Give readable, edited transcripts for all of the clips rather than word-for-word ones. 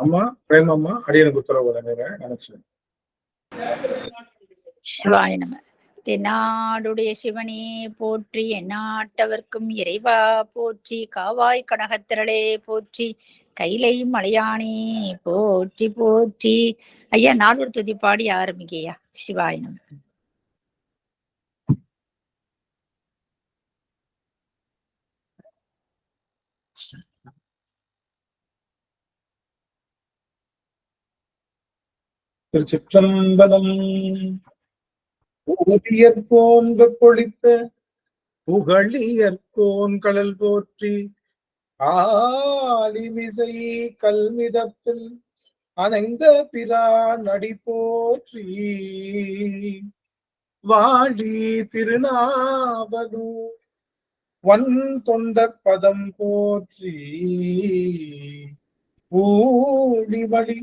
அம்மா பிரேமம்மா அடியனுக்கு உத்தரவு நினைச்சேன். சிவாய நம. தென்னாடுடைய சிவனே போற்றி, எந்நாட்டவர்க்கும் இறைவா போற்றி, காவாய் கனகத்திரளே போற்றி, கைலை மலையானே போற்றி போற்றி. ஐயா, நால்வர் துதி பாடி ஆரம்பிக்கையா. சிவாய நம. திருச்சிற்றம்பலம். போன்று பொழித்த புகழியற்கோன் கடல் போற்றி, ஆலிமிசை கல்மிதப்பில் அணைந்த பிரான் அடி போற்றி, வாழி திருநாவலூர் வன் தொண்ட பதம் போற்றி, ஊழிமலி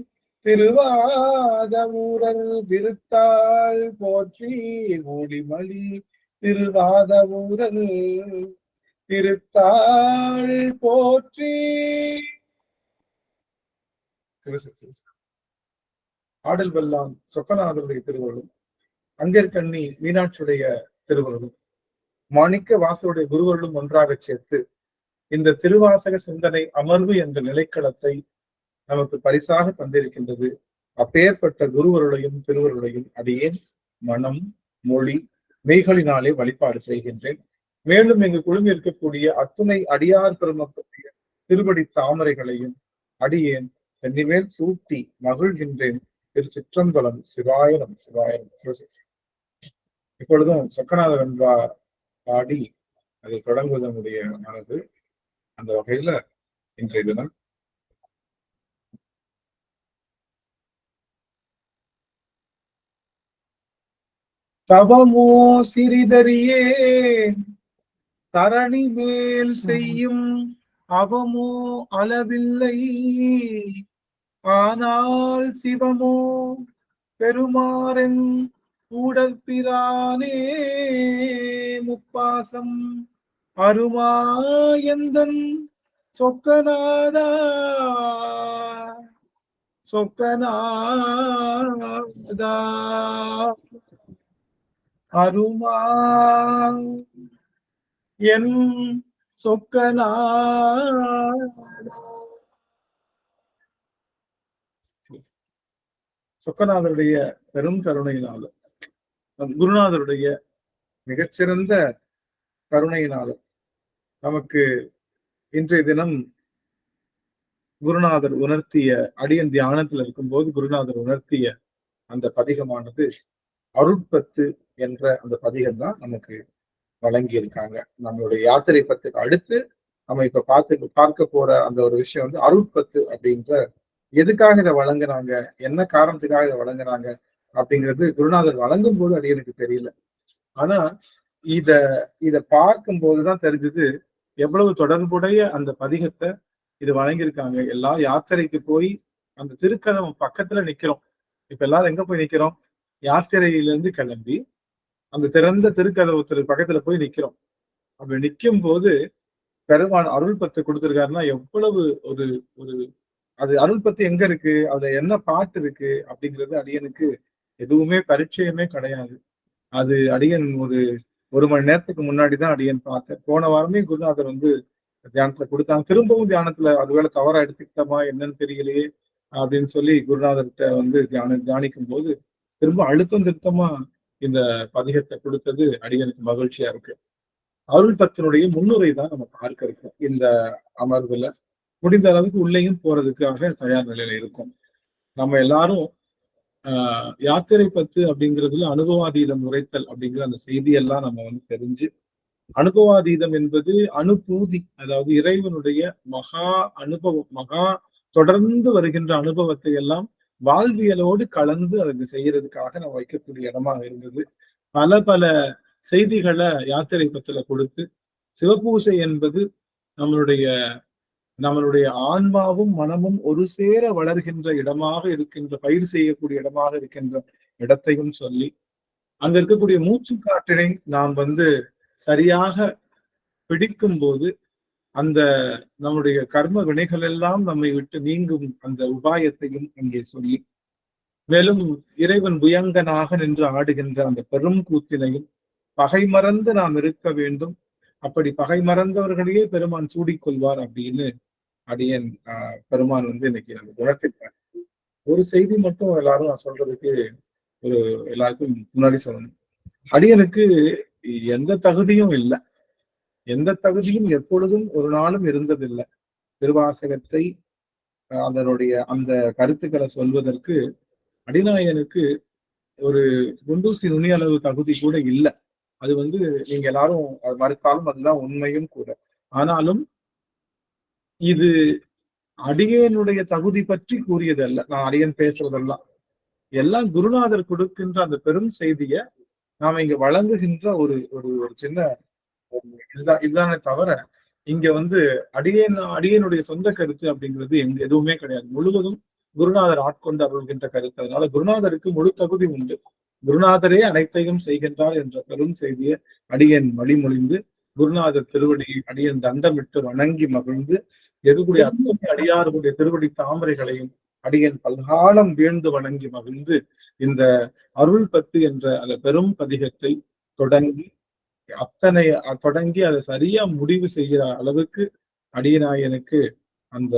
திருவாத ஊரல் திருத்தாள் போற்றி, ஊழிமலி திருவாத ஊரல் திருத்தாள் போற்றி. ஆடல் வெல்லாம் சொக்கநாதருடைய திருவருளும், அங்கேற்கண்ணி மீனாட்சியுடைய திருவருளும், மாணிக்க வாசருடைய குருவருளும் ஒன்றாக சேர்த்து இந்த திருவாசக சிந்தனை அமர்வு என்ற நிலைக்களத்தை நமக்கு பரிசாக தந்திருக்கின்றது. அப்பேற்பட்ட குருவருளையும் திருவருளையும் அடியேன் மனம் மொழி மெய்களினாலே வழிபாடு செய்கின்றேன். மேலும் இங்கு குழுமி இருக்கக்கூடிய அத்துணை அடியார் பெருமக்களுடைய திருவடி தாமரைகளையும் அடியேன் சென்னிமேல் சூட்டி மகிழ்கின்றேன். திருச்சிற்றம்பலம். சிவாயனம் சிவாயனம். இப்பொழுதும் சொக்கநாதர் என்பா பாடி அதை தொடங்குவதனுடைய மனது. அந்த வகையில இன்றைய தினம் தவமோ சிறிதறியே தரணி மேல் செய்யும் அவமோ அளவில்லை, ஆனால் சிவமோ பெருமாறன் கூடற்பிரானே முப்பாசம் அருமாயந்தன் சொக்கநாதா சொக்கநாதா அருமா என் சொக்கநாதருடைய பெரும் கருணையினாலும் குருநாதருடைய மிகச்சிறந்த கருணையினாலும் நமக்கு இன்றைய தினம் குருநாதர் உணர்த்திய, அடியன் தியானத்தில் இருக்கும்போது குருநாதர் உணர்த்திய அந்த பதிகமானது அருட்பத்து என்ற அந்த பதிகம் தான் நமக்கு வழங்கி இருக்காங்க. நம்மளுடைய யாத்திரை பத்துக்கு அடுத்து நம்ம இப்ப பார்க்க போற அந்த ஒரு விஷயம் வந்து அருட்பத்து அப்படின்ற, எதுக்காக இதை வழங்குறாங்க, என்ன காரணத்துக்காக இதை வழங்குறாங்க அப்படிங்கிறது குருநாதர் வழங்கும் போது அது எனக்கு தெரியல. ஆனா இத பார்க்கும் போதுதான் தெரிஞ்சது எவ்வளவு தொடர்புடைய அந்த பதிகத்தை இது வழங்கியிருக்காங்க. எல்லா யாத்திரைக்கு போய் அந்த திருக்கதவு பக்கத்துல நிக்கிறோம். இப்ப எல்லாரும் எங்க போய் நிக்கிறோம்? யாத்திரையிலிருந்து கிளம்பி அந்த திறந்த திருக்கதவு பக்கத்துல போய் நிக்கிறோம். அப்படி நிக்கும் போது பெருமான் அருள் பத்து கொடுத்திருக்காருன்னா எவ்வளவு ஒரு ஒரு அது அருள் பத்து எங்க இருக்கு, அதுல என்ன பாட்டு இருக்கு அப்படிங்கிறது அடியனுக்கு எதுவுமே பரிச்சயமே கிடையாது. அது அடியன் ஒரு மணி நேரத்துக்கு முன்னாடிதான் அடியன் பார்த்தேன். போன வாரமே குருநாதர் வந்து தியானத்துல கொடுத்தாங்க. திரும்பவும் தியானத்துல அதுவேளை தவறா எடுத்துக்கிட்டோமா என்னன்னு தெரியலையே அப்படின்னு சொல்லி குருநாதர்கிட்ட வந்து தியானிக்கும் போது திரும்ப அழுத்தம் திருத்தமா இந்த பதிகத்தை கொடுத்தது அடியனுக்கு மகிழ்ச்சியா இருக்கு. அருள் பத்தினுடைய முன்னுரை தான் நம்ம பார்க்க இருக்கோம் இந்த அமர்வுல. முடிந்த அளவுக்கு உள்ளேயும் போறதுக்காக தயார் நிலையில இருக்கும். நம்ம எல்லாரும் யாத்திரை பத்து அப்படிங்கிறதுல அனுபவாதீதம் உரைத்தல் அப்படிங்கிற அந்த செய்தியெல்லாம் நம்ம வந்து தெரிஞ்சு, அனுபவாதீதம் என்பது அனுபூதி, அதாவது இறைவனுடைய மகா அனுபவம், மகா தொடர்ந்து வருகின்ற அனுபவத்தை எல்லாம் வாழ்வியலோடு கலந்து அதுக்கு செய்யறதுக்காக நம்ம வைக்கக்கூடிய இடமாக இருந்தது. பல பல செய்திகளை யாத்திரை பத்துல கொடுத்து, சிவபூசை என்பது நம்மளுடைய ஆன்மாவும் மனமும் ஒரு சேர வளர்கின்ற இடமாக இருக்கின்ற, பயிர் செய்யக்கூடிய இடமாக இருக்கின்ற இடத்தையும் சொல்லி, அங்க இருக்கக்கூடிய மூச்சு காற்றினை நாம் வந்து சரியாக பிடிக்கும் போது அந்த நம்முடைய கர்ம வினைகள் எல்லாம் நம்மை விட்டு நீங்கும் அந்த உபாயத்தையும் அங்கே சொல்லி, மேலும் இறைவன் புயங்கனாக நின்று ஆடுகின்ற அந்த பெரும் கூத்தினையும் பகை மறந்து நாம் இருக்க வேண்டும். அப்படி பகை மறந்தவர்களையே பெருமான் சூடிக்கொள்வார் அப்படின்னு அடியன் பெருமான் இன்னைக்கு நமக்கு உணர்த்திருக்கார். ஒரு செய்தி மட்டும் எல்லாரும் நான் சொல்றதுக்கு ஒரு எல்லாருக்கும் முன்னாடி சொல்லணும். அடியனுக்கு எந்த தகுதியும் இல்லை, எந்த தகுதியும் எப்பொழுதும் ஒரு நாளும் இருந்ததில்லை. திருவாசகத்தை அதனுடைய அந்த கருத்துக்களை சொல்வதற்கு அடிநாயனுக்கு ஒரு குண்டூசி நுனி அளவு தகுதி கூட இல்லை. அது நீங்க எல்லாரும் மறுத்தாலும் அதுதான் உண்மையும் கூட. ஆனாலும் இது அடியனுடைய தகுதி பற்றி கூறியதல்ல. நான் அடியன் பேசுறதெல்லாம் எல்லாம் குருநாதர் கொடுக்கின்ற அந்த பெரும் செய்திய நாம இங்க வழங்குகின்ற ஒரு ஒரு ஒரு சின்ன இதுதானே தவிர இங்க அடியனுடைய சொந்த கருத்து அப்படிங்கிறது எதுவுமே கிடையாது. முழுவதும் குருநாதர் ஆட்கொண்டு அருள்கின்ற கருத்து. அதனால குருநாதருக்கு முழு தகுதி உண்டு. குருநாதரே அனைத்தையும் செய்கின்றார் என்ற பெரும் செய்தியை அடியன் வழிமொழிந்து குருநாதர் திருவடியை அடியன் தண்டமிட்டு வணங்கி மகிழ்ந்து எதுக்கூடிய அத்தனை அடியார்களுடைய திருவடி தாமரைகளையும் அடியன் பல்காலம் வீழ்ந்து வணங்கி மகிழ்ந்து இந்த அருள் பத்து என்ற அந்த பெரும் பதிகத்தை தொடங்கி அதை சரியா முடிவு செய்கிற அளவுக்கு அடியநாயனுக்கு அந்த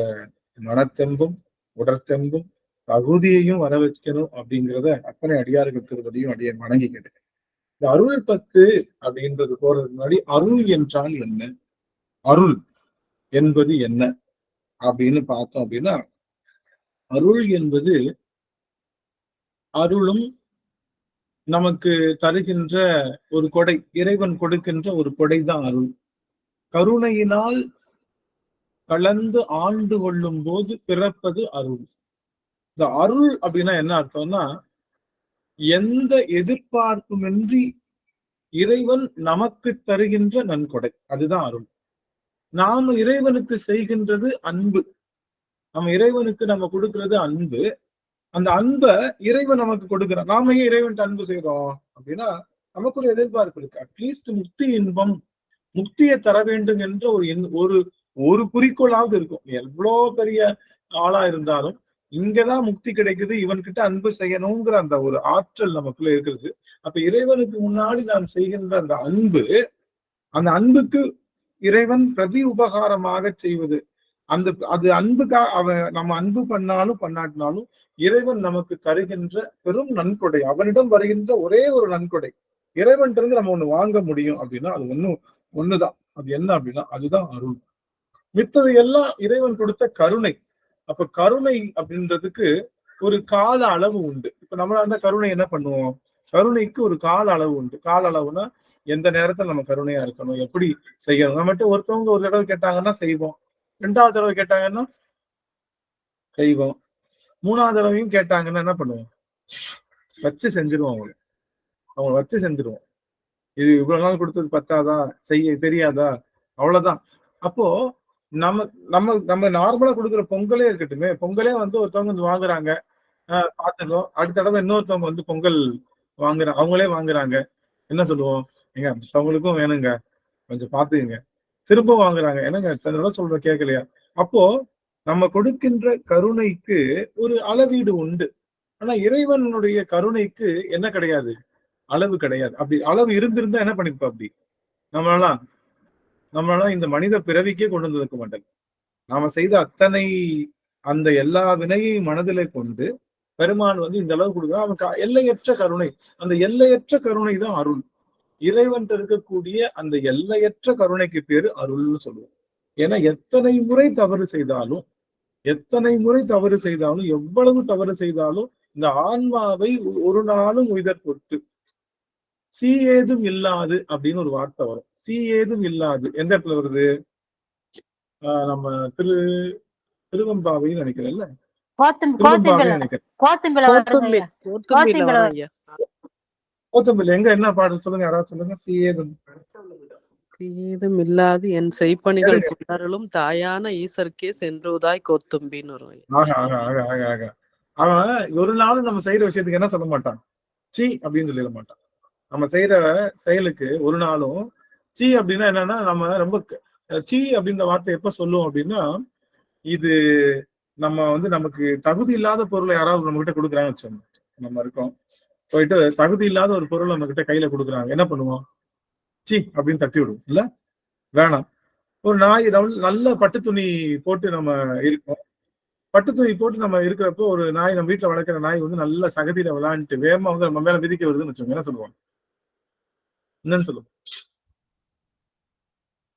மனத்தெம்பும் உடற்தெம்பும் தகுதியையும் வர வைக்கணும் அப்படிங்கிறத அத்தனை அடியார்கள் திருவதியும் அடியன் வணங்கிக்கிட்டு, இந்த அருள் பத்து அப்படின்றது போறதுக்கு முன்னாடி அருள் என்றால் என்ன, அருள் என்பது என்ன அப்படின்னு பார்த்தோம் அப்படின்னா, அருள் என்பது அருளும் நமக்கு தருகின்ற ஒரு கொடை, இறைவன் கொடுக்கின்ற ஒரு கொடை தான் அருள். கருணையினால் கலந்து ஆண்டு கொள்ளும் போது பிறப்பது அருள். இந்த அருள் அப்படின்னா என்ன அர்த்தம்னா, எந்த எதிர்பார்ப்புமின்றி இறைவன் நமக்கு தருகின்ற நன்கொடை, அதுதான் அருள். நாம இறைவனுக்கு செய்கின்றது அன்பு. இறைவனுக்கு நம்ம கொடுக்கிறது அன்பு. அந்த அன்பை இறைவன் நமக்கு கொடுக்கிறான். நாம ஏன் இறைவன் அன்பு செய்யறோம் அப்படின்னா, நமக்கு ஒரு எதிர்பார்ப்பு இருக்கு. அட்லீஸ்ட் முக்தி இன்பம், முக்தியை தர வேண்டும் என்ற ஒரு ஒரு குறிக்கோளாவது இருக்கும். எவ்வளோ பெரிய ஆளா இருந்தாலும் இங்கதான் முக்தி கிடைக்குது, இவன்கிட்ட அன்பு செய்யணுங்கிற அந்த ஒரு ஆற்றல் நமக்குள்ள இருக்கிறது. அப்ப இறைவனுக்கு முன்னாடி நாம் செய்கின்ற அந்த அன்புக்கு இறைவன் பிரதி உபகாரமாக செய்வது. அது அன்புக்காக நம்ம அன்பு பண்ணாலும் பண்ணாட்டினாலும் இறைவன் நமக்கு தருகின்ற பெரும் நன்கொடை. அவனிடம் வருகின்ற ஒரே ஒரு நன்கொடை. இறைவன் இருந்து நம்ம ஒண்ணு வாங்க முடியும் அப்படின்னா அது ஒண்ணுதான். அது என்ன அப்படின்னா அதுதான் அருள். மித்தது எல்லாம் இறைவன் கொடுத்த கருணை. அப்ப கருணை அப்படின்றதுக்கு ஒரு கால அளவு உண்டு. இப்ப நம்மள அந்த கருணை என்ன பண்ணுவோம், கருணைக்கு ஒரு கால அளவு உண்டு. கால அளவுனா எந்த நேரத்துல நம்ம கருணையா இருக்கணும், எப்படி செய்யணும். நம்மகிட்ட ஒருத்தவங்க ஒரு தடவை கேட்டாங்கன்னா செய்வோம், 2வது தடவை கேட்டாங்கன்னா செய்வோம், 3வது தடவையும் கேட்டாங்கன்னா என்ன பண்ணுவோம், வச்சு செஞ்சிருவோம். அவங்க வச்சு செஞ்சிருவோம். இது இவ்வளவு நாள் கொடுத்தது பத்தாதா, செய்ய தெரியாதா, அவ்வளவுதான். அப்போ நம்ம நார்மலா கொடுக்குற பொங்கலே இருக்கட்டுமே, பொங்கலே ஒருத்தவங்க வாங்குறாங்க, பாத்துக்கோ. அடுத்த தடவை இன்னொருத்தவங்க பொங்கல் வாங்குறாங்க, அவங்களே வாங்குறாங்க. என்ன சொல்லுவோம், ஏங்க மத்தவங்களுக்கும் வேணுங்க, கொஞ்சம் பாத்துக்கங்க. திரும்ப வாங்குறாங்க, என்னங்க தடவை சொல்ற கேட்கலையா. அப்போ நம்ம கொடுக்கின்ற கருணைக்கு ஒரு அளவீடு உண்டு. ஆனா இறைவனுடைய கருணைக்கு என்ன கிடையாது, அளவு கிடையாது. அப்படி அளவு இருந்திருந்தா என்ன பண்ணிருப்போம், அப்படி நம்மளால இந்த மனித பிறவிக்கே கொண்டு வந்திருக்க மாட்டேன். நாம செய்த அத்தனை அந்த எல்லா வினையையும் மனதிலே கொண்டு பெருமான் இந்த அளவு கொடுக்குறா. அவனுக்கு எல்லையற்ற கருணை. அந்த எல்லையற்ற கருணை தான் அருள். இறைவன் இருக்கக்கூடிய அந்த எல்லையற்ற கருணைக்கு பேரு அருள்னு சொல்லுவோம். ஏன்னா எத்தனை முறை தவறு செய்தாலும் எவ்வளவு தவறு செய்தாலும் இந்த ஆன்மாவை ஒரு நாளும் உய்தற் பொருட்டு சீ ஏதும் இல்லாது அப்படின்னு ஒரு வார்த்தை வரும். சீ ஏதும் இல்லாது எந்த இடத்துல வருது, நம்ம திருவம்பாவைன்னு நினைக்கிறேன்ல, கோத்தம்பிள்ளை எங்க என்ன பாடல் சொல்லுங்க, யாராவது சொல்லுங்க. சீ ஏதும் இல்லாது என் செய்பணிகள் கொண்டாலும் தாயான ஈசருக்கே சென்றுதாய் கோத்தும்பின்னு வரும். அவன் ஒரு நாளும் நம்ம செய்யற விஷயத்துக்கு என்ன சொல்ல மாட்டான், சீ அப்படின்னு சொல்லிட மாட்டான். நம்ம செய்யற செயலுக்கு ஒரு நாளும் சீ அப்படின்னா என்னன்னா, நம்ம ரொம்ப சி அப்படின்ற வார்த்தை எப்ப சொல்லுவோம் அப்படின்னா, இது நமக்கு தகுதி இல்லாத பொருளை யாராவது நம்ம கிட்ட கொடுக்குறாங்கன்னு வச்சோம். நம்ம இருக்கோம், போயிட்டு தகுதி இல்லாத ஒரு பொருள் நம்ம கிட்ட கையில கொடுக்குறாங்க, என்ன பண்ணுவோம்? சி அப்படின்னு தட்டி விடுவோம் இல்ல, வேணாம். ஒரு நாய் நல்ல பட்டு துணி போட்டு நம்ம இருக்கோம், பட்டு துணி போட்டு நம்ம இருக்கிறப்போ ஒரு நாய், நம்ம வீட்டுல வளர்க்குற நாய் நல்ல சகதியில விளையாண்டுட்டு வேகமா நம்ம மேல மிதிக்க வருதுன்னு வச்சோங்க, என்ன சொல்லுவோம்? என்னன்னு சொல்லுவோம்?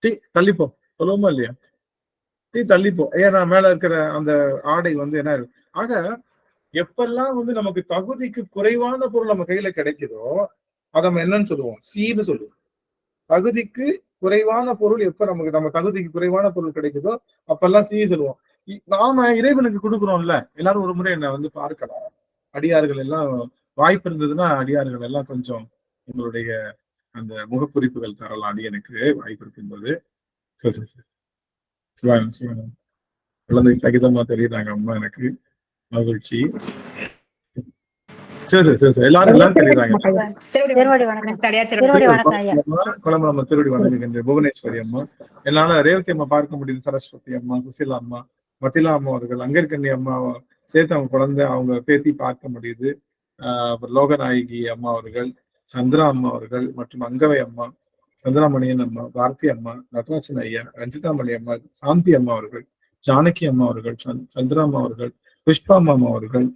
சி தள்ளிப்போ சொல்லுவோமா இல்லையா? சி தள்ளிப்போ, ஏன்னா மேல இருக்கிற அந்த ஆடை என்ன இருக்கு. ஆக எப்பெல்லாம் நமக்கு தகுதிக்கு குறைவான பொருள் நம்ம கையில கிடைக்குதோ அதை நம்ம என்னன்னு சொல்லுவோம்? சீன்னு சொல்லுவோம். தகுதிக்கு குறைவான பொருள் எப்ப நம்ம தகுதிக்கு குறைவான பொருள் கிடைக்குதோ அப்பெல்லாம் சி சொல்லுவோம். நாம இறைவனுக்கு கொடுக்குறோம்ல, எல்லாரும் ஒரு முறை என்ன பார்க்கலாம். அடியார்கள் எல்லாம் வாய்ப்பு இருந்ததுன்னா அடியார்கள் எல்லாம் கொஞ்சம் உங்களுடைய அந்த முகக்குறிப்புகள் தரலாம். அடியனுக்கு வாய்ப்பு இருக்கும்போது. சரி சரி சரி, சிவாயம் சிவாயம். குழந்தை சகிதமா தெரியுறாங்க அம்மா, எனக்கு மகிழ்ச்சி. சரி சரி சரி சரி, எல்லாரும் தெரியுறாங்க. குழம்பு திருவடி வணங்குகின்ற புவனேஸ்வரி அம்மா, என்னால ரேவதி அம்மா பார்க்க முடியுது, சரஸ்வதி அம்மா, சுசிலா அம்மா, மத்திலா அம்மா அவர்கள், அங்கர்கண்ணி அம்மா சேர்த்து அவங்க குழந்தை அவங்க பேத்தி பார்க்க முடியுது. லோகநாயகி அம்மா அவர்கள், சந்திரா அம்மா அவர்கள் மற்றும் அங்கவை அம்மா, சந்திராமணியன் அம்மா, பாரதி அம்மா, நடராஜன் ஐயா, ரஞ்சிதாமணி அம்மா, சாந்தி அம்மா அவர்கள், ஜானகி அம்மா அவர்கள், சந்திரா அம்மா அவர்கள், புஷ்பா அம்மா அவர்கள்,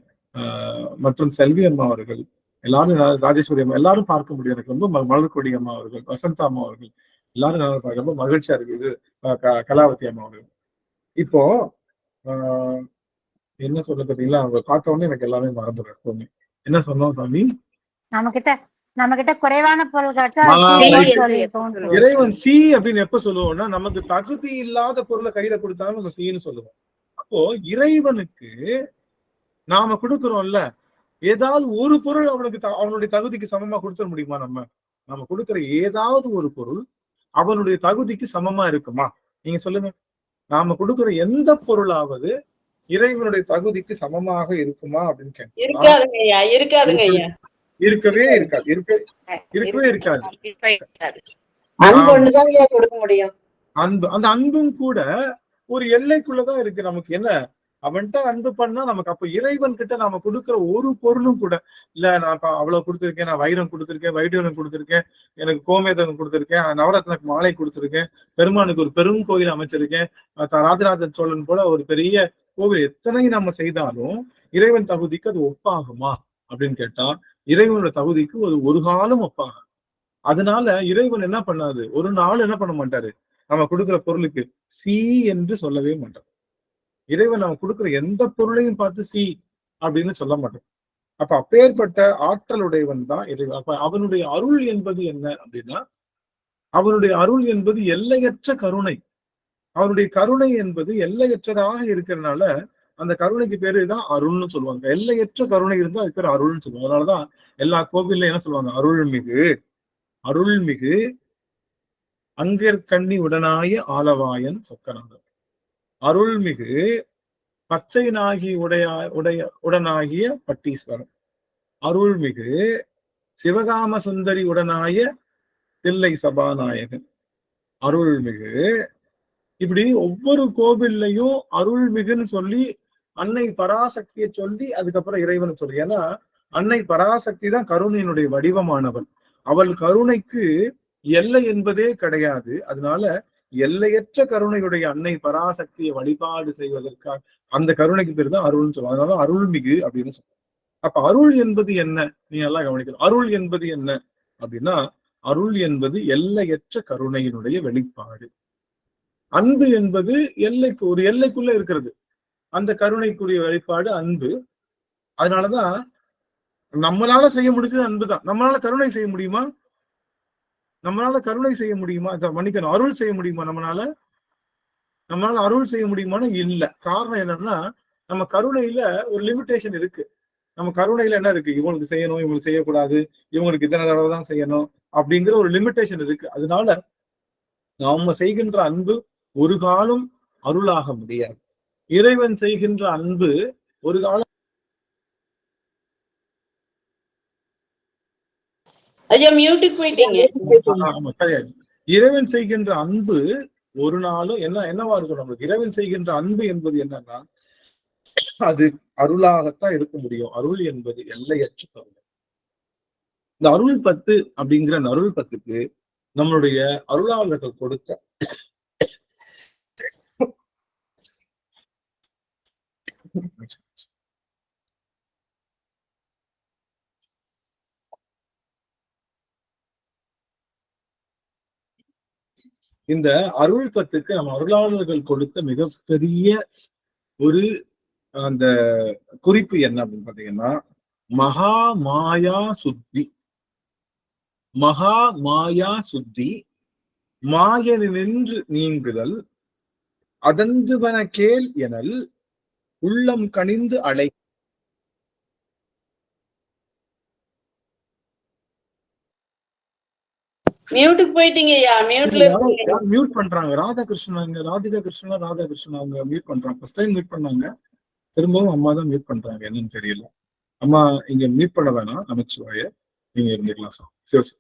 மற்றும் செல்வி அம்மா அவர்கள், எல்லாரும், ராஜேஸ்வரி அம்மா, எல்லாரும் பார்க்க முடியும். எனக்கு ரொம்ப மலர்கொடி அம்மா அவர்கள், வசந்தா அம்மா அவர்கள், எல்லாரும் பார்க்க ரொம்ப மகிழ்ச்சியா இருக்குது. கலாவதி அம்மா அவர்கள். இப்போ என்ன சொல்ல பார்த்தீங்களா, அவங்க பார்த்த உடனே எனக்கு எல்லாமே மறந்துடும் எப்பவுமே. என்ன சொன்னோம் சாமி? நம்ம கிட்ட குறைவான பொருள் இறைவன் சி அப்படின்னு எப்ப சொல்லுவோம்னா, நமக்கு தகுதி இல்லாத பொருளை கையில கொடுத்தாலும் நம்ம சீன்னு சொல்லுவோம். அப்போ இறைவனுக்கு நாம கொடுக்குறோம்ல, ஏதாவது ஒரு பொருள் அவனுடைய தகுதிக்கு சமமா கொடுத்துட முடியுமா? நம்ம கொடுக்குற ஏதாவது ஒரு பொருள் அவனுடைய தகுதிக்கு சமமா இருக்குமா? நீங்க சொல்லுங்க. நாம கொடுக்குற எந்த பொருளாவது இறைவனுடைய தகுதிக்கு சமமாக இருக்குமா அப்படின்னு கேட்க இருக்கவே இருக்காது. இருக்கவே இருக்காது. அன்பு, அந்த அன்பும் கூட ஒரு எல்லைக்குள்ளதான் இருக்கு. நமக்கு என்ன, அவன்கிட்ட அன்பு பண்ணா நமக்கு, அப்ப இறைவன் கிட்ட நாம கொடுக்குற ஒரு பொருளும் கூட இல்ல, நான் அவ்வளவு கொடுத்துருக்கேன், நான் வைரம் கொடுத்துருக்கேன், வைடூரம் கொடுத்துருக்கேன், எனக்கு கோமேதகம் கொடுத்துருக்கேன், நவரத்னக்கு மாலை கொடுத்துருக்கேன், பெருமானுக்கு ஒரு பெரும் கோயில் அமைச்சிருக்கேன், ராஜராஜ சோழன் போல ஒரு பெரிய கோவில், எத்தனை நம்ம செய்தாலும் இறைவன் தகுதிக்கு அது ஒப்பாகுமா அப்படின்னு கேட்டா இறைவனோட தகுதிக்கு ஒரு காலம் ஒப்பாகும். அதனால இறைவன் என்ன பண்ணாது, ஒரு நாள் என்ன பண்ண மாட்டாரு, நம்ம கொடுக்குற பொருளுக்கு சி என்று சொல்லவே மாட்டார். இறைவன் நம்ம கொடுக்குற எந்த பொருளையும் பார்த்து சி அப்படின்னு சொல்ல மாட்டோம். அப்ப அப்பேற்பட்ட ஆற்றலுடையவன் தான் இறைவன். அப்ப அவனுடைய அருள் என்பது என்ன அப்படின்னா, அவனுடைய அருள் என்பது எல்லையற்ற கருணை. அவனுடைய கருணை என்பது எல்லையற்றதாக இருக்கிறதுனால அந்த கருணைக்கு பேரு தான் அருள்னு சொல்லுவாங்க. எல்லையற்ற கருணை இருந்தா அது பேர் அருள்னு சொல்லுவாங்க. அதனாலதான் எல்லா கோவில்ல என்ன சொல்லுவாங்க, அருள்மிகு அருள்மிகு அங்கற்கண்ணி உடனாய ஆலவாயன் சொக்கநாதர், அருள்மிகு பச்சை நாகி உடனாகிய பட்டீஸ்வரன், அருள்மிகு சிவகாம சுந்தரி உடனாய தில்லை சபாநாயகன், அருள்மிகு, இப்படி ஒவ்வொரு கோவில்லையும் அருள்மிகுன்னு சொல்லி அன்னை பராசக்தியை சொல்லி அதுக்கப்புறம் இறைவனை சொல்லி. ஏன்னா அன்னை பராசக்தி தான் கருணையினுடைய வடிவமானவள். அவள் கருணைக்கு எல்லை என்பதே கிடையாது. அதனால எல்லையற்ற கருணையுடைய அன்னை பராசக்தியை வழிபாடு செய்வதற்காக அந்த கருணைக்கு பேர் தான் அருள்னு சொல்லுவாங்க. அதனால அருள்மிகு அப்படின்னு சொல்லுவாங்க. அப்ப அருள் என்பது என்ன, நீங்க எல்லாம் கவனிக்கணும். அருள் என்பது என்ன அப்படின்னா, அருள் என்பது எல்லையற்ற கருணையினுடைய வெளிப்பாடு. அன்பு என்பது ஒரு எல்லைக்குள்ள இருக்கிறது. அந்த கருணைக்குரிய வெளிப்பாடு அன்பு. அதனாலதான் நம்மளால செய்ய முடிஞ்சது அன்புதான். நம்மளால கருணை செய்ய முடியுமா? நம்மளால கருணை செய்ய முடியுமா? மன்னிக்கணும், அருள் செய்ய முடியுமா? நம்மளால அருள் செய்ய முடியுமான்னு இல்ல. காரணம் என்னன்னா, நம்ம கருணையில ஒரு லிமிடேஷன் இருக்கு. நம்ம கருணையில என்ன இருக்கு, இவங்களுக்கு செய்யணும், இவங்களுக்கு செய்யக்கூடாது, இவங்களுக்கு இத்தனை தடவை தான் செய்யணும் அப்படிங்கிற ஒரு லிமிடேஷன் இருக்கு. அதனால நாம செய்கின்ற அன்பு ஒரு காலம் அருளாக முடியாது. இறைவன் செய்கின்ற அன்பு ஒரு காலம் இறைவன் செய்கின்ற அன்பு ஒரு நாளும் என்னவா இருக்கும் நம்மளுக்கு இறைவன் செய்கின்ற அன்பு என்பது என்னன்னா அது அருளாகத்தான் இருக்க முடியும். அருள் என்பது எல்லையற்ற கருணை. இந்த அருள் பத்து அப்படிங்கிற அந்த அருள் பத்துக்கு நம்மளுடைய அருளாளர்கள் கொடுத்த இந்த அருள் பத்துக்கு நம்ம அருளாளர்கள் கொடுத்த மிகப்பெரிய ஒரு அந்த குறிப்பு என்ன அப்படின்னு பாத்தீங்கன்னா மகா மாயா சுத்தி. மகா மாயா சுத்தி மாயனின்று நீங்குதல் அதந்துவன கேள் எனல் உள்ளம் கனிந்து அழை. மியூட்டுக்கு போயிட்டீங்கய்யா, மியூட்ல இருக்கீங்க. மியூட் பண்றாங்க. ராதிகா கிருஷ்ணா அவங்க மியூட் பண்றாங்க. ஃபர்ஸ்ட் டைம் மியூட் பண்ணாங்க, திரும்பவும் அம்மா தான் மியூட் பண்றாங்க. என்னன்னு தெரியல. அம்மா இங்க மியூட் பண்ண வேணாம், நமச்சிவாய நீங்க இருந்துக்கலாம் சார். சரி.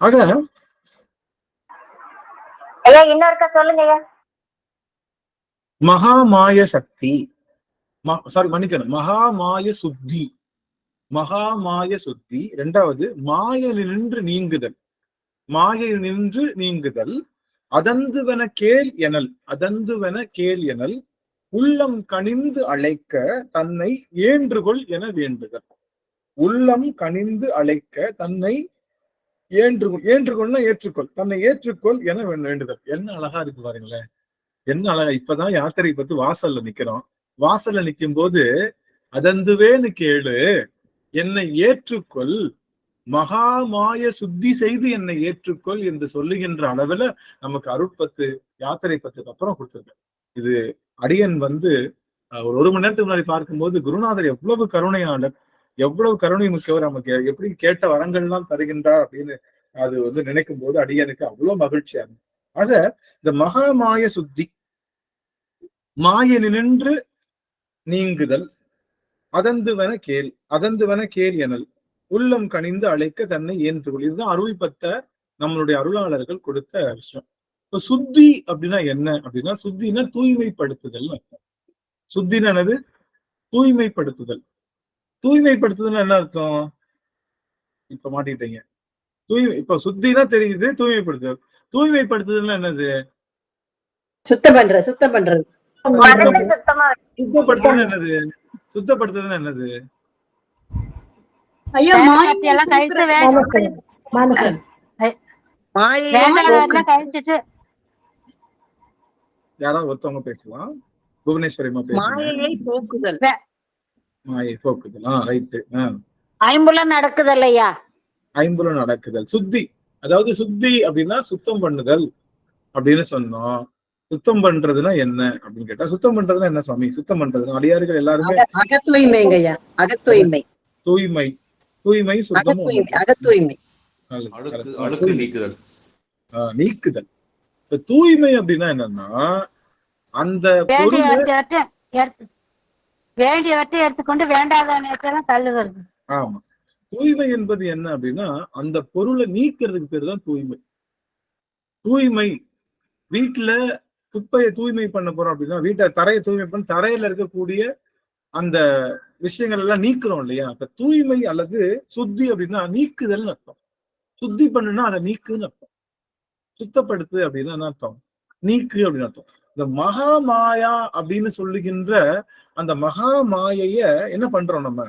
ஆக இன்னொருக்க சொல்லுங்க. மகாமாய சக்தி, சாரி மன்னிக்கணும், மகாமாய சுத்தி. மகாமாய சுத்தி. இரண்டாவது மாயனின்று நீங்குதல். மாயை நின்று நீங்குதல் அதந்துவன கேள் எனல். அதந்துவன கேள் எனல் உள்ளம் கனிந்து அழைக்க தன்னை ஏன்றுகொள் என வேண்டுதல். உள்ளம் கனிந்து அழைக்க தன்னை ஏற்றுக்கொள்னா ஏற்றுக்கொள், தன்னை ஏற்றுக்கொள் என வேண்டுதல். என்ன அழகா இருக்கு பாருங்களேன், என்ன அழகா. இப்பதான் யாத்திரை பத்தி வாசல்ல நிக்கிறோம். வாசல்ல நிக்கும் போது அதந்துவேன்னு கேளு, என்னை ஏற்றுக்கொள், மகாமாய சுத்தி செய்து என்னை ஏற்றுக்கொள் என்று சொல்லுகின்ற அளவுல நமக்கு அருட்பத்து யாத்திரை பத்துக்கு அப்புறம் கொடுத்திருக்க. இது அடியன் ஒரு மணி நேரத்துக்கு முன்னாடி பார்க்கும்போது குருநாதர் எவ்வளவு கருணையாளர், எவ்வளவு கருணை மிக்கவர், நமக்கு எப்படி கேட்ட வரங்கள்லாம் தருகின்றார் அப்படின்னு அது நினைக்கும் போது அடியனுக்கு அவ்வளவு மகிழ்ச்சியா இருக்கு. ஆக இந்த மகாமாய சுத்தி மாயனின்று நீங்குதல் அதந்துவன கேள் எனல் உள்ளம் கனிந்து அழைக்க தன்னை ஏற்றுக்கொள். இதுதான் அருள் பத்த நம்மளுடைய அருளாளர்கள் கொடுத்த விஷயம். இப்ப சுத்தி அப்படின்னா என்ன அப்படின்னா, சுத்தினா தூய்மைப்படுத்துதல் அர்த்தம். சுத்தினா என்னது? தூய்மைப்படுத்துதல். தூய்மைப்படுத்துதல் என்ன அர்த்தம்? இப்ப மாட்டிட்டீங்க. இப்ப சுத்தினா தெரியுது, தூய்மைப்படுத்துதல். தூய்மைப்படுத்துதல் என்னது? சுத்தம் பண்றது. சுத்தப்படுத்துதல் என்னது? சுத்தப்படுத்துதல் என்னது? ஐயா யாராவது ஒருத்தவங்க பேசலாம். புவனேஸ்வரிமா மாயை போக்குதல். மாயை போக்குதல். ரைட்டு. ஐம்புலம் நடக்குதல் ஐயா. ஐம்புலம் நடக்குதல் சுத்தி. அதாவது சுத்தி அப்படின்னா சுத்தம் பண்ணுதல் அப்படின்னு சொன்னோம். சுத்தம் பண்றதுன்னா என்ன அப்படின்னு கேட்டா, சுத்தம் பண்றதுன்னா என்ன சுவாமி? சுத்தம் பண்றதுன்னா அடியார்கள் எல்லாருமே அகத்தூய்மைங்கய்யா. அகத்தூய்மை. தூய்மை சுத்தம் அகத்தூய்மை நீக்குதல். தூய்மை அப்படின்னா என்னன்னா அந்த வேண்டியவற்றை எடுத்துக்கொண்டு வேண்டாதவற்றையெல்லாம் தள்ளுகிறது. ஆமா, தூய்மை என்பது என்ன அப்படின்னா அந்த பொருளை நீக்கிறதுக்கு பேர் தான் தூய்மை. தூய்மை வீட்டுல குப்பையை தூய்மை பண்ண போறோம் அப்படின்னா, வீட்டை தரையை தூய்மை பண்ண தரையில இருக்கக்கூடிய அந்த விஷயங்கள் எல்லாம் நீக்கிறோம் இல்லையா? அப்ப தூய்மை அல்லது சுத்தி அப்படின்னா நீக்குதல் அர்த்தம். சுத்தி பண்ணுனா அதை நீக்குன்னு அர்த்தம். சுத்தப்படுத்து அப்படின்னா என்ன அர்த்தம்? நீக்கு அப்படின்னு அர்த்தம். இந்த மகா மாயா அப்படின்னு சொல்லுகின்ற அந்த மகா மாயைய என்ன பண்றோம்? நம்ம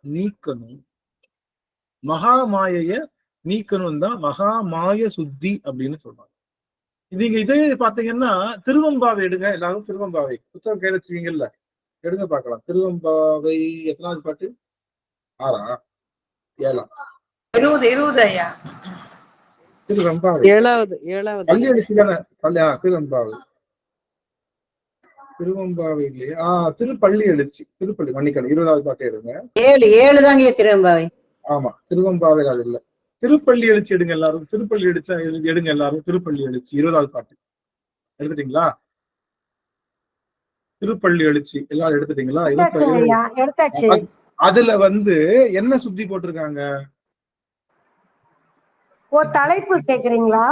நீக்கணும். மகா மாயைய நீக்கணும் தான் மகா மாய சுத்தி அப்படின்னு சொல்றாங்க. நீங்க இதே பாத்தீங்கன்னா திருவம்பாவை எடுங்க. எல்லாரும் திருவம்பாவை புத்தகம் கையில வச்சுக்கீங்கல்ல, எடுங்க பார்க்கலாம். திருவம்பாவை எத்தனாவது பாட்டு? 6ஆ 7ஆ? 20 ஐயா. திருவம்பாவை 7வது. பள்ளி எழுச்சி தானே? திருவம்பாவை இல்லையா? திருப்பள்ளி எழுச்சி. திருப்பள்ளி மன்னிக்கணும், 20வது பாட்டு எடுங்க. 7 தாங்க திருவம்பாவை. ஆமா, திருவம்பாவை அது இல்ல. திருப்பள்ளி எழுச்சி எடுங்க எல்லாரும். திருப்பள்ளி எழுச்சா எடுங்க எல்லாரும். திருப்பள்ளி எழுச்சி 20வது பாட்டு எடுத்துட்டீங்களா? திருப்பள்ளி எழுச்சி எல்லாரும் எடுத்துட்டீங்களா? அதுல என்ன சுத்தி போட்டிருக்காங்க? தலைப்பு கேக்குறீங்களா?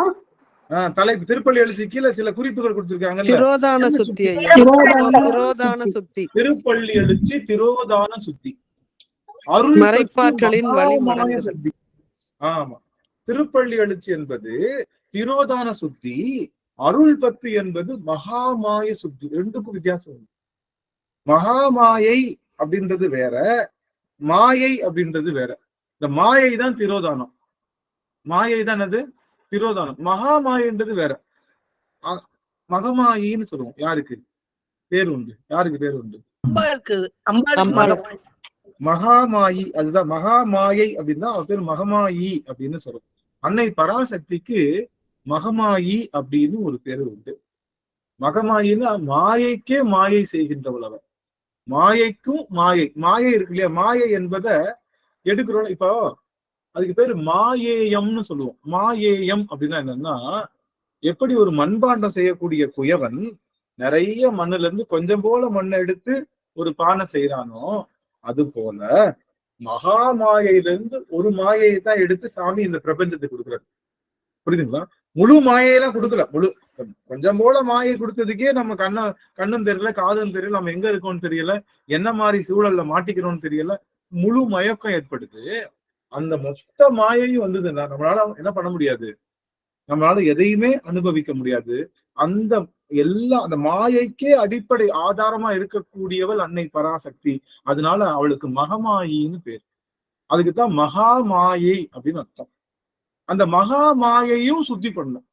தலைப்பு திருப்பள்ளி எழுச்சி கீழே சில குறிப்புகள் கொடுத்திருக்காங்கல்ல. திரோதான என்ன சுத்தி சுத்தி? ஐயா. திரோதான சுத்தி. திருப்பள்ளி எழுச்சி திரோதான சுத்தி. அருள் மறைப்பாற்றலின் மகாமாய வழிமடங்குதல். சுத்தி. ஆமா, திருப்பள்ளி எழுச்சி என்பது திரோதான சுத்தி, அருள் பத்து என்பது மகாமாய சுத்தி. ரெண்டுக்கும் வித்தியாசம் உண்டு. மகாமாயை அப்படின்றது வேற, மாயை அப்படின்றது வேற. இந்த மாயை தான் திரோதானம். மாயை தான் அது திரோதானம். மகாமாயன்றது வேற. மகமாயின்னு சொல்லுவோம். யாருக்கு பேர் உண்டு? யாருக்கு பேர் உண்டு? மகாமாயி. அதுதான் மகாமாயை அப்படின்னா அவ பேர் மகமாயி அப்படின்னு சொல்றோம். அன்னை பராசக்திக்கு மகமாயி அப்படின்னு ஒரு பேரு உண்டு. மகமாயின்னா மாயைக்கே மாயை செய்கின்றவள் அவ. மாயைக்கும் மாயை, மாயை இருக்கு இல்லையா, மாயை என்பதை எடுக்கிறோம். இப்போ அதுக்கு பேரு மாயேயம்னு சொல்லுவோம். மாயேயம் அப்படின்னா என்னன்னா, எப்படி ஒரு மண்பாண்டம் செய்யக்கூடிய குயவன் நிறைய மண்ணுல இருந்து கொஞ்சம் போல மண்ணை எடுத்து ஒரு பானை செய்யறானோ, அது போல மகாமாயிலிருந்து ஒரு மாயையை தான் எடுத்து சாமி இந்த பிரபஞ்சத்துக்கு கொடுக்குறாரு. புரியுதுங்களா? முழு மாயையெல்லாம் கொடுக்கல. முழு கொஞ்சம் போல மாயை கொடுத்ததுக்கே நம்ம கண்ணும் தெரியல, காதும் தெரியல, நம்ம எங்க இருக்கோம்னு தெரியல, என்ன மாதிரி சூழல்ல மாட்டிக்கிறோம்னு தெரியல, முழு மயக்கம் ஏற்படுது. அந்த மொத்த மாயையும் வந்ததுன்னா நம்மளால என்ன பண்ண முடியாது? நம்மளால எதையுமே அனுபவிக்க முடியாது. அந்த அந்த மாயைக்கே அடிப்படை ஆதாரமா இருக்கக்கூடியவள் அன்னை பராசக்தி. அதனால அவளுக்கு மகமாயின்னு பேர். அதுக்குதான் மகாமாயை அப்படின்னு அர்த்தம். அந்த மகாமாயையும் சுத்தி பண்ணணும்.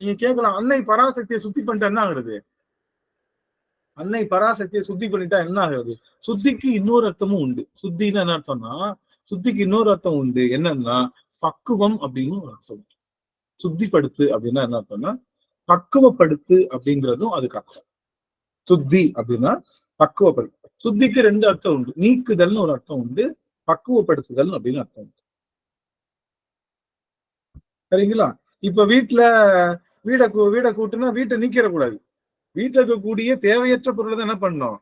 நீங்க கேட்கலாம், அன்னை பராசக்தியை சுத்தி பண்ணிட்டா என்ன ஆகுறது? அன்னை பராசக்தியை சுத்தி பண்ணிட்டா என்ன ஆகுறது? சுத்திக்கு இன்னொரு அர்த்தமும் உண்டு. சுத்தின்னு என்ன அர்த்தம்னா, சுத்திக்கு இன்னொரு அர்த்தம் உண்டு. என்னன்னா பக்குவம் அப்படின்னு ஒரு அர்த்தம். சுத்திப்படுத்து அப்படின்னா என்ன அர்த்தம்னா பக்குவப்படுத்து அப்படிங்கிறதும் அதுக்கு அர்த்தம். சுத்தி அப்படின்னா பக்குவப்படுத்து. சுத்திக்கு ரெண்டு அர்த்தம் உண்டு. நீக்குதல்னு ஒரு அர்த்தம் உண்டு, பக்குவப்படுத்துதல் அப்படின்னு அர்த்தம் உண்டு. சரிங்களா? இப்ப வீடை கூட்டுனா வீட்டை நீக்கிடக்கூடாது. வீட்டுல இருக்கக்கூடிய தேவையற்ற பொருளை தான் என்ன பண்ணணும்?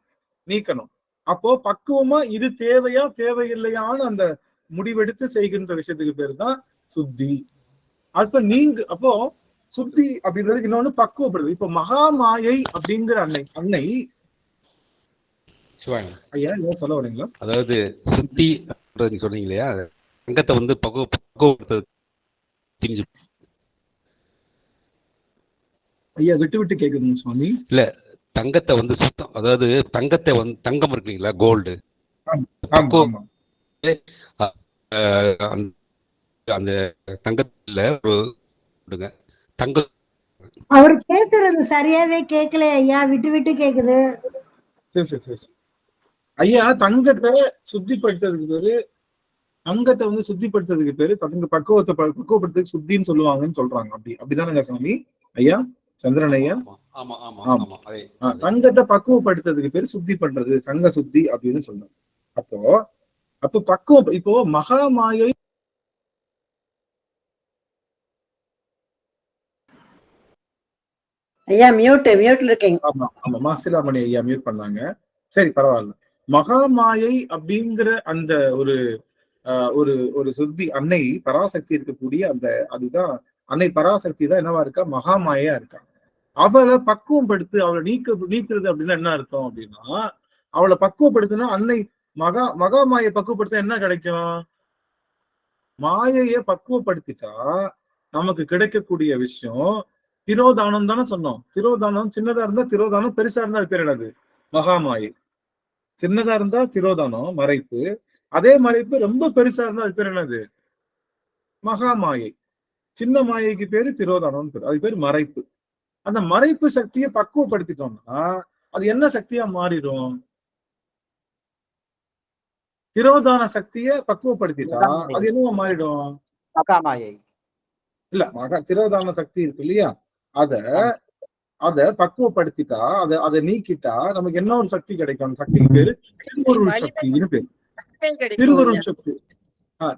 நீக்கணும். அப்போ பக்குவமா இது தேவையா தேவையில்லையான்னு அந்த முடிவெடுத்து செய்கின்ற விஷயத்துக்கு பேரு தான் சுத்தி. அப்போ சுத்தி அப்படின்றதுக்கு இன்னொன்னு பக்குவப்படுது. இப்ப மகாமாயை அப்படிங்கிற அன்னை ஐயா ஏன் சொல்ல வரீங்களா? அதாவது சுத்தி சொன்னீங்க இல்லையா, தங்கத்தை வந்து பக்குவப்படுத்துறது. ஐயா விட்டு விட்டு கேக்குதுங்க சுவாமி. இல்ல, தங்கத்தை வந்து சுத்தம், அதாவது தங்கத்தை வந்து தங்கம் இருக்குங்களா, கோல்டு, அந்த தங்கத்துல ஒரு தங்க. அவர் பேசுறது சரியாவே கேட்கல ஐயா, விட்டு விட்டு கேக்குது. சரி சரி சரி ஐயா, தங்கத்தை சுத்திப்படுத்துறதுக்கு பேரு, தங்கத்தை வந்து சுத்திப்படுத்துறதுக்கு பேரு தங்க பக்குவப்படுத்துறதுக்கு சுத்தின்னு சொல்லுவாங்கன்னு சொல்றாங்க. அப்படிதானங்க சாமி? ஐயா சந்திரன் ஐயா, தங்கத்தை பக்குவப்படுத்துறதுக்கு பேரு சுத்தி பண்றது, சங்க சுத்தி அப்படின்னு சொல்றாங்க. அப்போ பக்குவம். இப்போ மகாமாயை ஐயா மியூட்ல இருக்கீங்க. ஆமா ஆமா, மாசிலாமணி ஐயா மியூட் பண்ணாங்க. சரி பரவாயில்ல. மகாமாயை அப்படிங்கிற அந்த ஒரு ஒரு சுத்தி அன்னை பராசக்தி இருக்கக்கூடிய அந்த அதுதான் அன்னை பராசக்தி தான் என்னவா இருக்கா? மகாமாயா இருக்கா. அவளை பக்குவப்படுத்து, அவளை நீக்கிறது அப்படின்னா என்ன அர்த்தம் அப்படின்னா, அவளை பக்குவப்படுத்தினா அன்னை மகாமாயை பக்குவப்படுத்த என்ன கிடைக்கும்? மாயைய பக்குவப்படுத்திட்டா நமக்கு கிடைக்கக்கூடிய விஷயம் திரோதானம் தானே சொன்னோம். திரோதானம் சின்னதா இருந்தா திரோதானம், பெருசா இருந்தா அது பேர் என்னது? மகாமாயை. சின்னதா இருந்தா திரோதானம் மறைப்பு, அதே மறைப்பு ரொம்ப பெருசா இருந்தா அது பேர் என்னது? மகாமாயை. சின்ன மாயைக்கு பேரு திரோதானம் பேரு, அது பேர் மறைப்பு. அந்த மறைப்பு சக்தியை பக்குவப்படுத்திட்டோம்னா அது என்ன சக்தியா மாறிடும்? திரோதான சக்தியை பக்குவப்படுத்திட்டா அது என்னவா மாறிடும்? மகாமாயை. இல்ல, திரோதான சக்தி இருக்கு இல்லையா, அத பக்குவப்படுத்திட்டா, அதை நீக்கிட்டா நமக்கு என்ன ஒரு சக்தி கிடைக்கும்? அந்த சக்திக்கு பேரு திருவருள் சக்தின்னு பேரு. திருவருள் சக்தி.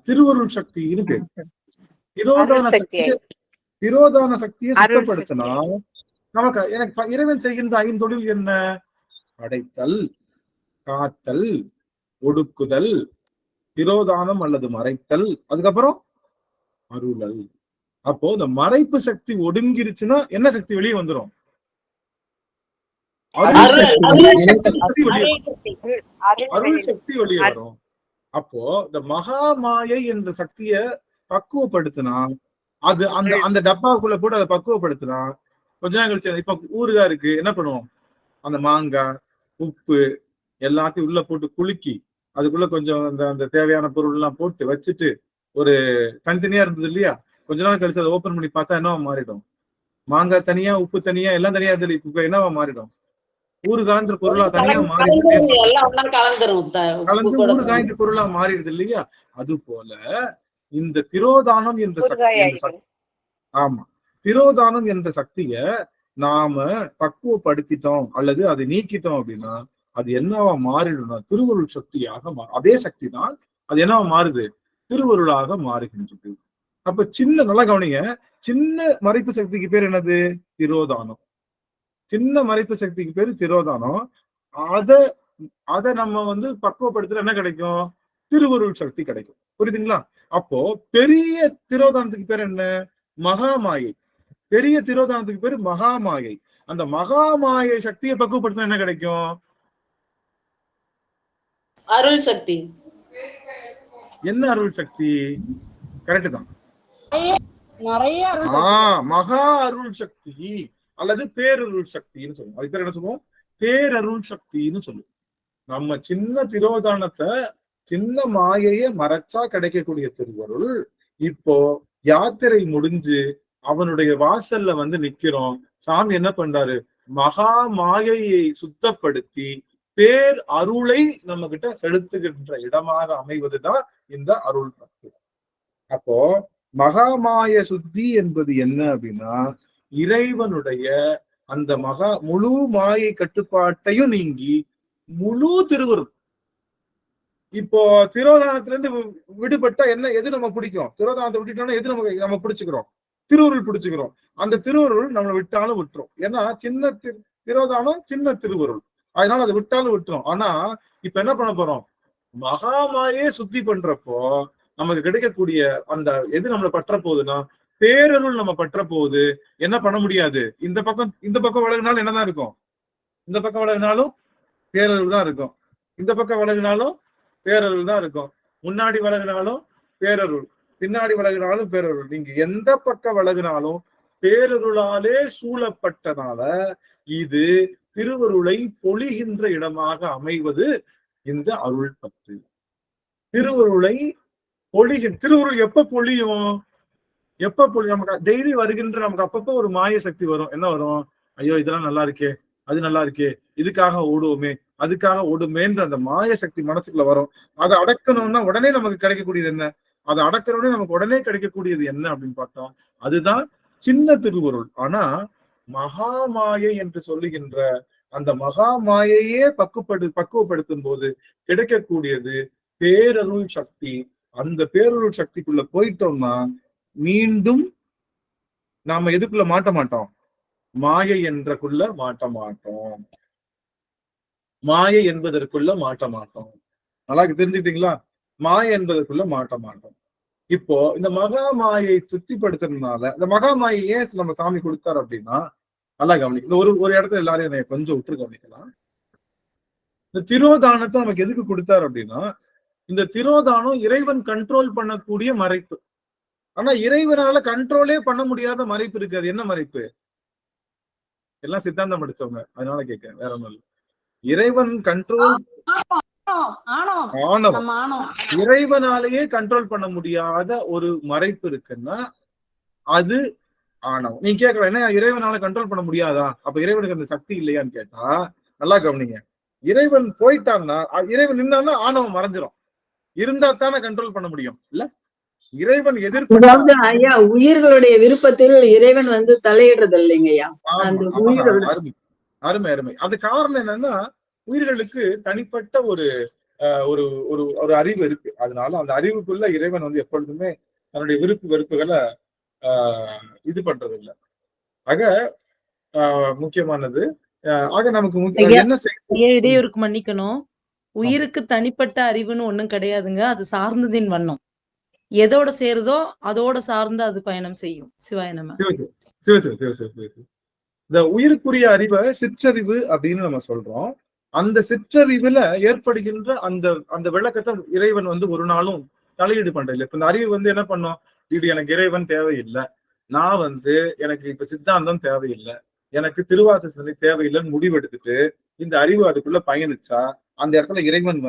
திருவருள் சக்தின்னு பேரு. திரோதான சக்தியை சுத்தப்படுத்தினா நமக்கு எனக்கு இறைவன் செய்கின்ற ஐந்தொழில் என்ன? படைத்தல், காத்தல், ஒடுக்குதல், திரோதானம் அல்லது மறைத்தல், அதுக்கப்புறம் அருளல். அப்போ இந்த மறைப்பு சக்தி ஒடுங்கிருச்சுன்னா என்ன சக்தி வெளியே வந்துரும்? அருள் சக்தி வெளியே வரும். அப்போ இந்த மகா மாயை என்ற சக்திய பக்குவப்படுத்தினா, அது அந்த அந்த டப்பாக்குள்ள போட்டு அதை பக்குவப்படுத்தினா, கொஞ்ச நாள் கழிச்சு இப்ப ஊறுகாய் இருக்கு, என்ன பண்ணுவோம்? அந்த மாங்காய், உப்பு எல்லாத்தையும் உள்ள போட்டு குலுக்கி அதுக்குள்ள கொஞ்சம் அந்த தேவையான பொருள் எல்லாம் போட்டு வச்சுட்டு ஒரு தனித்தனியா இருந்தது இல்லையா, கொஞ்ச நாள் கழிச்சு அதை ஓபன் பண்ணி பார்த்தா என்னவா மாறிடும்? மாங்காய் தனியா, உப்பு தனியா, எல்லாம் தனியா இருந்தது இப்ப என்னவா மாறிடும்? ஊறுகாய்ன்ற பொருளா தனியா மாறிடுது, கலந்து ஊறுகாய்ன்ற பொருளா மாறிடுது இல்லையா? அது போல இந்த திரோதானம் என்ற சக்தி, ஆமா, திரோதானம் என்ற சக்திய நாம பக்குவப்படுத்திட்டோம் அல்லது அதை நீக்கிட்டோம் அப்படின்னா அது என்னவா மாறிடும்னா திருவருள் சக்தியாக மாறும். அதே சக்தி தான் அது என்னவா மாறுது? திருவருளாக மாறுகின்றது. அப்ப சின்ன, நல்லா கவனிங்க, சின்ன மறைப்பு சக்திக்கு பேர் என்னது? திரோதானம். சின்ன மறைப்பு சக்திக்கு பேரு திரோதானம். அத நம்ம பக்குவப்படுத்துற என்ன கிடைக்கும்? திருவருள் சக்தி கிடைக்கும். புரியுதுங்களா? அப்போ பெரிய திரோதானத்துக்கு பேர் என்ன? மகாமாயை. பெரிய திரோதானத்துக்கு பேரு மகாமாயை. அந்த மகாமாயை சக்தியை பக்குவப்படுத்தினா என்ன கிடைக்கும்? அருள் சக்தி. என்ன அருள் சக்தி? கரெக்ட் தான், மகா அருள் சக்தி அல்லது பேரருள் சக்தின்னு சொல்லுவோம். அது பேர் என்ன சொல்லுவோம்? பேரருள் சக்தின்னு சொல்லுவோம். நம்ம சின்ன திரோதானத்தை, சின்ன மாயைய மறைச்சா கிடைக்கக்கூடிய திருவருள் இப்போ யாத்திரை முடிஞ்சு அவனுடைய வாசல்ல நிக்கிறோம். சாமி என்ன பண்றாரு? மகா மாயையை சுத்தப்படுத்தி பேர் அருளை நம்ம கிட்ட செலுத்துகின்ற இடமாக அமைவதுதான் இந்த அருள் பக்தி. அப்போ மகாமாய சுத்தி என்பது என்ன அப்படின்னா, இறைவனுடைய அந்த முழு மாயை கட்டுப்பாட்டையும் நீங்கி முழு திருவருள். இப்போ திரோதானத்துல இருந்து விடுபட்டா எது நம்ம பிடிக்கும்? திரோதானத்தை விட்டுட்டோம்னா எது நம்ம பிடிச்சுக்கிறோம்? திருவருள் பிடிச்சுக்கிறோம். அந்த திருவருள் நம்மளை விட்டாலும் விட்டுரும். ஏன்னா சின்ன திரோதானம் சின்ன திருவருள், அதனால அதை விட்டாலும் விட்டுரும். ஆனா இப்ப என்ன பண்ண போறோம்? மகாமாயே சுத்தி பண்றப்போ நமக்கு கிடைக்கக்கூடிய அந்த எது நம்மளை பற்ற போகுதுன்னா பேரருள் நம்ம பற்ற போகுது. என்ன பண்ண முடியாது? இந்த பக்கம் விலகினாலும் என்னதான் இருக்கும்? இந்த பக்கம் விலகினாலும் பேரருள் தான் இருக்கும். இந்த பக்கம் விலகினாலும் பேரருள் தான் இருக்கும். முன்னாடி விலகினாலும் பேரருள், பின்னாடி விலகினாலும் பேரருள். நீங்க எந்த பக்கம் விலகினாலும் பேரருளாலே சூழப்பட்டதால இது திருவருளை பொழிகின்ற இடமாக அமைவது இந்த அருள் பத்து. திருவருளை திருவருள் எப்ப பொழியும்? நமக்கு டெய்லி வருகின்ற நமக்கு அப்பப்போ ஒரு மாய சக்தி வரும். என்ன வரும்? ஐயோ இதெல்லாம் நல்லா இருக்கே, அது நல்லா இருக்கே, இதுக்காக ஓடுவோமே, அதுக்காக ஓடுமேன்ற அந்த மாய சக்தி மனசுக்குள்ள வரும். அதை அடக்கணும்னா உடனே நமக்கு கிடைக்கக்கூடியது என்ன? அதை அடக்கணும்னே நமக்கு உடனே கிடைக்கக்கூடியது என்ன அப்படின்னு பார்த்தா அதுதான் சின்ன திருவருள். ஆனா மகாமாயை என்று சொல்லுகின்ற அந்த மகாமாயையே பக்குவப்படுத்தும் போது கிடைக்கக்கூடியது பேரருள் சக்தி. அந்த பேரருள் சக்திக்குள்ள போயிட்டோம்னா மீண்டும் நாம எதுக்குள்ள மாட்ட மாட்டோம்? மாயை என்றக்குள்ள மாட்ட மாட்டோம். மாயை என்பதற்குள்ள மாட்ட மாட்டோம். நல்லா தெரிஞ்சுக்கிட்டீங்களா? மாயை என்பதற்குள்ள மாட்ட மாட்டோம். இப்போ இந்த மகா மாயை திருப்திப்படுத்துறதுனால இந்த மகா மாயை ஏன் நம்ம சாமி கொடுத்தாரு அப்படின்னா, நல்லா கவனிக்கணும். ஒரு இடத்துல எல்லாரையும் கொஞ்சம் விட்டு கவனிக்கலாம். இந்த திரோதானத்தை நமக்கு எதுக்கு கொடுத்தாரு அப்படின்னா, இந்த திரோதானம் இறைவன் கண்ட்ரோல் பண்ணக்கூடிய மறைப்பு. ஆனா இறைவனால கண்ட்ரோலே பண்ண முடியாத மறைப்பு இருக்கு. அது என்ன மறைப்பு? எல்லாம் சித்தாந்தம் படிச்சவங்க, அதனால கேட்கிறேன், வேற ஒண்ணும் இல்லை. இறைவன் கண்ட்ரோல் ஆணவம். இறைவனாலேயே கண்ட்ரோல் பண்ண முடியாத ஒரு மறைப்பு இருக்குன்னா அது ஆணவம். நீ கேட்கலாம், என்ன இறைவனால கண்ட்ரோல் பண்ண முடியாதா? அப்ப இறைவனுக்கு அந்த சக்தி இல்லையான்னு கேட்டா நல்லா கவனிங்க. இறைவன் போயிட்டான்னா, இறைவன் நின்னான்னா ஆணவம் மறைஞ்சிரும். இருந்தா தானே கண்ட்ரோல் பண்ண முடியும். இல்ல இறைவன் எதிர்ப்பு ஐயா, உயிர்களுடைய விருப்பத்தில் இறைவன் தலையிடுறது இல்லைங்கய்யா. அருமை அருமை. அது காரணம் என்னன்னா, உயிர்களுக்கு தனிப்பட்ட ஒரு ஒரு ஒரு அறிவு இருக்கு. அதனால அந்த அறிவுக்குள்ள இறைவன் எப்பொழுதுமே தன்னுடைய விருப்பு வெறுப்புகளை இது பண்றது இல்லை. ஆக முக்கியமானது. ஆக நமக்கு என்ன இடையூறுக்கு மன்னிக்கணும். உயிருக்கு தனிப்பட்ட அறிவுன்னு ஒண்ணும் கிடையாதுங்க. அது சார்ந்ததின் வண்ணம். எதோட சேருதோ அதோட சார்ந்து அது பயணம் செய்யும். சிவாய நம. இந்த உயிருக்குரிய அறிவை சிற்றறிவு அப்படின்னு நம்ம சொல்றோம். அந்த சிற்றறிவுல ஏற்படுகின்ற அந்த அந்த விளக்கத்தை இறைவன் ஒரு நாளும் தலையீடு பண்றது. இப்ப இந்த அறிவு என்ன பண்ணோம், இது எனக்கு இறைவன் தேவையில்லை, நான் எனக்கு இப்ப சித்தாந்தம் தேவையில்லை, எனக்கு திருவாசனை தேவையில்லைன்னு முடிவெடுத்துட்டு இந்த அறிவு அதுக்குள்ள பயணிச்சா அந்த இடத்துல இறைவன்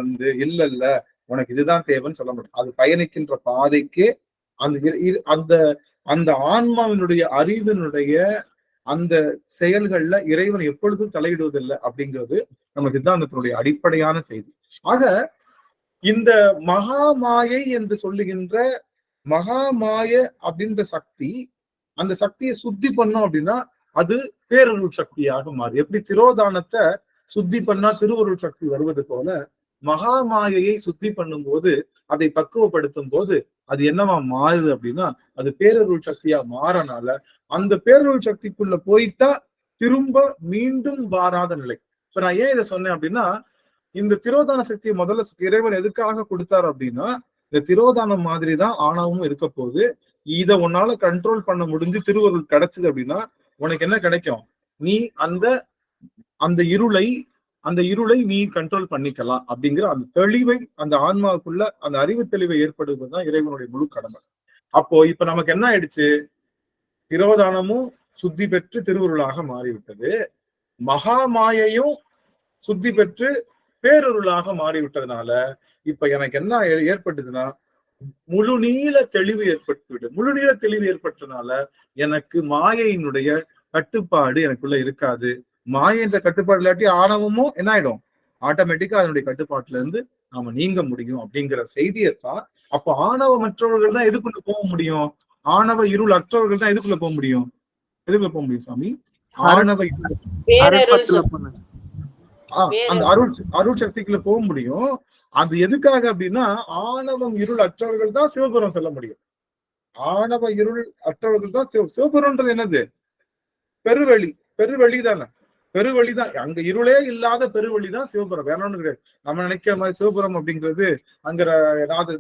இல்ல இல்ல உனக்கு இதுதான் தேவைன்னு சொல்ல முடியும். அது பயணிக்கின்ற பாதைக்கு அந்த அந்த ஆன்மாவினுடைய அறிவினுடைய அந்த செயல்கள்ல இறைவன் எப்பொழுதும் தலையிடுவதில்லை அப்படிங்கிறது நம்ம சித்தாந்தத்தினுடைய அடிப்படையான செய்தி. ஆக இந்த மகாமாயை என்று சொல்லுகின்ற மகாமாய அப்படின்ற சக்தி, அந்த சக்தியை சுத்தி பண்ணோம் அப்படின்னா அது பேரருள் சக்தியாக மாறும். எப்படி திரோதானத்தை சுத்தி பண்ணா திருவருள் சக்தி வருவது போல மகாமாயையை சுத்தி பண்ணும் போது, அதை பக்குவப்படுத்தும் போது அது என்னவா மாறுது அப்படின்னா அது பேரருள் சக்தியா மாறனால அந்த பேரருள் சக்திக்குள்ள போயிட்டா திரும்ப மீண்டும் வாராத நிலை. இப்ப நான் ஏன் இதை சொன்னேன் அப்படின்னா, இந்த திரோதான சக்தியை முதல்ல இறைவன் எதுக்காக கொடுத்தாரு அப்படின்னா, இந்த திரோதானம் மாதிரிதான் ஆணவமும் இருக்க போது. இதை உன்னால கண்ட்ரோல் பண்ண முடிஞ்சு திருவருள் கிடைச்சது அப்படின்னா உனக்கு என்ன கிடைக்கும், நீ அந்த இருளை நீ கண்ட்ரோல் பண்ணிக்கலாம் அப்படிங்கிற அந்த தெளிவை அந்த ஆன்மாவுக்குள்ள அந்த அறிவு தெளிவை ஏற்படுவதுதான் இறைவனுடைய முழு கடமை. அப்போ இப்ப நமக்கு என்ன ஆயிடுச்சு, திரோதானமும் சுத்தி பெற்று திருவருளாக மாறிவிட்டது, மகாமாயையும் சுத்தி பெற்று பேரருளாக மாறிவிட்டதுனால இப்ப எனக்கு என்ன ஏற்பட்டதுன்னா முழு நீள தெளிவு ஏற்பட்டு முழுநீள தெளிவு ஏற்பட்டதுனால எனக்கு மாயையினுடைய கட்டுப்பாடு எனக்குள்ள இருக்காது. மாயை என்ற கட்டுப்பாடு இல்லாட்டி ஆணவமும் என்ன ஆயிடும், ஆட்டோமேட்டிக்கா அதனுடைய கட்டுப்பாட்டுல இருந்து நாம நீங்க முடியும் அப்படிங்கிற செய்தியத்தான். அப்போ ஆணவமற்றவர்கள் தான் எதுக்குள்ள போக முடியும், ஆணவ இருள் அற்றவர்கள் தான் எதுக்குள்ள போக முடியும், சாமி ஆணவ அந்த அருள் சக்திக்குள்ள போக முடியும். அது எதுக்காக அப்படின்னா ஆணவம் இருள் அற்றவர்கள் தான் சிவபுரம் செல்ல முடியும். ஆணவ இருள் அற்றவர்கள் தான் சிவபுரம்ன்றது என்னது, பெருவெளி தானே, பெருவழிதான். அங்க இருளே இல்லாத பெருவழிதான் சிவபுரம், வேற ஒண்ணு கிடையாது. நம்ம நினைக்கிற மாதிரி சிவபுரம் அப்படிங்கிறது அங்க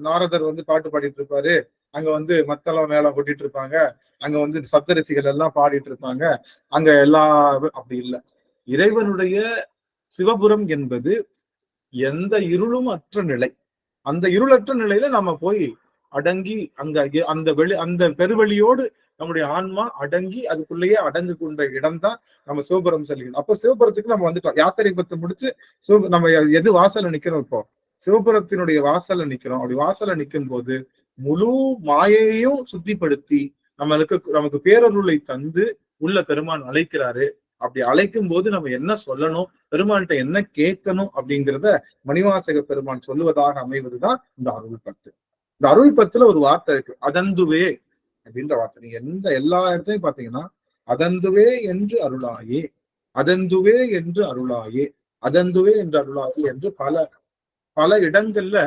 நாரதர் பாட்டு பாடிட்டு இருப்பாரு, அங்க மத்தளம் மேல கொட்டிட்டு இருப்பாங்க, அங்க சப்தரிசிகள் எல்லாம் பாடிட்டு இருப்பாங்க, அங்க எல்லா அப்படி இல்லை. இறைவனுடைய சிவபுரம் என்பது எந்த இருளும் அற்ற நிலை. அந்த இருளற்ற நிலையில நம்ம போய் அடங்கி அந்த பெருவெளியோடு நம்முடைய ஆன்மா அடங்கி அதுக்குள்ளேயே அடங்கு கொண்ட இடம் தான் நம்ம சிவபுரம் செல்கிறோம். அப்போ சிவபுரத்துக்கு நம்ம வந்துட்டோம். யாத்திரை பத்து முடிச்சு நம்ம எது வாசல்ல நிக்கிறோம், இப்போ சிவபுரத்தினுடைய வாசல்ல நிக்கிறோம். அப்படி வாசல்ல நிற்கும் போது முழு மாயையையும் சுத்திப்படுத்தி நமக்கு பேரருளை தந்து உள்ள பெருமான் அழைக்கிறாரு. அப்படி அழைக்கும் போது நம்ம என்ன சொல்லணும், பெருமான்கிட்ட என்ன கேட்கணும் அப்படிங்கிறத மணிவாசக பெருமான் சொல்லுவதாக அமைவதுதான் இந்த அருள் பத்து. இந்த அருள் பத்துல ஒரு வார்த்தை இருக்கு, அதந்துவே அப்படின்ற வார்த்தை. நீங்க எல்லா இடத்தையும் பாத்தீங்கன்னா அதந்துவே என்று அருளாயே, அதந்துவே என்று அருளாயே, அதந்துவே என்று அருளாயே என்று பல இடங்கள்ல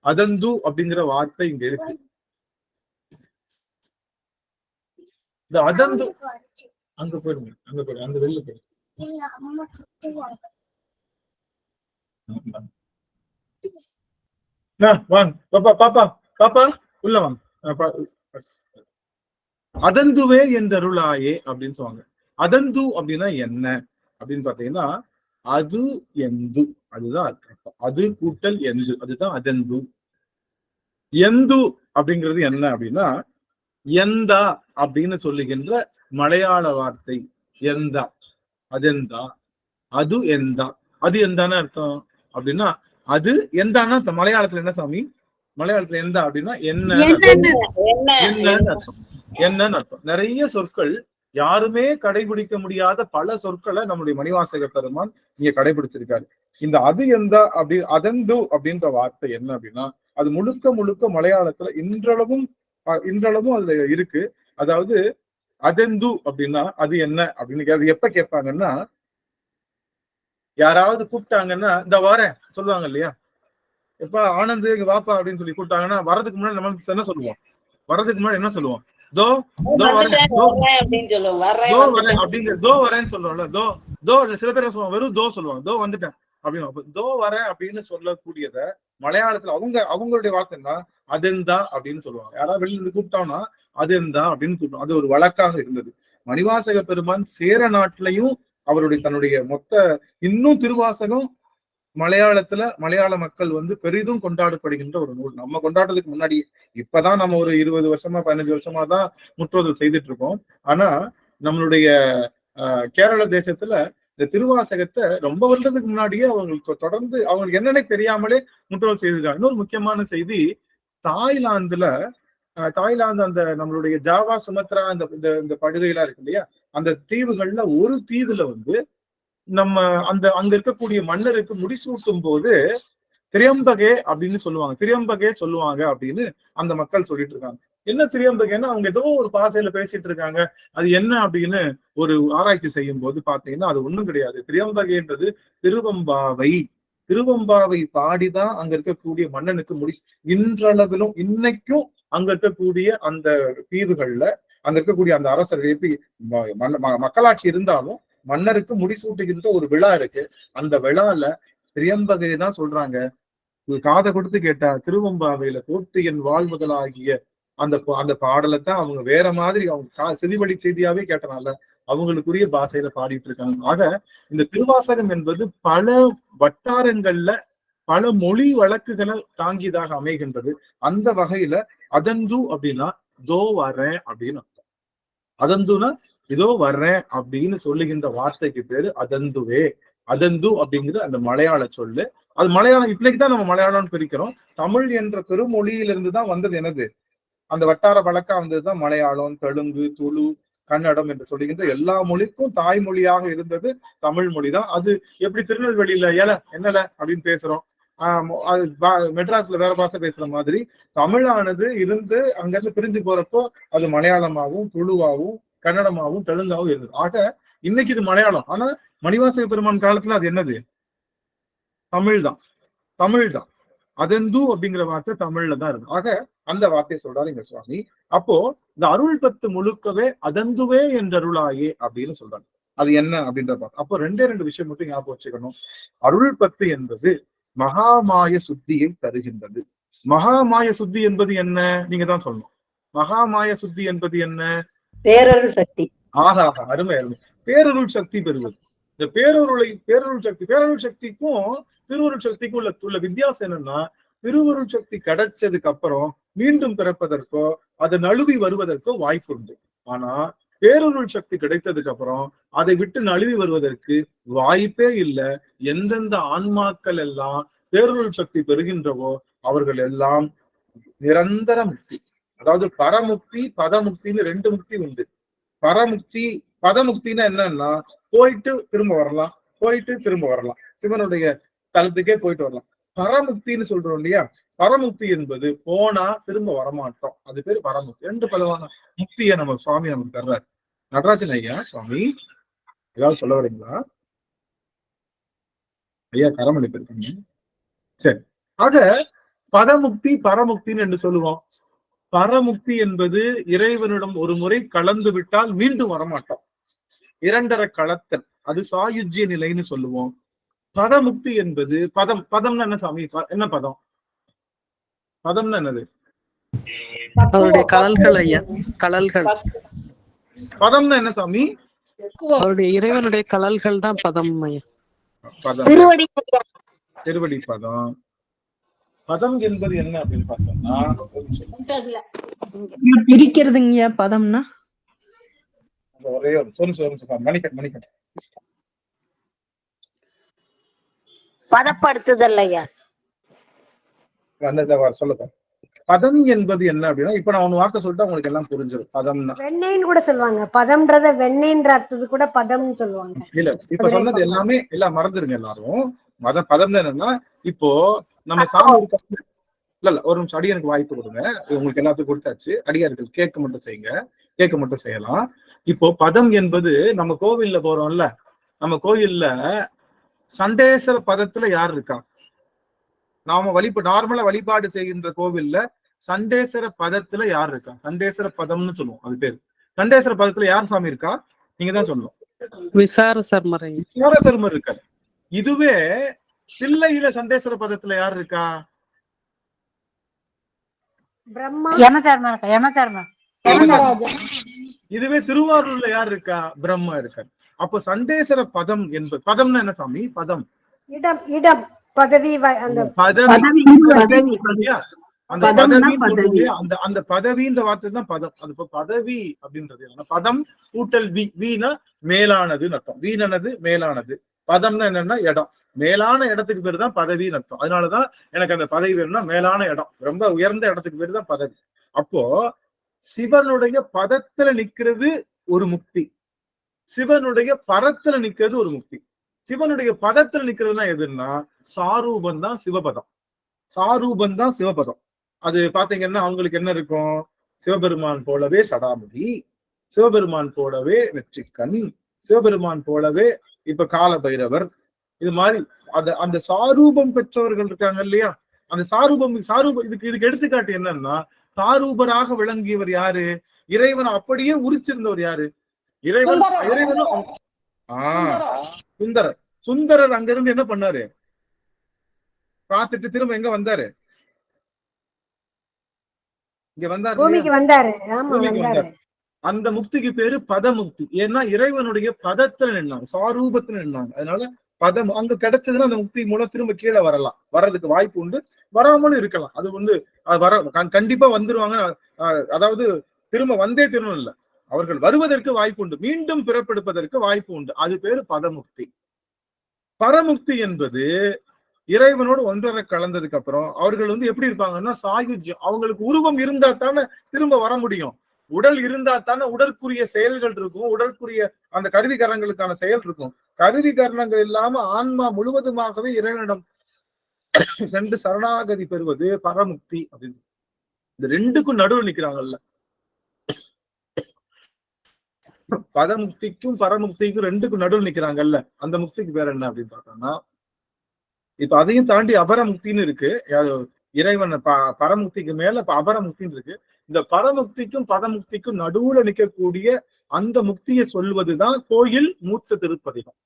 அதந்து அப்படிங்கிற வார்த்தை இங்க இருக்கு. இந்த அதந்து அங்க போயிருங்க, அங்க வெளில போயிரு. வாங்க பாப்பா பாப்பா உள்ள வாங்க. அதந்துவே என்ற அருளாயே அப்படின்னு சொல்லுவாங்க. அதந்து அப்படின்னா என்ன அப்படின்னு பாத்தீங்கன்னா அது எந்து, அதுதான் அர்த்தம். அது கூட்டல் எந்து, அதுதான் அதந்து. எந்து அப்படிங்கிறது என்ன அப்படின்னா எந்தா அப்படின்னு சொல்லுகின்ற மலையாள வார்த்தை எந்தா, அதெந்தா, அது எந்தா. அது எந்தான அர்த்தம் அப்படின்னா அது எந்தான்னா மலையாளத்துல என்ன சாமி, மலையாளத்துல எந்தா அப்படின்னா என்னன்னு அர்த்தம், என்னன்னு அர்த்தம். நிறைய சொற்கள் யாருமே கடைபிடிக்க முடியாத பல சொற்களை நம்முடைய மணிவாசக பெருமான் இங்க கடைபிடிச்சிருக்காரு. இந்த அது எந்தா அதந்து அப்படின்ற வார்த்தை என்ன அப்படின்னா அது முழுக்க மலையாளத்துல இன்றளவும் அதுல இருக்கு. அதாவது அதெந்து அப்படின்னா அது என்ன அப்படின்னு அது எப்ப கேட்பாங்கன்னா, யாராவது கூப்பிட்டாங்கன்னா இந்த வரேன் சொல்லுவாங்க இல்லையா, எப்ப ஆனந்த் இங்க வாப்பா அப்படின்னு சொல்லி கூப்பிட்டாங்கன்னா வரதுக்கு முன்னாடி நம்ம என்ன சொல்லுவோம், வரதுக்கு முன்னாடி என்ன சொல்லுவோம், தோ வரேன்னு சொல்லுவோம்ல, தோ சில பேர் சொல்லுவாங்க வெறும் தோ சொல்லுவாங்க, தோ வந்துட்டேன் அப்படின்னு தோ வரேன் அப்படின்னு சொல்லக்கூடியத மலையாளத்துல அவங்களுடைய வார்த்தைன்னா அதெந்தா அப்படின்னு சொல்லுவாங்க. யாராவது வெளியில இருந்து கூப்பிட்டோம்னா அதெந்தா அப்படின்னு கூப்பிட்டோம். அது ஒரு வழக்காக இருந்தது. மணிவாசக பெருமான் சேர நாட்டிலையும் அவருடைய தன்னுடைய மொத்த இன்னும் திருவாசகம் மலையாள மக்கள் பெரிதும் கொண்டாடப்படுகின்ற ஒரு நூல். நம்ம கொண்டாடுறதுக்கு முன்னாடி இப்பதான் நம்ம ஒரு 20 வருஷமா 15 வருஷமா தான் முற்றோதல் செய்துட்டு இருக்கோம். ஆனா நம்மளுடைய கேரள தேசத்துல இந்த திருவாசகத்தை ரொம்ப வருடத்துக்கு முன்னாடியே அவங்களுக்கு தொடர்ந்து அவங்களுக்கு என்னன்னே தெரியாமலே முற்றோதல் செய்திருக்காங்க. இன்னொரு முக்கியமான செய்தி, தாய்லாந்து அந்த நம்மளுடைய ஜாவா, சுமத்ரா இந்த படுகையெல்லாம் இருக்கு இல்லையா, அந்த தீவுகள்ல ஒரு தீவுல நம்ம அங்க இருக்கக்கூடிய மன்னருக்கு முடிசூட்டும் போது திரியம்பகே அப்படின்னு சொல்லுவாங்க அப்படின்னு அந்த மக்கள் சொல்லிட்டு இருக்காங்க. என்ன திரியம்பகேன்னா அவங்க ஏதோ ஒரு பாசையில பேசிட்டு இருக்காங்க. அது என்ன அப்படின்னு ஒரு ஆராய்ச்சி செய்யும் போது பாத்தீங்கன்னா அது ஒண்ணும் கிடையாது. திரியம்பகேன்றது திருவம்பாவை பாடிதான் அங்க இருக்கக்கூடிய மன்னனுக்கு இன்றளவிலும் இன்னைக்கும் அங்க இருக்கக்கூடிய அந்த தீவுகள்ல அங்க இருக்கக்கூடிய அந்த அரசர் மக்களாட்சி இருந்தாலும் மன்னருக்கு முடிசூட்டுகின்ற ஒரு விழா இருக்கு. அந்த விழால திரியம்பகை தான் சொல்றாங்க, காதை கொடுத்து கேட்டா திருவம்பாவையில போட்டு என் வாழ்முதலாகிய அந்த பாடலைத்தான் அவங்க வேற மாதிரி அவங்க செதிவழி செய்தியாவே கேட்டனால அவங்களுக்குரிய பாஷையில பாடிட்டு இருக்காங்க. ஆக இந்த திருவாசகம் என்பது பல வட்டாரங்கள்ல பல மொழி வழக்குகளை தாங்கியதாக அமைகின்றது. அந்த வகையில அதந்து அப்படின்னா தோ வரேன் அப்படின்னு அர்த்தம். அதந்துனா இதோ வர்றேன் அப்படின்னு சொல்லுகின்ற வார்த்தைக்கு பேரு அதந்துவே. அதந்து அப்படிங்கிறது அந்த மலையாள சொல்லு. அது மலையாளம் இப்படிக்குதான் நம்ம மலையாளம்னு பிரிக்கிறோம். தமிழ் என்ற பெருமொழியிலிருந்து தான் வந்தது என்னது, அந்த வட்டார வழக்கா வந்ததுதான் மலையாளம், தெலுங்கு, துளு, கன்னடம் என்று சொல்லுகின்ற எல்லா மொழிக்கும் தாய்மொழியாக இருந்தது தமிழ் மொழி தான். அது எப்படி திருநெல்வேலியில என்னல அப்படின்னு பேசுறோம், அது மெட்ராஸ்ல வேற பாஷை பேசுற மாதிரி தமிழானது இருந்து அங்கிருந்து பிரிஞ்சு போறப்போ அது மலையாளமாவும் துளுவாவும் கன்னடமாவும் தெலுங்காவும் இருந்தது. ஆக இன்னைக்கு இது மலையாளம். ஆனா மணிவாசக பெருமான் காலத்துல அது என்னது, தமிழ் தான். அதெந்து அப்படிங்கிற வார்த்தை தமிழ்ல தான் இருக்கு. ஆக அந்த வார்த்தையை சொல்றாரு இங்க சுவாமி. அப்போ இந்த அருள் பத்து முழுக்கவே அதந்துவே என்றருளாயே அப்படின்னு சொல்றாங்க. அது என்ன அப்படின்ற பார்த்தோம். அப்போ 2 விஷயம் மட்டும் ஞாபகம் வச்சுக்கணும். அருள் பத்து என்பது மகாமாய சுத்தியை தருகின்றது. மகாமாய சுத்தி என்பது என்ன, நீங்க தான் சொல்லணும். மகாமாய சுத்தி என்பது என்ன? பேரருள் சக்தி. அருமை. பேரருள் சக்தி பெறுவது. இந்த பேரருள் சக்திக்கும் திருவருள் சக்திக்கும் உள்ள வித்தியாசம் என்னன்னா, திருவருள் சக்தி கிடைச்சதுக்கு அப்புறம் மீண்டும் பிறப்பதற்கோ அதை நழுவி வருவதற்கோ வாய்ப்பு உண்டு. ஆனா பேரருள் சக்தி கிடைத்ததுக்கு அப்புறம் அதை விட்டு நழுவி வருவதற்கு வாய்ப்பே இல்லை. எந்தெந்த ஆன்மாக்கள் எல்லாம் பேரருள் சக்தி பெறுகின்றவோ அவர்கள் எல்லாம் நிரந்தர முக்தி. அதாவது பரமுக்தி பதமுக்தின்னு 2 முக்தி உண்டு. பதமுக்தின்னா என்னன்னா போயிட்டு திரும்ப வரலாம், சிவனுடைய தலத்துக்கே போயிட்டு வரலாம். பரமுக்தின்னு சொல்றோம் இல்லையா, பரமுக்தி என்பது போனா திரும்ப வரமாட்டோம், அது பேரு பரமுக்தி. 2 பலவான முக்தியை நம்ம சுவாமி நமக்கு தர்றாரு. நடராஜன் ஐயா சுவாமி ஏதாவது சொல்ல வரீங்களா ஐயா? கரமளி இருக்காங்க. சரி, ஆக பதமுக்தி பரமுக்தின்னு என்று சொல்லுவோம். பரமுக்தி என்பது இறைவனிடம் ஒரு முறை கலந்து விட்டால் மீண்டும் வரமாட்டோம், 2 கலத்தல், அது சாயுஜ்ய நிலைன்னு சொல்லுவோம். பதமுக்தி என்பது பதம்னா என்ன சாமி? என்ன பதம்னா என்னது? அவருடைய கலல்கள் ஐயா, கலல்கள். பதம்னா என்ன சாமி? அவருடைய இறைவனுடைய கலல்கள் தான் பதம் ஐயா. திருவடி பதம். பதம் என்பது என்ன அப்படின்னு பார்த்தோம்னா பிரிக்கிறதுங்க பதம்னா. ஒரே ஒரு சொல்லு மணிக்கட்டு பதப்படுத்துதல் ஐயா. சொல்லுங்க. பதம் என்பது என்ன அப்படின்னா, இப்ப நான் ஒன்னு வார்த்தை சொல்லிட்டு உங்களுக்கு எல்லாம் புரிஞ்சிடும். பதம்னா வெண்ணெய்ன்னு கூட சொல்லுவாங்க. பதம்ன்றத வெண்ணெய்ன்ற அர்த்தது கூட பதம்னு சொல்லுவாங்க. இல்ல இப்ப சொன்னது எல்லாமே எல்லாம் மறந்துருங்க எல்லாரும். பதம் என்னன்னா, இப்போ நம்ம சாமி இல்ல ஒரு நிமிஷம் அடியாருக்கு வாய்ப்பு கொடுங்க. உங்களுக்கு எல்லாத்துக்கும் கொடுத்தாச்சு. அடியார்கள் கேட்க மட்டும் செய்யலாம். இப்போ பதம் என்பது நம்ம கோவில்ல போறோம்ல, நம்ம கோயில்ல சண்டேஸ்வர பதத்துல யார் இருக்கா? நாம நார்மலா வழிபாடு செய்கின்ற கோவில்ல சண்டேஸ்வர பதத்துல யார் இருக்கா? சண்டேஸ்வர பதம்னு சொல்லுவோம், அது பேரு. சண்டேஸ்வர பதத்துல யார் சாமி இருக்கா? நீங்க தான் சொல்லணும். விசார சர்மர் இருக்காரு. இதுவே தில்லையில சண்டேஸ்வர பதத்துல யார் இருக்கா? பிரம்மா. இதுவே திருவாரூர்ல யார் இருக்கா? பிரம்மா இருக்கார். அப்போ சண்டேஸ்வர பதம் என்பது, பதம்னா என்ன சாமி? பதம் இடம், இடம், பதவி, அந்த பதவி. அந்த பதவி, அந்த பதவின்ற வார்த்தை தான் பதம். அது பதவி அப்படின்றது என்ன? பதம் கூட்டல் வீணா மேலானதுன்னு அர்த்தம். வீணனது மேலானது. பதம்னா என்னன்னா இடம். மேலான இடத்துக்கு பேரு தான் பதவின்னு அர்த்தம். அதனாலதான் எனக்கு அந்த பதவி வேணும்னா மேலான இடம், ரொம்ப உயர்ந்த இடத்துக்கு பேரு தான் பதவி. அப்போ சிவனுடைய பதத்துல நிக்கிறது ஒரு முக்தி, சிவனுடைய பரத்துல நிக்கிறது ஒரு முக்தி. சிவனுடைய பதத்துல நிக்கிறதுனா எதுன்னா சாரூபம் தான் சிவபதம். சாரூபம் தான் சிவபதம். அது பாத்தீங்கன்னா அவங்களுக்கு என்ன இருக்கும்? சிவபெருமான் போலவே சடாமுடி, சிவபெருமான் போலவே நெற்றிக்கண், சிவபெருமான் போலவே இப்ப கால பைரவர், இது மாதிரி அந்த சாரூபம் பெற்றவர்கள் இருக்காங்க இல்லையா? அந்த சாரூபம் இதுக்கு எடுத்துக்காட்டு என்னன்னா, சாரூபராக விளங்கியவர் யாரு? இறைவன் அப்படியே உரிச்சிருந்தவர் யாரு? இறைவனும் சுந்தரர். சுந்தரர் அங்கிருந்து என்ன பண்ணாரு? பார்த்துட்டு திரும்ப எங்க வந்தாரு? இங்க வந்தாரு, பூமிக்கு வந்தாரு. ஆமா, வந்தாரு. அந்த முக்திக்கு பேரு பதமுக்தி. ஏன்னா இறைவனுடைய பதத்துல நின்னாங்க, சாரூபத்துல நின்னாங்க. அதனால பதம் அங்க கிடைச்சதுன்னா அந்த முக்தி மூலம் திரும்ப கீழே வரலாம், வர்றதுக்கு வாய்ப்பு உண்டு, வராமலும் இருக்கலாம். அது வந்து கண்டிப்பா வந்துருவாங்க. அதாவது திரும்ப வந்தே திரும்ப இல்லை, அவர்கள் வருவதற்கு வாய்ப்பு உண்டு, மீண்டும் பிறப்பெடுப்பதற்கு வாய்ப்பு உண்டு. அது பேரு பதமுக்தி. பரமுக்தி என்பது இறைவனோடு ஒன்றரை கலந்ததுக்கு அப்புறம் அவர்கள் வந்து எப்படி இருப்பாங்கன்னா சாயுஜ்யம். அவங்களுக்கு உருவம் இருந்தா தானே திரும்ப வர முடியும். உடல் இருந்தா தானே உடற்குரிய செயல்கள் இருக்கும், உடற்குரிய அந்த கருவிகரணங்களுக்கான செயல் இருக்கும். கருவிகரணங்கள் இல்லாம ஆன்மா முழுவதுமாகவே இறைவனிடம் சென்று சரணாகதி பெறுவது பரமுக்தி அப்படின்னு. இந்த ரெண்டுக்கும் நடுவில் நிக்கிறாங்கல்ல, பதமுக்திக்கும் பரமுக்திக்கும் ரெண்டுக்கும் நடுவில் நிக்கிறாங்கல்ல, அந்த முக்திக்கு பேர் என்ன அப்படின்னு பார்த்தோம்னா, இப்ப அதையும் தாண்டி அபரமுக்தின்னு இருக்கு. இறைவன் பரமுக்திக்கு மேல அபரமுக்தின்னு இருக்கு. இந்த பரமுக்திக்கும் பதமுக்திக்கும் நடுவுல நிற்கக்கூடிய அந்த முக்தியை சொல்வதுதான் கோயில் மூத்த திருப்பதிகம்.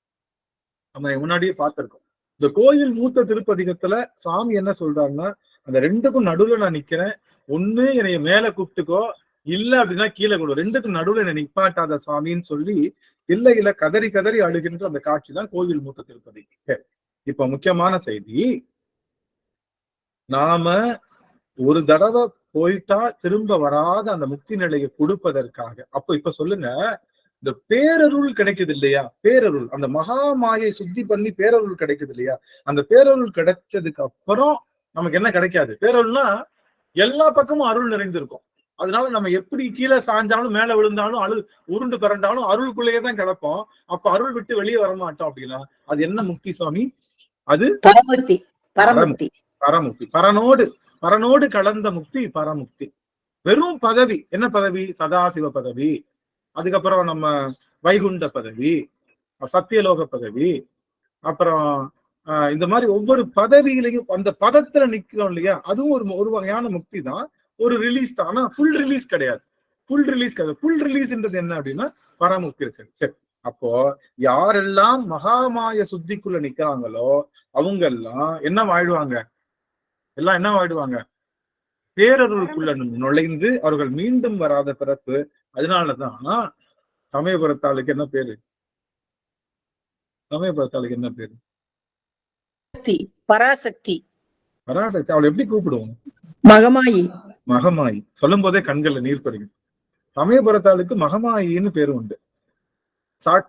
நம்ம முன்னாடியே பார்த்திருக்கோம். இந்த கோயில் மூத்த திருப்பதிகத்துல சுவாமி என்ன சொல்றாருன்னா, அந்த ரெண்டுக்கும் நடுவுல நான் நிக்கிறேன், ஒண்ணு என்னைய மேல கூப்பிட்டுக்கோ, இல்ல அப்படின்னா கீழே கொடு, ரெண்டுக்கும் நடுவுல என்னை நிப்பாட்டாத சுவாமின்னு சொல்லி இல்லையில கதறி கதறி அழுகின்ற அந்த காட்சி தான் கோயில் மூத்த திருப்பதி. இப்ப முக்கியமான செய்தி, நாம ஒரு தடவை போயிட்டா திரும்ப வராத அந்த முக்தி நிலையை கொடுப்பதற்காக, அப்ப இப்ப சொல்லுங்க, இந்த பேரருள் கிடைக்குது இல்லையா? பேரருள், அந்த மகா மாயை சுத்தி பண்ணி பேரருள் கிடைக்குது இல்லையா? அந்த பேரருள் கிடைச்சதுக்கு அப்புறம் நமக்கு என்ன கிடைக்காது? பேரருள்னா எல்லா பக்கமும் அருள் நிறைந்திருக்கும். அதனால நம்ம எப்படி கீழே சாஞ்சாலும் மேல விழுந்தாலும் உருண்டு பிறண்டாலும் அருளுக்குள்ளேயே தான் கிடப்போம். அப்ப அருள் விட்டு வெளியே வரமாட்டோம். அப்படின்னா அது என்ன முக்தி சுவாமி? அது பரமுக்தி. பரமுக்தி பரமுக்தி. பரனோடு கலந்த முக்தி பரமுக்தி. வெறும் பதவி என்ன பதவி? சதாசிவ பதவி, அதுக்கப்புறம் நம்ம வைகுண்ட பதவி, சத்தியலோக பதவி, அப்புறம் இந்த மாதிரி ஒவ்வொரு பதவியிலையும் அந்த பதத்துல நிக்கிறோம் இல்லையா? அதுவும் ஒரு வகையான முக்தி தான், ஒரு ரிலீஸ் தான். ஆனா ஃபுல் ரிலீஸ் கிடையாது. ஃபுல் ரிலீஸ்ன்றது என்ன அப்படின்னா பரமுக்தி. சரி, அப்போ யாரெல்லாம் மகாமாய சுத்திக்குள்ள நிக்கிறாங்களோ அவங்க எல்லாம் என்ன வாழ்வாங்க? எல்லாம் என்ன வாழ்வாங்க? பேரருளுக்குள்ள நுழைந்து அவர்கள் மீண்டும் வராத பிறப்பு. அதனாலதான் சமயபுரத்தாளுக்கு என்ன பேரு? சமயபுரத்தாளுக்கு என்ன பேரு? பராசக்தி. பராசக்தி. அவளை எப்படி கூப்பிடுவோம்? மகமாயி. மகமாயி. சொல்லும் போதே கண்கள்ல நீர் பருகுது. சமயபுரத்தாளுக்கு மகமாயின்னு பேரு உண்டு.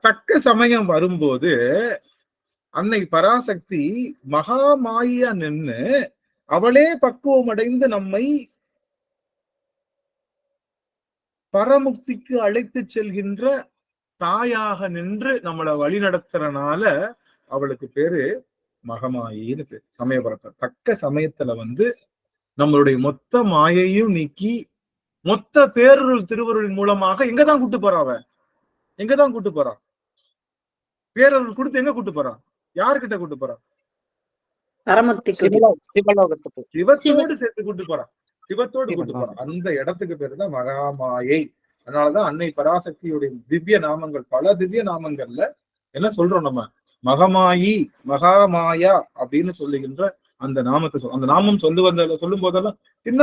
தக்க சமயம் வரும்போது அன்னை பராசக்தி மகாமாயா நின்று அவளே பக்குவம் அடைந்து நம்மை பரமுக்திக்கு அழைத்து செல்கின்ற தாயாக நின்று நம்மளை வழி நடத்துறனால அவளுக்கு பேரு மகமாயின்னு பேரு. சமயபுரத்தை தக்க சமயத்துல வந்து நம்மளுடைய மொத்த மாயையும் நீக்கி மொத்த பேரருள் திருவருளின் மூலமாக எங்கதான் கூட்டு போறா? அவ எங்கதான் கூட்டு போறா? பேரருள் கொடுத்து எங்க கூட்டு போறா? யாருக்கிட்ட கூட்டு போறா? சிவத்தோடு சேர்த்து கூட்டு போறா. சிவத்தோடு கூட்டு போறா. அந்த இடத்துக்கு பேருதான் மகாமாயை. அதனாலதான் அன்னை பராசக்தியுடைய திவ்ய நாமங்கள், பல திவ்ய நாமங்கள்ல என்ன சொல்றோம் நம்ம? மகமாயி மகாமாயா அப்படின்னு சொல்லுகின்ற அந்த நாமத்தை அந்த நாமம் சொல்லும் போதெல்லாம் சின்ன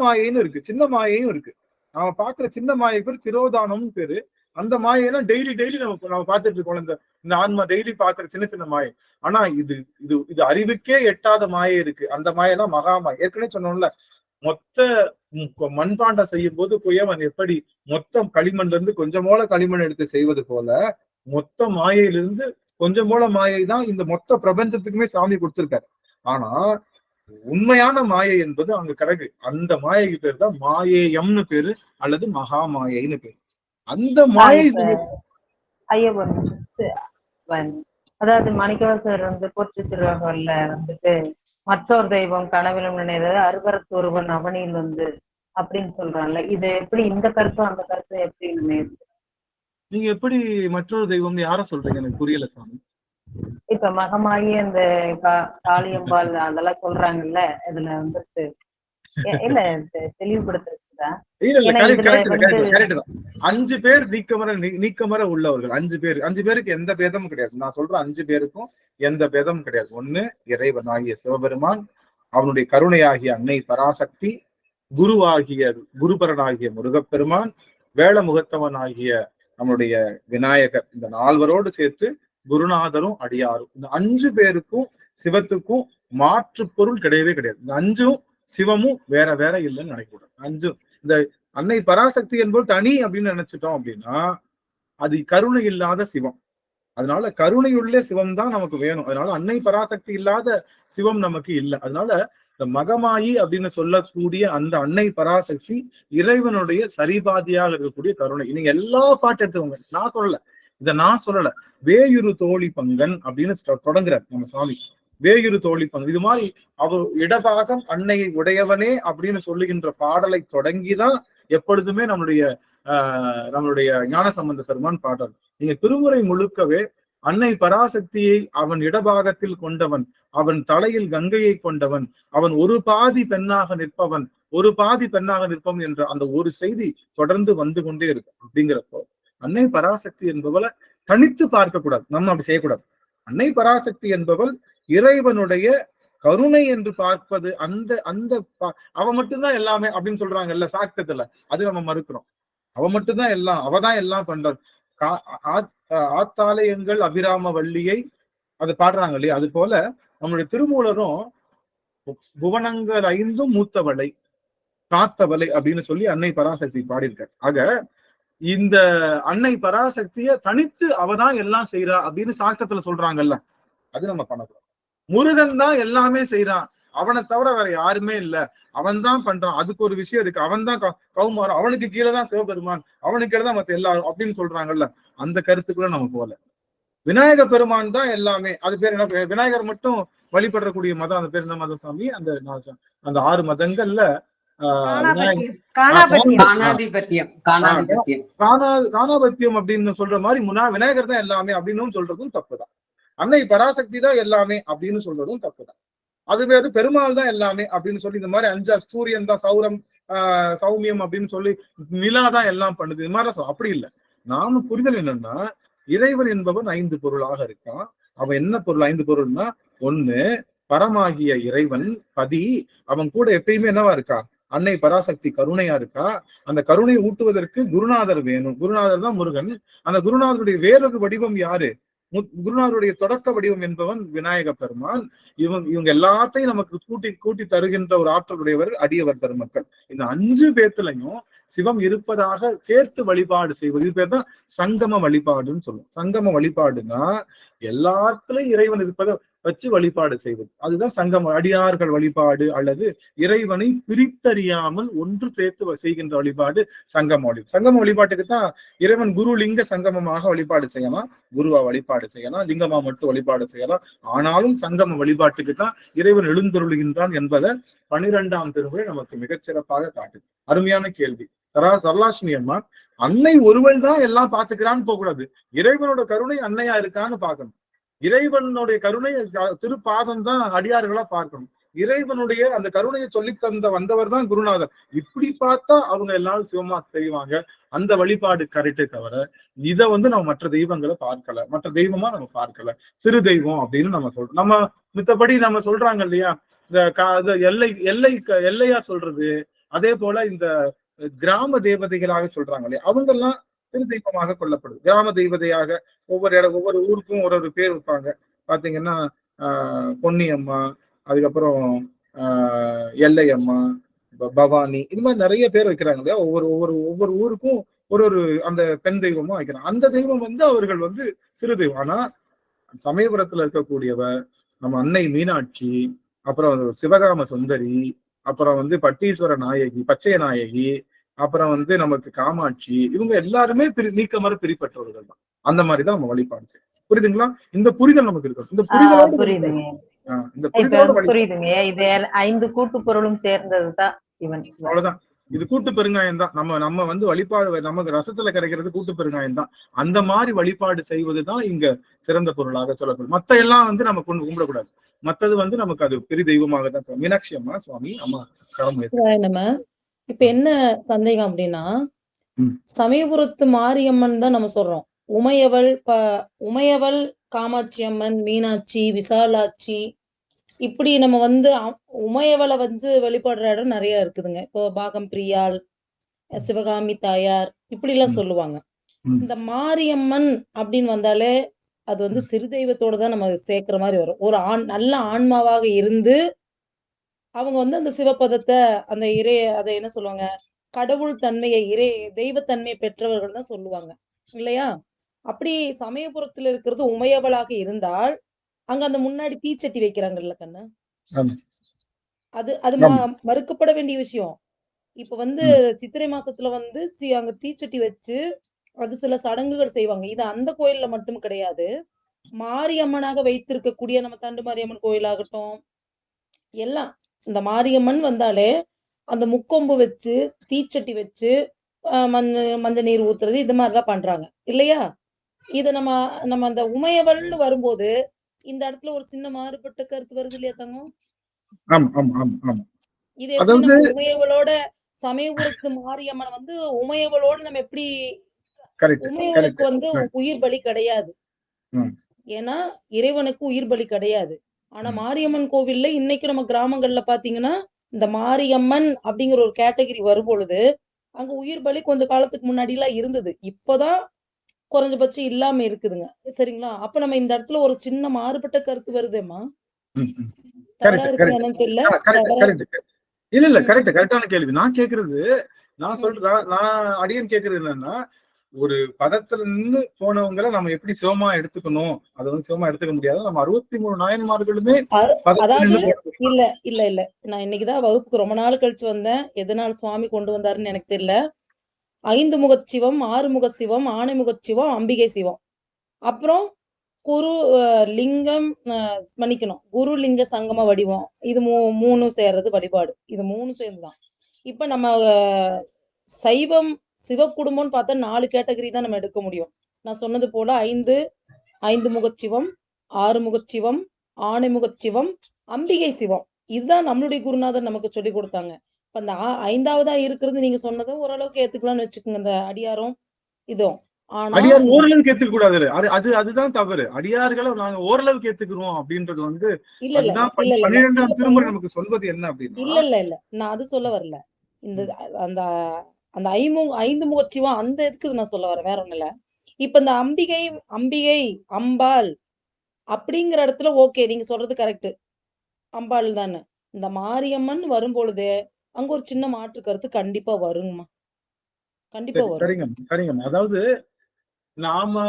மாயைன்னு இருக்கு, சின்ன மாயையும் இருக்கு. நாம பாக்குற சின்ன மாயை பேர் திரோதானம்னு பேரு. அந்த மாயெல்லாம் டெய்லி நம்ம பார்த்துட்டு இருக்கோம். இந்த ஆன்மா டெய்லி பாக்குற சின்ன சின்ன மாயை. ஆனா இது அறிவுக்கே எட்டாத மாயை இருக்கு. அந்த மாயெல்லாம் மகாமாயை. ஏற்கனவே சொன்னோம்ல, மொத்த மண்பாண்டம் செய்யும் போது குயவன் எப்படி மொத்தம் களிமண்ல இருந்து கொஞ்சமோல களிமண் எடுத்து செய்வது போல, மொத்த மாயையிலிருந்து கொஞ்சமோல மாயை தான் இந்த மொத்த பிரபஞ்சத்துக்குமே சாமி கொடுத்திருக்காரு. ஆனா உண்மையான மாயை என்பது அங்க கிடக்கு. அந்த மாயைக்கு பேர் தான் மாயேயம்னு பேரு, அல்லது மகா மாயைன்னு பேரு. அந்த மாயை அதாவது மாணிக்கவாசகர் போற்றி திருவகல்ல மற்றொரு தெய்வம் கனவிலும் நினைறது அருவரத்தொருவன் அவனில் அப்படின்னு சொல்றான்ல, இது எப்படி இந்த கருத்தும் அந்த கருத்தும் எப்படி நினைவு? நீங்க எப்படி மற்றொரு தெய்வம் யார சொல்றீங்க? எனக்கு புரியல சாமி. இப்ப மகமாயி அந்த காளியம்பாள் அதெல்லாம் சொல்றாங்கல்ல, இதுல இல்ல தெளிவுபடுத்துறதுதா? இல்ல, 5 பேர் நீக்கமர உள்ளவர்கள். 5 பேருக்கு எந்த பேதமும் கிடையாது. நான் சொல்ற 5 பேருக்கும் எந்த பேதமும் கிடையாது. ஒண்ணு இறைவனாகிய சிவபெருமான், அவனுடைய கருணையாகிய அன்னை பராசக்தி, குருபரனாகிய முருகப்பெருமான், வேள முகத்தவன் ஆகிய நம்முடைய விநாயகர். இந்த 4வரோடு சேர்த்து குருநாதரும் அடியாரும். இந்த 5 பேருக்கும் சிவத்துக்கும் மாற்று பொருள் கிடையவே கிடையாது. இந்த 5ம் சிவமும் வேற வேற இல்லைன்னு நினைக்கூடாது. 5 இந்த அன்னை பராசக்தி என்பது தனி அப்படின்னு நினைச்சிட்டோம் அப்படின்னா அது கருணை இல்லாத சிவம். அதனால கருணையுள்ள சிவம் தான் நமக்கு வேணும். அதனால அன்னை பராசக்தி இல்லாத சிவம் நமக்கு இல்லை. அதனால இந்த மகமாயி அப்படின்னு சொல்லக்கூடிய அந்த அன்னை பராசக்தி இறைவனுடைய சரிபாதியாக இருக்கக்கூடிய கருணை. நீங்க எல்லா பாட்டு எடுத்துக்கோங்க, நான் சொல்லல. வேயுரு தோழி பங்கன் அப்படின்னு தொடங்குறார் நம்ம சுவாமி. வேயுரு தோழி பங்கன், இது மாதிரி அவர் இடபாகம் அன்னையை உடையவனே அப்படின்னு சொல்லுகின்ற பாடலை தொடங்கிதான் எப்பொழுதுமே நம்மளுடைய ஞானசம்பந்த பெருமான் பாடல். நீங்க திருமுறை முழுக்கவே அன்னை பராசக்தியை அவன் இடபாகத்தில் கொண்டவன், அவன் தலையில் கங்கையை கொண்டவன், அவன் ஒரு பாதி பெண்ணாக நிற்பவன் என்ற அந்த ஒரு செய்தி தொடர்ந்து வந்து கொண்டே இருக்கு. அப்படிங்கிறப்போ அன்னை பராசக்தி என்பவளை தனித்து பார்க்க கூடாது, நம்ம அப்படி செய்யக்கூடாது. அன்னை பராசக்தி என்பவள் இறைவனுடைய கருணை என்று பார்ப்பது. அவ மட்டும்தான் எல்லாமே அப்படின்னு சொல்றாங்கல்ல சாக்தத்துல, அது நம்ம மறுக்கிறோம். அவ மட்டும்தான் எல்லாம், அவதான் எல்லாம் பண்றார். ஆத்தாலயங்கள் அபிராம வள்ளியை அது பாடுறாங்க இல்லையா? அது போல நம்மளுடைய திருமூலரும் புவனங்கள் 5 மூத்தவளை காத்தவளை அப்படின்னு சொல்லி அன்னை பராசக்தி பாடியிருக்கார். ஆக இந்த அன்னை பராசக்திய தனித்து அவதான் எல்லாம் செய்யறா அப்படின்னு சாஸ்திரத்துல சொல்றாங்கல்ல, அது நம்ம பண்ணக்கூடாது. முருகன் தான் எல்லாமே செய்யறான், அவனை தவிர வேற யாருமே இல்ல, அவன் தான் பண்றான், அதுக்கு ஒரு விஷயம் இருக்கு, அவன் தான் கௌமாரம், அவனுக்கு கீழே தான் சிவபெருமான், அவனுக்கு கீழே தான் மத்த எல்லாரும் அப்படின்னு சொல்றாங்கல்ல, அந்த கருத்துக்குள்ள நம்ம போல. விநாயக பெருமான் தான் எல்லாமே. அது பேர் என்ன? விநாயகர் மட்டும் வழிபடக்கூடிய மதம், அந்த பேர் என்ன மதம் சாமி? அந்த 6 மதங்கள்ல காணாபத்தியம் அப்படின்னு சொல்ற மாதிரி விநாயகர் தான் எல்லாமே அப்படின்னு சொல்றதும் தப்புதான். அன்னை பராசக்தி தான் எல்லாமே அப்படின்னு சொல்றதும் தப்புதான். அது வேறு பெருமாள் தான் எல்லாமே அப்படின்னு சொல்லி இந்த மாதிரி 5 சூரியன் தான் சௌமியம் அப்படின்னு சொல்லி நிலா தான் எல்லாம் பண்ணுது, இது மாதிரி அப்படி இல்லை. நாம புரிதல் என்னன்னா, இறைவன் என்பவன் 5 பொருளாக இருக்கான். அவன் என்ன பொருள்? 5 பொருள்னா, 1 பரமாகிய இறைவன் பதி, அவன் கூட எப்பயுமே என்னவா இருக்கா? அன்னை பராசக்தி கருணையா இருக்கா. அந்த கருணை ஊட்டுவதற்கு குருநாதர் வேணும். குருநாதர் தான் முருகன். அந்த குருநாதருடைய வேறொரு வடிவம் யாரு? குருநாதருடைய தொடக்க வடிவம் என்பவன் விநாயக பெருமான். இவங்க எல்லாத்தையும் நமக்கு கூட்டி தருகின்ற ஒரு ஆற்றலுடையவர் அடியவர் பெருமக்கள். இந்த 5 பேர்த்துலையும் சிவம் இருப்பதாக சேர்த்து வழிபாடு செய்வது, இது பேர் தான் சங்கம வழிபாடுன்னு சொல்லுவோம். சங்கம வழிபாடுனா எல்லாத்துலயும் இறைவன் இருப்பதை வச்சு வழிபாடு செய்வது, அதுதான் சங்கம அடியார்கள் வழிபாடு, அல்லது இறைவனை பிரித்தறியாமல் ஒன்று சேர்த்து செய்கின்ற வழிபாடு சங்கம வழிபாட்டுக்கு தான் இறைவன் குரு லிங்க சங்கமமாக வழிபாடு செய்யலாம், குருவா வழிபாடு செய்யலாம், லிங்கமா மட்டும் வழிபாடு செய்யலாம். ஆனாலும் சங்கம வழிபாட்டுக்கு தான் இறைவன் எழுந்தருளுகின்றான் என்பதை 12ஆம் திருமுறை நமக்கு மிகச்சிறப்பாக காட்டுது. அருமையான கேள்வி. சரலாஷ்மி அம்மா, அன்னை ஒருவள் தான் எல்லாம் பாத்துக்கிறான்னு போக கூடாது. இறைவனோட கருணை அன்னையா இருக்கான்னு பார்க்கணும். இறைவனுடைய கருணை திருப்பாதம் தான் அடியார்களா பார்க்கணும். இறைவனுடைய அந்த கருணையை சொல்லி தந்த வந்தவர் தான் குருநாதர். இப்படி பார்த்தா அவங்க எல்லாரும் சிவமா செய்வாங்க. அந்த வழிபாடு கரெக்டே தவிர இதை வந்து நம்ம மற்ற தெய்வங்களை பார்க்கல, மற்ற தெய்வமா நம்ம பார்க்கல. சிறு தெய்வம் அப்படின்னு நம்ம சொல்றோம். நம்ம மித்தபடி நம்ம சொல்றாங்க இல்லையா, இந்த எல்லையா சொல்றது, அதே போல இந்த கிராம தேவதைகளாக சொல்றாங்க இல்லையா, அவங்க எல்லாம் சிறு தெய்வமாக கொள்ளப்படுது. கிராம தெய்வதையாக ஒவ்வொரு ஊருக்கும் ஒரு பேர் வைப்பாங்க. பாத்தீங்கன்னா பொன்னியம்மா, அதுக்கப்புறம் எல்லையம்மா, பவானி, இது மாதிரி நிறைய பேர் வைக்கிறாங்க இல்லையா. ஒவ்வொரு ஊருக்கும் ஒரு அந்த பெண் தெய்வமும் வைக்கிறாங்க. அந்த தெய்வம் வந்து அவர்கள் வந்து சிறு தெய்வம். ஆனா சமயபுரத்துல இருக்கக்கூடியவ நம்ம அன்னை மீனாட்சி, அப்புறம் சிவகாம சுந்தரி, அப்புறம் வந்து பட்டீஸ்வர நாயகி, பச்சைய நாயகி, அப்புறம் வந்து நமக்கு காமாட்சி, இவங்க எல்லாருமே நீக்கமர பிரிப்பற்றவர்கள் தான். அந்த மாதிரிதான் நம்ம வழிபாடு செய்யணும். புரியுதுங்களா? இந்த புரிதல் நமக்கு இருக்கும். இந்த புரிதலோட புரியுதுங்க. இந்த புரியுதுங்க. இது 5 கூட்டு பொருளும் சேர்ந்ததுதான் சிவன். அவ்வளவுதான். இது கூட்டு பெருங்காயம் தான். நம்ம வந்து வழிபாடு நமக்கு ரசத்துல கிடைக்கிறது கூட்டு பெருங்காயம் தான். அந்த மாதிரி வழிபாடு செய்வதுதான் இங்க சிறந்த பொருளாக சொல்லப்படும். மத்த எல்லாம் வந்து நம்ம கும்பிடக்கூடாது. மத்தது வந்து நமக்கு அது பெரிய தெய்வமாக தான். மீனாட்சி அம்மா, சுவாமி அம்மா, நம்ம இப்ப என்ன சந்தேகம் அப்படின்னா, சமயபுரத்து மாரியம்மன் தான் நம்ம சொல்றோம். உமையவள், காமாட்சி அம்மன், மீனாட்சி, விசாலாட்சி, இப்படி நம்ம வந்து உமையவளை வந்து வழிபடுற இடம் நிறைய இருக்குதுங்க. இப்போ பாகம் பிரியாள், சிவகாமி தாயார், இப்படி எல்லாம் சொல்லுவாங்க. இந்த மாரியம்மன் அப்படின்னு வந்தாலே அது வந்து சிறு தெய்வத்தோட தான் நம்ம சேர்க்கிற மாதிரி வரும். ஒரு நல்ல ஆன்மாவாக இருந்து அவங்க வந்து அந்த சிவபதத்தை, அந்த அதை என்ன சொல்லுவாங்க, கடவுள் தன்மையை, தெய்வத்தன்மையை பெற்றவர்கள் தான் சொல்லுவாங்க இல்லையா? அப்படி சமயபுரத்துல இருக்கிறது உமையவளாக இருந்தால் அங்க அந்த முன்னாடி தீச்சட்டி வைக்கிறாங்கல்ல கண்ணு, அது மறுக்கப்பட வேண்டிய விஷயம். இப்ப வந்து சித்திரை மாசத்துல வந்து அங்க தீச்சட்டி வச்சு அது சில சடங்குகள் செய்வாங்க. இது அந்த கோயில்ல மட்டும் கிடையாது. மாரியம்மனாக வைத்திருக்கக்கூடிய நம்ம தண்டு மாரியம்மன் கோயிலாகட்டும், எல்லாம் இந்த மாரியம்மன் வந்தாலே அந்த முக்கொம்பு வச்சு, தீச்சட்டி வச்சு, மஞ்சள் நீர் ஊத்துறது, இது மாதிரிலாம் பண்றாங்க இல்லையா? இத நம்ம அந்த உமையவள்னு வரும்போது இந்த இடத்துல ஒரு சின்ன மாறுபட்ட கருத்து வருது இல்லையா தங்கம்? இது எப்படி நம்ம உமையவளோட சமயபுரத்து மாரியம்மன் வந்து உமையவளோட நம்ம எப்படி, உமையவளுக்கு வந்து உயிர் பலி கிடையாது. ஏன்னா இறைவனுக்கு உயிர் பலி கிடையாது. ஆனா மாரியம்மன் கோவில்ல இன்னைக்கு நம்ம கிராமங்கள்ல பாத்தீங்கன்னா இந்த மாரியம்மன் அப்படிங்கிற ஒரு கேட்டகரி வரும் பொழுது அங்க உயிர் பலி கொஞ்ச காலத்துக்கு முன்னாடி எல்லாம் இருந்தது. இப்பதான் குறைஞ்சபட்சம் இல்லாம இருக்குதுங்க. சரிங்களா? அப்ப நம்ம இந்த இடத்துல ஒரு சின்ன மாறுபட்ட கருத்து வருதேம்மா. என்னன்னு தெரியல. இல்ல கரெக்டான கேள்வி. நான் கேக்குறது, நான் அடியன் கேக்குறது என்னன்னா, ஒரு பதத்துல நின்று போனவங்களை நம்ம எப்படி சிவமா எடுத்துக்கணும், அதை வந்து சிவமா எடுத்துக்க முடியாது. நம்ம 63 நாயன்மார்களுமே இல்ல நான் இன்னைக்குதான் வகுப்புக்கு ரொம்ப நாள் கழிச்சு வந்தேன். எதனால் சுவாமி கொண்டு வந்தாருன்னு எனக்கு தெரியல. 5 முகச்சிவம், 6 முகச்சிவம், ஆணை முகச்சிவம், அம்பிகை சிவம், அப்புறம் குரு லிங்கம், மன்னிக்கணும், குரு லிங்க சங்கம வடிவம், இது 3 சேர்றது வழிபாடு. இது 3 சேர்ந்துதான். இப்ப நம்ம சைவம் சிவ குடும்பம்னு பார்த்தா 4 கேட்டகரி தான் நம்ம எடுக்க முடியும். நான் சொன்னது போல 5 முகச்சிவம், 6 முகச்சிவம், ஆணை முகச்சிவம், அம்பிகை சிவம், இதுதான் நம்மளுடைய குருநாதர் நமக்கு சொல்லி கொடுத்தாங்க. இப்ப அந்த 5ஆவதா இருக்கிறது நீங்க சொன்னதும் ஓரளவுக்கு ஏத்துக்கலாம்னு வச்சுக்கோங்க. இந்த அடியாரும் இதுவும் அடியார் ஓரளவுக்கு ஏத்துக்க கூடாது. அதுதான் தவறு. அடியார்களை நாங்க ஓரளவுக்கு ஏத்துக்கிறோம் அப்படின்றது வந்து 12ஆம் திருமுறை நமக்கு சொல்வது என்ன அப்படின்னா, இல்ல நான் அது சொல்ல வரல. இந்த அந்த 5 முகச்சிவம் அந்த இதுக்கு நான் சொல்ல வரேன், வேற ஒண்ணு இல்ல. இப்ப இந்த அம்பிகை அம்பாள் அப்படிங்கிற இடத்துல ஓகே, நீங்க சொல்றது கரெக்ட், அம்பாள் தானே. இந்த மாரியம்மன் வரும்பொழுது அங்க ஒரு சின்ன மாற்று கருத்து கண்டிப்பா வருங்கம்மா, கண்டிப்பா வரும். சரிங்க. அதாவது நாம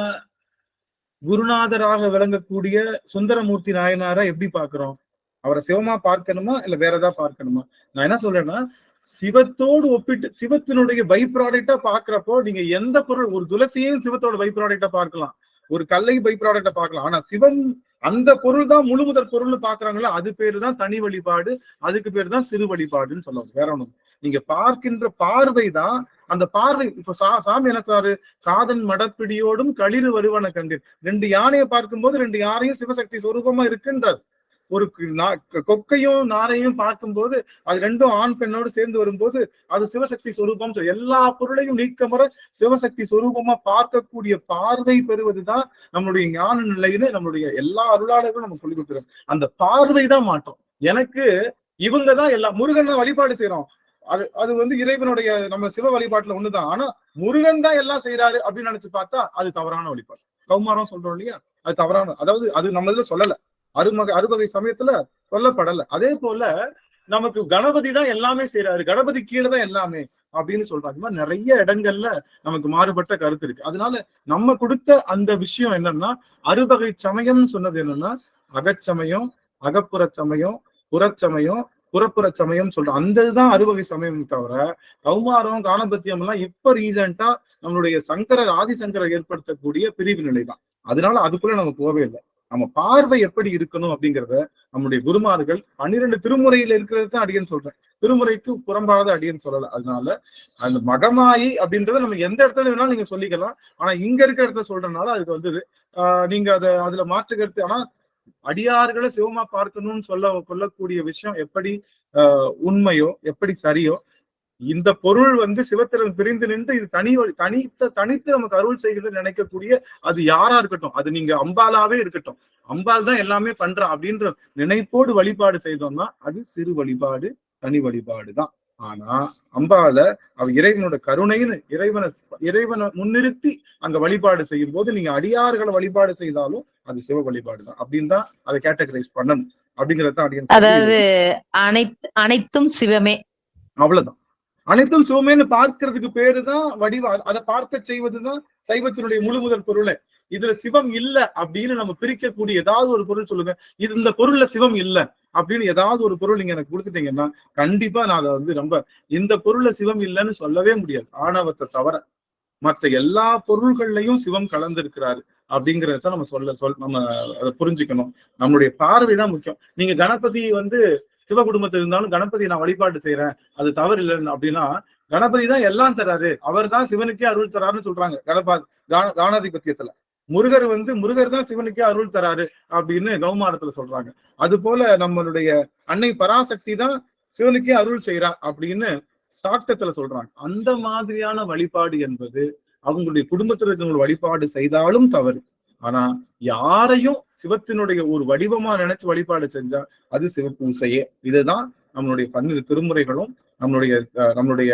குருநாதராக விளங்கக்கூடிய சுந்தரமூர்த்தி நாயனாரா எப்படி பாக்குறோம்? அவரை சிவமா பார்க்கணுமா இல்ல வேற ஏதாவது பார்க்கணுமா? நான் என்ன சொல்றேன்னா, சிவத்தோடு ஒப்பிட்டு சிவத்தினுடைய பை ப்ராடக்டா பாக்குறப்போ நீங்க எந்த பொருள், ஒரு துளசியையும் சிவத்தோட பை ப்ராடக்டா பார்க்கலாம், ஒரு கல்லை பை ப்ராடக்டா பார்க்கலாம். ஆனா சிவம் அந்த பொருள் தான் முழு முதற் பொருள்னு பாக்குறாங்களா, அது பேரு தான் தனி வழிபாடு, அதுக்கு பேரு தான் சிறு வழிபாடுன்னு சொல்லுவாங்க. வேற ஒண்ணும் நீங்க பார்க்கின்ற பார்வை தான் அந்த பார்வை. இப்ப சாமி என்ன சாரு, காதன் மடப்பிடியோடும் களிறு வருவன கண்டீர், 2 யானையை பார்க்கும்போது 2 யானையும் சிவசக்தி சொரூபமா இருக்குன்றார். ஒரு கொக்கையும் நாரையும் பார்க்கும்போது அது ரெண்டும் ஆண் பெண்ணோடு சேர்ந்து வரும்போது அது சிவசக்தி சொரூபம். எல்லா பொருளையும் நீக்கமர சிவசக்தி சொரூபமா பார்க்கக்கூடிய பார்வை பெறுவதுதான் நம்மளுடைய ஞான நிலைன்னு நம்மளுடைய எல்லா அருளாளர்களும் நம்ம சொல்லி கொடுக்குறோம். அந்த பார்வை தான் மாட்டோம். எனக்கு இவங்கதான் எல்லா முருகன் தான் வழிபாடு செய்யறோம், அது வந்து இறைவனுடைய நம்ம சிவ வழிபாட்டுல ஒண்ணுதான். ஆனா முருகன் தான் எல்லாம் செய்யறாரு அப்படின்னு நினைச்சு பார்த்தா அது தவறான வழிபாடு. கௌமாரம் சொல்றோம் இல்லையா, அது தவறான, அதாவது அது நம்ம இதுல சொல்லல, அறுவகை சமயத்துல சொல்லப்படல. அதே போல நமக்கு கணபதி தான் எல்லாமே செய்யறாரு, கணபதி கீழே தான் எல்லாமே அப்படின்னு சொல்றாங்க. மாதிரி நிறைய இடங்கள்ல நமக்கு மாறுபட்ட கருத்து இருக்கு. அதனால நம்ம கொடுத்த அந்த விஷயம் என்னன்னா, அறுவகை சமயம்னு சொன்னது என்னன்னா அகச்சமயம், அகப்புற சமயம், புறச்சமயம், புறப்புற சமயம் சொல்றோம். அந்த இதுதான் அறுவகை சமயம் தவிர கௌமாரம் காணபத்தியம் எல்லாம் இப்ப ரீசெண்டா நம்மளுடைய சங்கரர் ஆதிசங்கரர் ஏற்படுத்தக்கூடிய பிரிவு நிலை தான். அதனால அதுக்குள்ள நம்ம போவே இல்லை. நம்ம பார்வை எப்படி இருக்கணும் அப்படிங்கிறத நம்முடைய குருமார்கள் 12 திருமுறையில இருக்கிறது தான் அடியன்னு சொல்றேன், திருமுறைக்கு புறம்பாத அடியன்னு சொல்லல. அதனால அந்த மகமாயி அப்படின்றத நம்ம எந்த இடத்துல வேணாலும் நீங்க சொல்லிக்கலாம். ஆனா இங்க இருக்கிற இடத்துல சொல்றதுனால அதுக்கு வந்து நீங்க அதுல மாற்றுக்கிறது. ஆனா அடியார்களை சிவமா பார்க்கணும்னு கொள்ளக்கூடிய விஷயம் எப்படி உண்மையோ, எப்படி சரியோ, இந்த பொருள் வந்து சிவத்திறன் பிரிந்து நின்று இது தனித்து நமக்கு அருள் செய்கிறது நினைக்கக்கூடிய அது யாரா இருக்கட்டும், அது நீங்க அம்பாலாவே இருக்கட்டும், அம்பாள் தான் எல்லாமே பண்றா அப்படின்ற நினைப்போடு வழிபாடு செய்தோம்னா அது சிறு வழிபாடு, தனி வழிபாடு தான். ஆனா அம்பால அவ இறைவனோட கருணைன்னு இறைவனை முன்னிறுத்தி அங்க வழிபாடு செய்யும் போது நீங்க அடியார்களை வழிபாடு செய்தாலும் அது சிவ வழிபாடு தான் அப்படின்னு தான் அதை கேட்டகரைஸ் பண்ணணும் அப்படிங்கறத. அதாவது அனைத்தும் சிவமே, அவ்வளவுதான். அனைத்தும் சிவமேன்னு பார்க்கறதுக்கு பேருதான் வடிவா, அதை பார்க்க செய்வதுதான் சைவத்தினுடைய முழு முதல் பொருளை. இதுல சிவம் இல்ல அப்படின்னு நம்ம பிரிக்கக்கூடிய ஏதாவது ஒரு பொருள் சொல்லுங்க, இது இந்த பொருள்ல சிவம் இல்ல அப்படின்னு ஏதாவது ஒரு பொருள் நீங்க எனக்கு கொடுத்துட்டீங்கன்னா கண்டிப்பா நான் அதை வந்து ரொம்ப இந்த பொருள்ல சிவம் இல்லைன்னு சொல்லவே முடியாது. ஆணவத்தை தவிர மற்ற எல்லா பொருள்கள்லயும் சிவம் கலந்திருக்கிறாரு அப்படிங்கிறத நம்ம நம்ம அதை புரிஞ்சுக்கணும். நம்மளுடைய பார்வைதான் முக்கியம். நீங்க கணபதி வந்து சிவ குடும்பத்தில் இருந்தாலும் கணபதி நான் வழிபாடு செய்யறேன் அது தவறு இல்லைன்னு அப்படின்னா, கணபதி தான் எல்லாம் தராரு, அவர் தான் சிவனுக்கே அருள் தராருன்னு சொல்றாங்க காணாதிபத்தியத்துல. முருகர் தான் சிவனுக்கே அருள் தராரு அப்படின்னு கௌமாரத்துல சொல்றாங்க. அது போல நம்மளுடைய அன்னை பராசக்தி தான் சிவனுக்கே அருள் செய்யறா அப்படின்னு சாக்தத்துல சொல்றாங்க. அந்த மாதிரியான வழிபாடு என்பது அவங்களுடைய குடும்பத்தில் இருக்கிறவங்க வழிபாடு செய்தாலும் தவறு. ஆனா யாரையும் சிவத்தினுடைய ஒரு வடிவமா நினைச்சு வழிபாடு செஞ்சா அது சிவபூசையே. இதுதான் நம்மளுடைய 12 திருமுறைகளும் நம்மளுடைய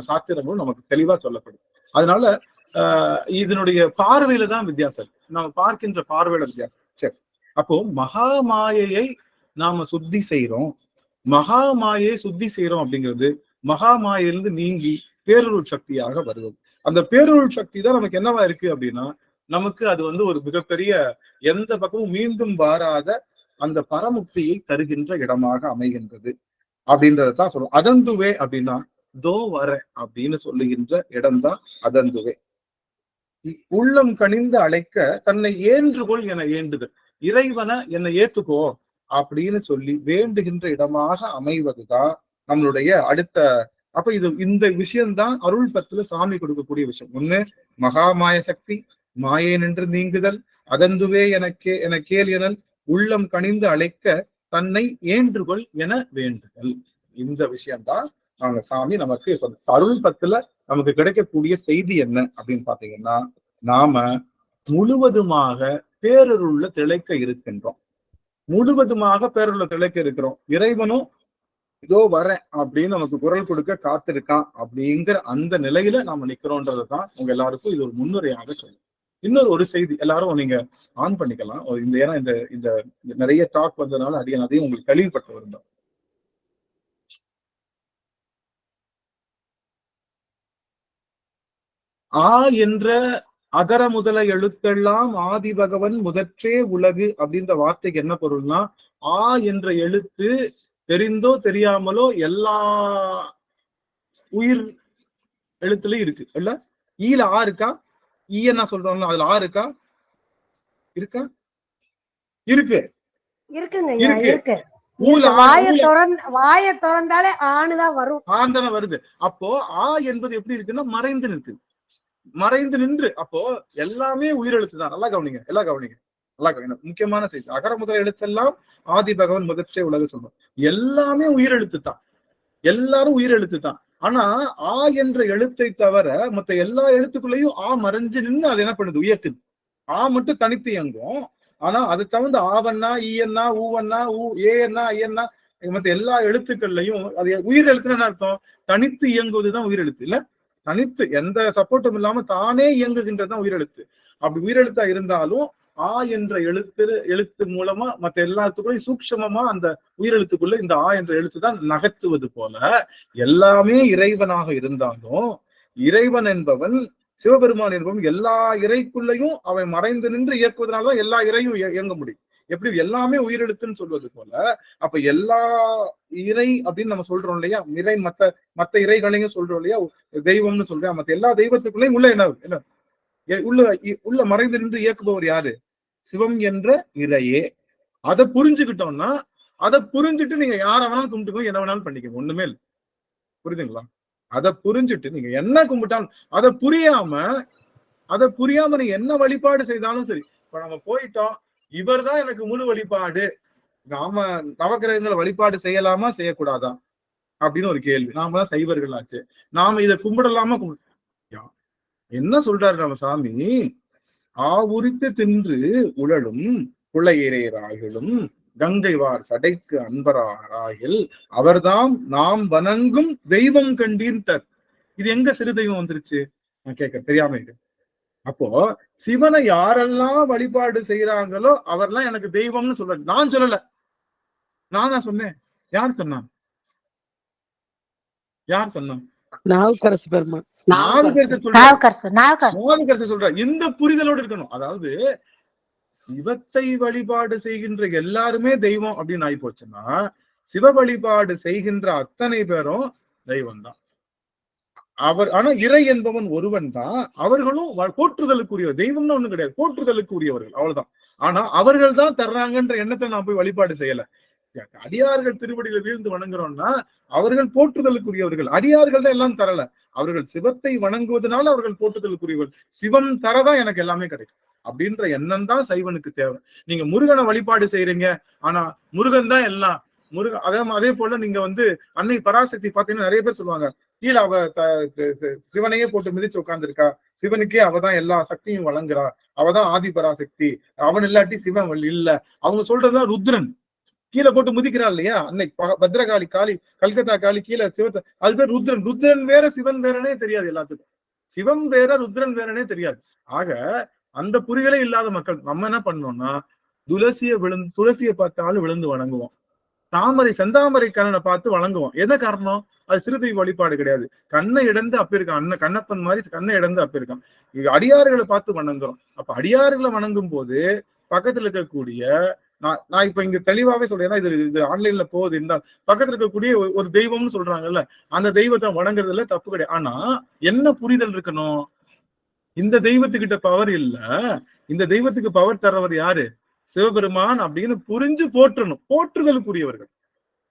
சாத்திரங்களும் நமக்கு தெளிவா சொல்லப்படும். அதனால இதனுடைய பார்வையில தான் வித்தியாசம், நம்ம பார்க்கின்ற பார்வையில வித்தியாசம். சரி, அப்போ மகாமாயையை நாம சுத்தி செய்யறோம், மகாமாயை சுத்தி செய்யறோம் அப்படிங்கிறது மகாமாயிலிருந்து நீங்கி பேரருள் சக்தியாக வருவது. அந்த பேரருள் சக்தி தான் நமக்கு என்னவா இருக்கு அப்படின்னா, நமக்கு அது வந்து ஒரு மிகப்பெரிய எந்த பக்கமும் மீண்டும் வாராத அந்த பரமுக்தியை தருகின்ற இடமாக அமைகின்றது அப்படின்றதான் சொல்லுவோம். அதந்துவே அப்படின்னா தோ வர அப்படின்னு சொல்லுகின்ற இடம்தான் அதந்துவே. உள்ளம் கனிந்து அழைக்க தன்னை ஏற்றுகொள் என ஏண்டுதல், இறைவனை என்னை ஏத்துக்கோ அப்படின்னு சொல்லி வேண்டுகின்ற இடமாக அமைவதுதான் நம்மளுடைய அடுத்த. அப்ப இந்த விஷயம்தான் அருள் பத்துல சாமி கொடுக்கக்கூடிய விஷயம். ஒண்ணு மகாமாய சக்தி, மாயை நின்று நீங்குதல், அதந்துவே என கேள் எனல், உள்ளம் கனிந்து அழைக்க தன்னை ஏற்றுகொள் என வேண்டுதல். இந்த விஷயம்தான் நாங்க சாமி நமக்கு அருள் பத்துல நமக்கு கிடைக்கக்கூடிய செய்தி என்ன அப்படின்னு பாத்தீங்கன்னா, நாம முழுவதுமாக பேரருள்ல திளைக்க இருக்கின்றோம், முழுவதுமாக பேரருள்ல திளைக்க இருக்கிறோம். இறைவனும் இதோ வரேன் அப்படின்னு நமக்கு குரல் கொடுக்க காத்திருக்கான் அப்படிங்கிற அந்த நிலையில நாம நிக்கிறோன்றதுதான் உங்க எல்லாருக்கும் இது ஒரு முன்னுரையாக சொல்லும். இன்னொரு செய்தி எல்லாரும் நீங்க ஆன் பண்ணிக்கலாம். ஏன்னா இந்த நிறைய டாக் வந்ததுனால அதையும் உங்களுக்கு கழிவுபட்டு வருந்தோம். ஆ என்ற அகர முதல எழுத்தெல்லாம் ஆதி பகவன் முதற்றே உலகு அப்படின்ற வார்த்தைக்கு என்ன பொருள்னா, ஆ என்ற எழுத்து தெரிந்தோ தெரியாமலோ எல்லா உயிர் எழுத்துலயும் இருக்கு இல்ல. ஈல ஆ இருக்கா? ஈ என்ன சொல்றோம்னா அதுல ஆ இருக்கா? இருக்கு இருக்கு. வாய திறந்தாலே ஆணுதான் வரும், ஆண்தானே வருது. அப்போ ஆ என்பது எப்படி இருக்குன்னா மறைந்து நின்று. அப்போ எல்லாமே உயிரெழுத்து தான். நல்லா கவனிங்க. நல்லா முக்கியமான செய்தி. அகர முதல் எழுத்தெல்லாம் ஆதி பகவன் முதற்றே உலக சொல்றோம். எல்லாமே உயிரெழுத்து தான், எல்லாரும் உயிரெழுத்து தான். ஆனா ஆ என்ற எழுத்தை தவிர மத்த எல்லா எழுத்துக்குள்ளேயும் ஆ மறைஞ்சு நின்று அது என்ன பண்ணுது, உயர்த்துது. ஆ மட்டும் தனித்து இயங்கும். ஆனா அது தவிர்த்து ஆவண்ணா, ஈயண்ணா, ஊவண்ணா, ஏன்னா, ஐயன்னா, மத்த எல்லா எழுத்துக்கள்லையும் அது உயிர் எழுத்துன்னு அர்த்தம், தனித்து இயங்குவதுதான் உயிரெழுத்து. இல்ல, தனித்து எந்த சப்போர்ட்டும் இல்லாம தானே இயங்குகின்றதுதான் உயிரெழுத்து. அப்படி உயிரெழுத்தா இருந்தாலும் ஆ என்ற எழுத்து மூலமா மத்த எல்லாத்துக்குள்ளயும் சூக்ஷமமா அந்த உயிரெழுத்துக்குள்ள இந்த ஆ என்ற எழுத்து தான் நகர்த்துவது போல, எல்லாமே இறைவனாக இருந்தாலும் இறைவன் என்பவன், சிவபெருமான் என்பவன் எல்லா இறைக்குள்ளையும் அவன் மறைந்து நின்று இயக்குவதனாலதான் எல்லா இறையும் இயங்க முடியும். எப்படி எல்லாமே உயிரெழுத்துன்னு சொல்வது போல, அப்ப எல்லா இறை அப்படின்னு நம்ம சொல்றோம் இல்லையா, இறை மத்த இறைகளையும் சொல்றோம் இல்லையா, தெய்வம்னு சொல்றேன். மத்த எல்லா தெய்வத்துக்குள்ளேயும் உள்ள என்ன உள்ள மறைந்து நின்று இயக்குபவர் யாரு? சிவம் என்ற இறையே. அதை புரிஞ்சுக்கிட்டோம்னா, அதை புரிஞ்சுட்டு நீங்க யார வேணாலும் கும்பிட்டுக்கோ, என்ன வேணாலும் பண்ணிக்கோங்க, ஒண்ணுமே இல்லை. புரியுதுங்களா? அதை புரிஞ்சுட்டு நீங்க என்ன கும்பிட்டாலும், அதை புரியாம நீங்க என்ன வழிபாடு செய்தாலும் சரி. இப்ப நம்ம போயிட்டோம், இவர் தான் எனக்கு முழு வழிபாடு, நாம நவக்கிரகங்களை வழிபாடு செய்யலாமா செய்யக்கூடாதா அப்படின்னு ஒரு கேள்வி. நாம தான் சைவர்கள் ஆச்சு, நாம இதை கும்பிடலாமா என்ன சொல்றாரு நம்ம சாமி? ஆவுரித்து தின்று உழலும் புலையிரையராகிலும் கங்கைவார் சடைக்கு அன்பராகில் அவர்தாம் நாம் வணங்கும் தெய்வம் கண்டீன்ட்டார். இது எங்க சிறு தெய்வம் வந்துருச்சு நான் கேட்க தெரியாம இருக்கு. அப்போ சிவனை யாரெல்லாம் வழிபாடு செய்யறாங்களோ அவர்லாம் எனக்கு தெய்வம்னு சொல்றாரு. நான் சொல்லல, நான் தான் சொன்னேன். யார் சொன்னான்? நாவுக்கரசு பெருமான். சொல்ற இந்த புரிதலோடு இருக்கணும். அதாவது சிவத்தை வழிபாடு செய்கின்ற எல்லாருமே தெய்வம் அப்படின்னு ஆகி போச்சுன்னா, சிவ வழிபாடு செய்கின்ற அத்தனை பேரும் தெய்வம் தான். ஆனா இறை என்பவன் ஒருவன் தான். அவர்களும் போற்றுதலுக்குரியவர், தெய்வம்னு ஒண்ணு கிடையாது, போற்றுதலுக்குரியவர்கள், அவ்வளவுதான். ஆனா அவர்கள் தான் தர்றாங்கன்ற எண்ணத்தை நான் போய் வழிபாடு செய்யல. அடியார்கள் திருவடியில வீழ்ந்து வணங்குறோம்னா அவர்கள் போற்றுதலுக்குரியவர்கள். அடியார்கள் தான் எல்லாம் தரல, அவர்கள் சிவத்தை வணங்குவதனால அவர்கள் போற்றுதலுக்குரியவர்கள். சிவம் தரதான் எனக்கு எல்லாமே கிடைக்கும் அப்படின்ற எண்ணம் தான் சைவனுக்கு தேவை. நீங்க முருகனை வழிபாடு செய்யறீங்க, ஆனா முருகன் தான் எல்லாம். அதே போல நீங்க அன்னை பராசக்தி பாத்தீங்கன்னா நிறைய பேர் சொல்லுவாங்க, கீழே அவ சிவனையே போட்டு மிதிச்சு உட்கார்ந்துருக்கா, சிவனுக்கே அவதான் எல்லா சக்தியும் வழங்குறா, அவதான் ஆதி பராசக்தி, அவன் இல்லாட்டி சிவன் இல்ல. அவங்க சொல்றதுதான் ருத்ரன் கீழே போட்டு முதிக்கிறா இல்லையா, அன்னை பத்ரகாளி காளி, கல்கத்தா காளி கீழே சிவத்தை, அது பேர் ருத்ரன். ருத்ரன் வேற சிவன் வேறனே தெரியாது எல்லாத்துக்கும். சிவம் வேற ருத்ரன் வேறனே தெரியாது. ஆக அந்த புரிதலே இல்லாத மக்கள் நம்ம என்ன பண்ணோம்னா, துளசியை பார்த்தாலும் விழுந்து வணங்குவோம், செந்தாமரை கண்ணனை பார்த்து வணங்குவோம். என்ன காரணம்? அது சிறுதெய்வ வழிபாடு கிடையாது. கண்ணை இடந்து அப்பிருக்கான், கண்ணப்பன் மாதிரி கண்ணை இடந்து அப்பிருக்கான். அடியார்களை பார்த்து வணங்குறோம். அப்ப அடியார்களை வணங்கும் போது பக்கத்துல இருக்கக்கூடிய, நான் இப்ப இங்க தெளிவாவே சொல்றேன், இது ஆன்லைன்ல போகுது இருந்தால், பக்கத்துல இருக்கக்கூடிய ஒரு தெய்வம்னு சொல்றாங்கல்ல, அந்த தெய்வத்தை வணங்குறதுல தப்பு கிடையாது. ஆனா என்ன புரிதல் இருக்கணும்? இந்த தெய்வத்துக்கிட்ட பவர் இல்ல, இந்த தெய்வத்துக்கு பவர் தர்றவர் யாரு? சிவபெருமான் அப்படின்னு புரிஞ்சு போற்றணும்.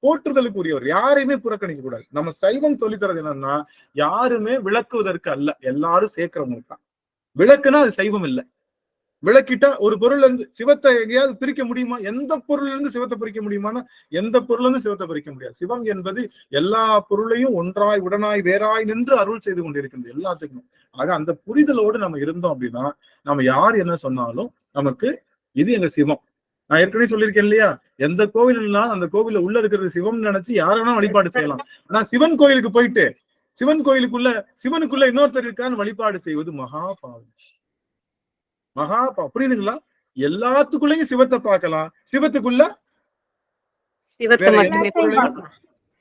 போற்றுதலுக்குரியவர் யாரையுமே புறக்கணிக்க கூடாது. நம்ம சைவம் சொல்லித் தரது என்னன்னா, யாருமே விளக்குவதற்கு அல்ல, எல்லாரும் சேர்க்கிறவங்க தான். விளக்குனா அது சைவம் இல்லை. விளக்கிட்டா ஒரு பொருள் இருந்து சிவத்தை எங்கேயாவது பிரிக்க முடியுமா? எந்த பொருள்ல இருந்து சிவத்தை பிரிக்க முடியுமானா எந்த பொருள் இருந்து சிவத்தை பிரிக்க முடியாது. சிவம் என்பது எல்லா பொருளையும் ஒன்றாய் உடனாய் வேறாய் நின்று அருள் செய்து கொண்டிருக்கின்றது எல்லாத்துக்கும். ஆக அந்த புரிதலோடு நம்ம இருந்தோம் அப்படின்னா, நம்ம யார் என்ன சொன்னாலும் நமக்கு இது எங்க சிவம். நான் ஏற்கனவே சொல்லியிருக்கேன் இல்லையா, எந்த கோவில்னா அந்த கோவில உள்ள இருக்கிறது சிவம் நினைச்சு யாரெல்லாம் வழிபாடு செய்யலாம். ஆனா சிவன் கோயிலுக்கு போயிட்டு சிவனுக்குள்ள இன்னொருத்தர் இருக்கான்னு வழிபாடு செய்வது மகா பாவம். புரியுதுங்களா? எல்லாத்துக்குள்ளயும் சிவத்தை பார்க்கலாம், சிவத்துக்குள்ள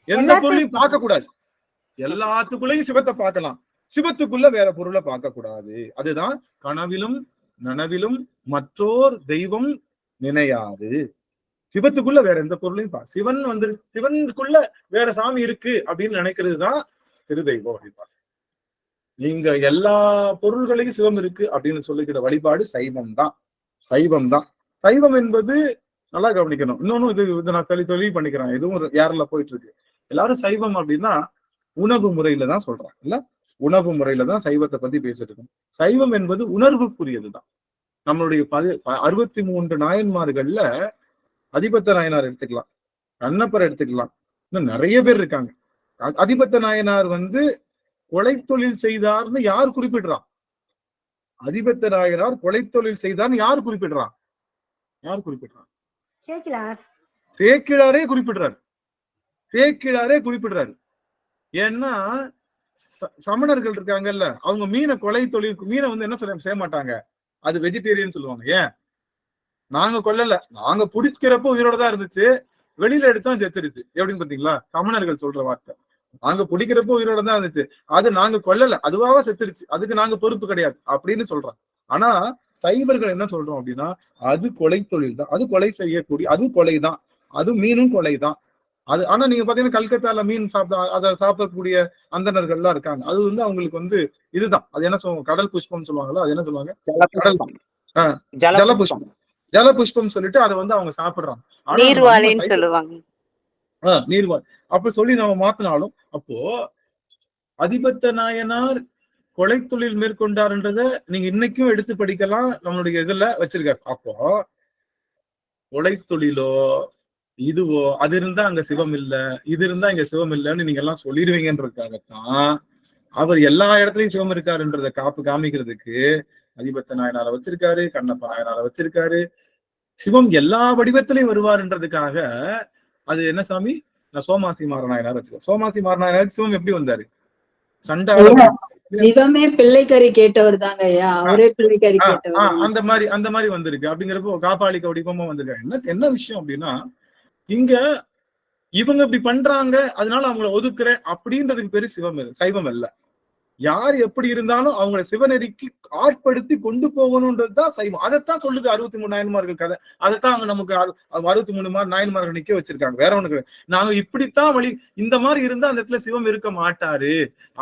எந்த பொருளையும் பார்க்க கூடாது. எல்லாத்துக்குள்ளயும் சிவத்தை பார்க்கலாம், சிவத்துக்குள்ள வேற பொருளை பார்க்க கூடாது. அதுதான் கனவிலும் நனவிலும் மற்றோர் தெய்வம் நினையாது. சிவத்துக்குள்ள வேற எந்த பொருளையும் சிவனுக்குள்ள வேற சாமி இருக்கு அப்படின்னு நினைக்கிறது தான் திருதெய்வம் வழிபாடு. நீங்க எல்லா பொருள்களையும் சிவம் இருக்கு அப்படின்னு சொல்லிக்கிற வழிபாடு சைவம் தான். சைவம் என்பது நல்லா கவனிக்கணும். இன்னொன்னு இது நான் தெளிவு பண்ணிக்கிறேன், எதுவும் யாரெல்ல போயிட்டு இருக்கு. எல்லாரும் சைவம் அப்படின்னா உணவு முறையில தான் சொல்றாங்க இல்ல, உணவு முறையில தான் சைவத்தை பத்தி பேசிட்டு இருக்கோம். சைவம் என்பது உணர்வுக்குரியதுதான். நம்மளுடைய 63 நாயன்மார்கள்ல அதிபத்த நாயனார் எடுத்துக்கலாம், கண்ணப்பர் எடுத்துக்கலாம், இன்னும் நிறைய பேர் இருக்காங்க. அதிபத்த நாயனார் வந்து கொலை தொழில் செய்தார்னு யார் குறிப்பிடுறான்? அதிபத்த நாயனார் கொலை தொழில் செய்தார்னு யார் குறிப்பிடுறான்? யார் குறிப்பிடுறான்? சேக்கிழாரே குறிப்பிடுறாரு. சேக்கிழாரே குறிப்பிடுறாரு. ஏன்னா சமணர்கள் இருக்காங்கல்ல, அவங்க மீனை கொலை தொழில் மீனை வந்து என்ன செய்ய மாட்டாங்க, அது வெஜிடேரியன் சொல்லுவாங்க. ஏன்? நாங்க கொல்லல, நாங்க புடிக்கிறப்போ உயிரோட தான் இருந்துச்சு, வெளியில எடுத்தா செத்துருச்சு. எப்படின்னு பாத்தீங்களா? சமணர்கள் சொல்ற வார்த்தை, நாங்க பிடிக்கிறப்போ உயிரோட தான் இருந்துச்சு, அது நாங்க கொல்லல, அதுவாக செத்துருச்சு, அதுக்கு நாங்க பொறுப்பு கிடையாது அப்படின்னு சொல்றோம். ஆனா சைவர்கள் என்ன சொல்றோம் அப்படின்னா, அது கொலை தொழில் தான், அது கொலை செய்யக்கூடிய, அது கொலைதான், அது மீனும் கொலைதான். அது ஆனா நீங்க பாத்தீங்கன்னா கல்கத்தால மீன் அதை சாப்பிடக்கூடிய அந்தணர்கள்லாம் இருக்காங்க. அது வந்து அவங்களுக்கு வந்து இதுதான், அது என்ன சொல்லுவாங்க, கடல் புஷ்பம் சொல்லுவாங்களா, அது என்ன சொல்லுவாங்க, ஜலபுஷ்பம். ஜலபுஷ்பம் சொல்லிட்டு அதை வந்து அவங்க சாப்பிடுறாங்க. நீர்வாழைன்னு சொல்லுவாங்க. நீர்வாழ் அப்படி சொல்லி நம்ம மாத்தினாலும், அப்போ அதிபத்த நாயனார் கொலை தொழில் மேற்கொண்டாருன்றத நீங்க இன்னைக்கும் எடுத்து படிக்கலாம், நம்மளுடைய இதுல வச்சிருக்காரு. அப்போ கொலை தொழிலோ இதுவோ அது இருந்தா அங்க சிவம் இல்ல, இது இருந்தா இங்க சிவம் இல்லைன்னு நீங்க எல்லாம் சொல்லிடுவீங்கன்றதுக்காகத்தான் அவர் எல்லா இடத்துலயும் சிவம் இருக்காருன்றத காமிக்கிறதுக்கு அதிபத்த நாயனாரை வச்சிருக்காரு, கண்ணப்ப நாயனாரை வச்சிருக்காரு. சிவம் எல்லா வடிவத்திலையும் வருவாருன்றதுக்காக அது என்ன சாமி, நான் சோமாசி மாறநாயனார் வச்சிருக்கேன். சோமாசி மாறநாயனார் சிவம் எப்படி வந்தாரு? சிவமே பிள்ளைக்கறி கேட்டவர் தாங்க ஐயா, அவரே பிள்ளைக்கறி கேட்டவர். அந்த மாதிரி வந்திருக்கு. அப்படிங்கிறப்போ காப்பாளிக்க வடிவமா வந்திருக்காங்க. என்ன விஷயம் அப்படின்னா, இங்க இவங்க இப்படி பண்றாங்க, அதனால அவங்களை ஒதுக்குறேன் அப்படின்றதுக்கு பேரு சைவம் அல்ல. யார் எப்படி இருந்தாலும் அவங்களை சிவநெறிக்கு ஆட்படுத்தி கொண்டு போகணும்ன்றதுதான் சைவம். அதைத்தான் சொல்லுது 63 நாயன்மார்கள் கதை. அதைத்தான் அவங்க நமக்கு 63 நாயன்மார்கள் நிக்க வச்சிருக்காங்க. வேற ஒண்ணு நாங்க இப்படித்தான் வழி, இந்த மாதிரி இருந்தா அந்த இடத்துல சிவம் இருக்க மாட்டாரு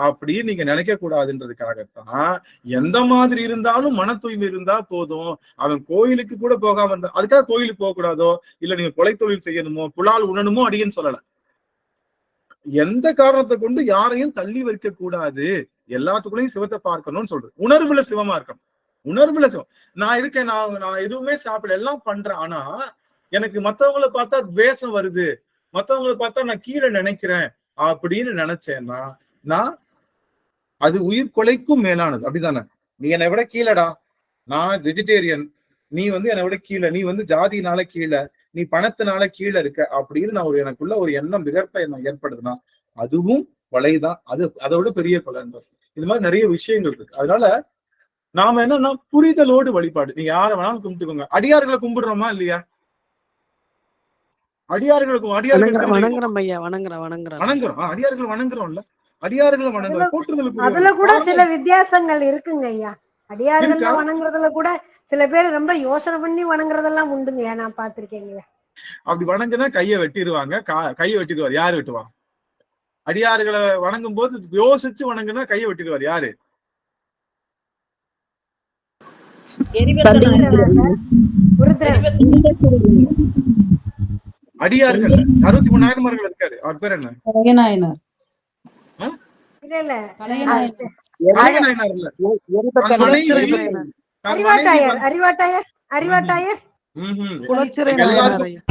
அப்படின்னு நீங்க நினைக்க கூடாதுன்றதுக்காகத்தான் எந்த மாதிரி இருந்தாலும் மன தூய்மை இருந்தா போதும், அவன் கோயிலுக்கு கூட போகாம இருந்தா, அதுக்காக கோயிலுக்கு போக கூடாதோ, இல்ல நீங்க கொலை தொழில் செய்யணுமோ புலால் உணணுமோ அடின்னு சொல்லல. எந்த காரணத்தை கொண்டு யாரையும் தள்ளி வைக்க கூடாது, எல்லாத்துக்குள்ளயும் சிவத்தை பார்க்கணும்னு சொல்றது. உணர்வுல சிவமா இருக்கணும், உணர்வுல சிவம். நான் இருக்கேன், நான் எதுவுமே சாப்பிட எல்லாம் பண்றேன், ஆனா எனக்கு மத்தவங்களை பார்த்தா துவேஷம் வருது, மத்தவங்களை பார்த்தா நான் கீழே நினைக்கிறேன் அப்படின்னு நினைச்சேன்னா நான் அது உயிர் கொலைக்கும் மேலானது. அப்படிதானே? நீ என்னை விட கீழடா, நான் வெஜிடேரியன், நீ வந்து என்னை விட கீழே, நீ வந்து ஜாதினால கீழே, நீ பணத்தினால கீழே இருக்க அப்படின்னு நான் எனக்குள்ள ஒரு எண்ணம் விகற்ப என்ன ஏற்படுதுன்னா அதுவும் கொலைதான். அதை விட பெரிய கொலைன்றது. இது மாதிரி நிறைய விஷயங்கள் இருக்கு. அதனால நாம என்னன்னா புரிதலோடு வழிபாடு. நீங்க யாரை வேணாலும் கும்பிட்டுக்கோங்க. அடியார்களை கும்பிடுறோமா இல்லையா? அடியார்களுக்கு வணங்குறோம் ஐயா, வணங்குறோம். அடியார்கள் வணங்குறோம்ல, அடியார்களை வணங்குறோம். போற்றுதலுக்கு அதுல கூட சில வித்தியாசங்கள் இருக்குங்க ஐயா. அடியார்கள்ல வணங்குறதுல கூட சில பேர் ரொம்ப யோசனை பண்ணி வணங்குறதெல்லாம் உண்டுங்க, நான் பாத்திருக்கேங்க. அப்படி வணங்குனா கையை வெட்டிடுவாங்க. கையை வெட்டிடுவார். யாரு வெட்டுவா? அடியார்களை வணங்கும் போது யோசிச்சு வணங்குனா கையை வெட்டிடுவார். யாரு? அடியார்கள் 63 நாயன்மார்கள் இருக்காரு. அவர் பேர் என்ன?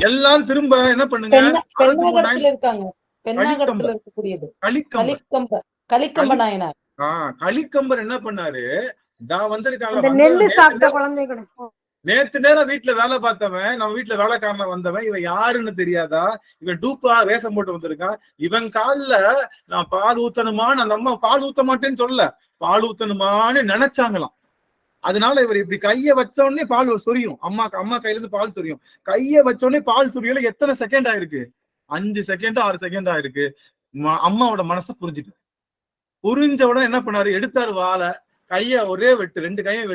எல்லாரும் திரும்ப என்ன பண்ணுங்க, கலிக்கம்பர் என்ன பண்ணாரு, நேத்து நேரம் வீட்டுல வேலை பார்த்தவன், நம்ம வீட்டுல வேலைக்காரன வந்தவன், இவன் யாருன்னு தெரியாதா, இவன் டூப்பா வேஷம் போட்டு வந்திருக்கான், இவன் கால்ல நான் பால் ஊத்தணுமான்னு அந்த அம்மா பால் ஊத்த மாட்டேன்னு சொல்லல, பால் ஊத்தணுமான்னு நினைச்சாங்களாம். அதனால இவர் இப்படி கைய வச்ச உடனே பால் சொரியும். அம்மா கையில இருந்து பால் சொரியும். கைய வச்ச உடனே பால் சொரியல. எத்தனை செகண்ட் ஆயிருக்கு? 5 செகண்ட் 6 செகண்ட் ஆயிருக்கு. அம்மாவோட மனசை புரிஞ்ச உடனே என்ன பண்ணாரு, எடுத்தாரு வாழை, கைய ஒரே வெட்டு, 2 கையை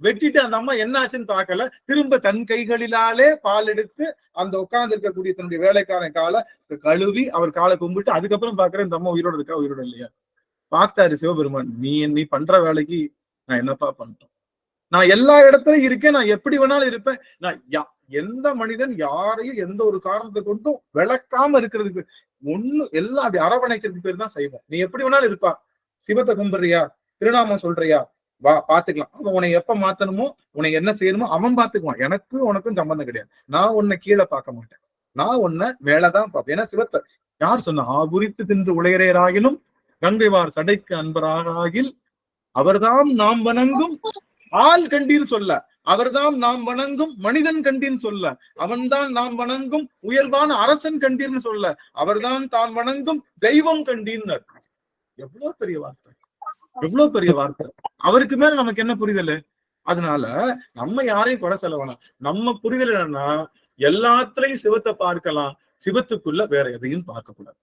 வெட்டிட்டு அந்த அம்மா என்ன ஆச்சுன்னு பார்க்கல, திரும்ப தன் கைகளிலாலே பால் எடுத்து அந்த உட்கார்ந்து இருக்கக்கூடிய தன்னுடைய வேலைக்காரன் காலை கழுவி அவர் காலை கும்பிட்டு அதுக்கப்புறம் பாக்குறேன் இந்த அம்மா உயிரோட இருக்கா உயிரோட இல்லையா. பார்த்தாரு சிவபெருமான், நீ பண்ற வேலைக்கு நான் என்னப்பா பண்ணிட்டோம், நான் எல்லா இடத்துலயும் இருக்கேன், நான் எப்படி வேணாலும் இருப்பேன். நான் எந்த மனிதன் யாரையும் எந்த ஒரு காரணத்தை கொண்டும் விளக்காம இருக்கிறதுக்கு எல்லாம் அப்படி அரவணைக்கிறதுக்கு பேர் தான் செய்வோம். நீ எப்படி வேணாலும் இருப்பா, சிவத்தை கும்பிடுறியா, திருநாமம் சொல்றியா, வா பாத்துக்கலாம். அவன் உன்னை எப்ப மாத்தணுமோ, உன்னை என்ன செய்யணுமோ அவன் பாத்துக்குவான். எனக்கும் உனக்கும் சம்பந்தம் கிடையாது. நான் உன்னை கீழே பார்க்க மாட்டேன், நான் உன்னை மேலதான் பார்ப்பேன். ஏன்னா சிவத்தை யார் சொன்னா? குறித்து தின்று உளையரேராகிலும் கங்கைவார் சடைக்கு அன்பராகில் அவர்தாம் நாம் வணங்கும் ஆள் கண்டீர் சொல்ல, அவர்தான் நாம் வணங்கும் மனிதன் கண்டீர்னு சொல்ல, அவன்தான் நாம் வணங்கும் உயர்வான அரசன் கண்டீர்னு சொல்ல, அவர்தான் தான் வணங்கும் தெய்வம் கண்டீர்னு. எவ்வளவு பெரிய வார்த்தை, எவ்வளவு பெரிய வார்த்தை. அவருக்கு மேல நமக்கு என்ன புரிதல்? அதனால நம்ம யாரையும் குறை சொல்ல வேணாம். நம்ம புரிதல் என்னன்னா, எல்லாத்துலயும் சிவத்தை பார்க்கலாம், சிவத்துக்குள்ள வேற எதையும் பார்க்க கூடாது.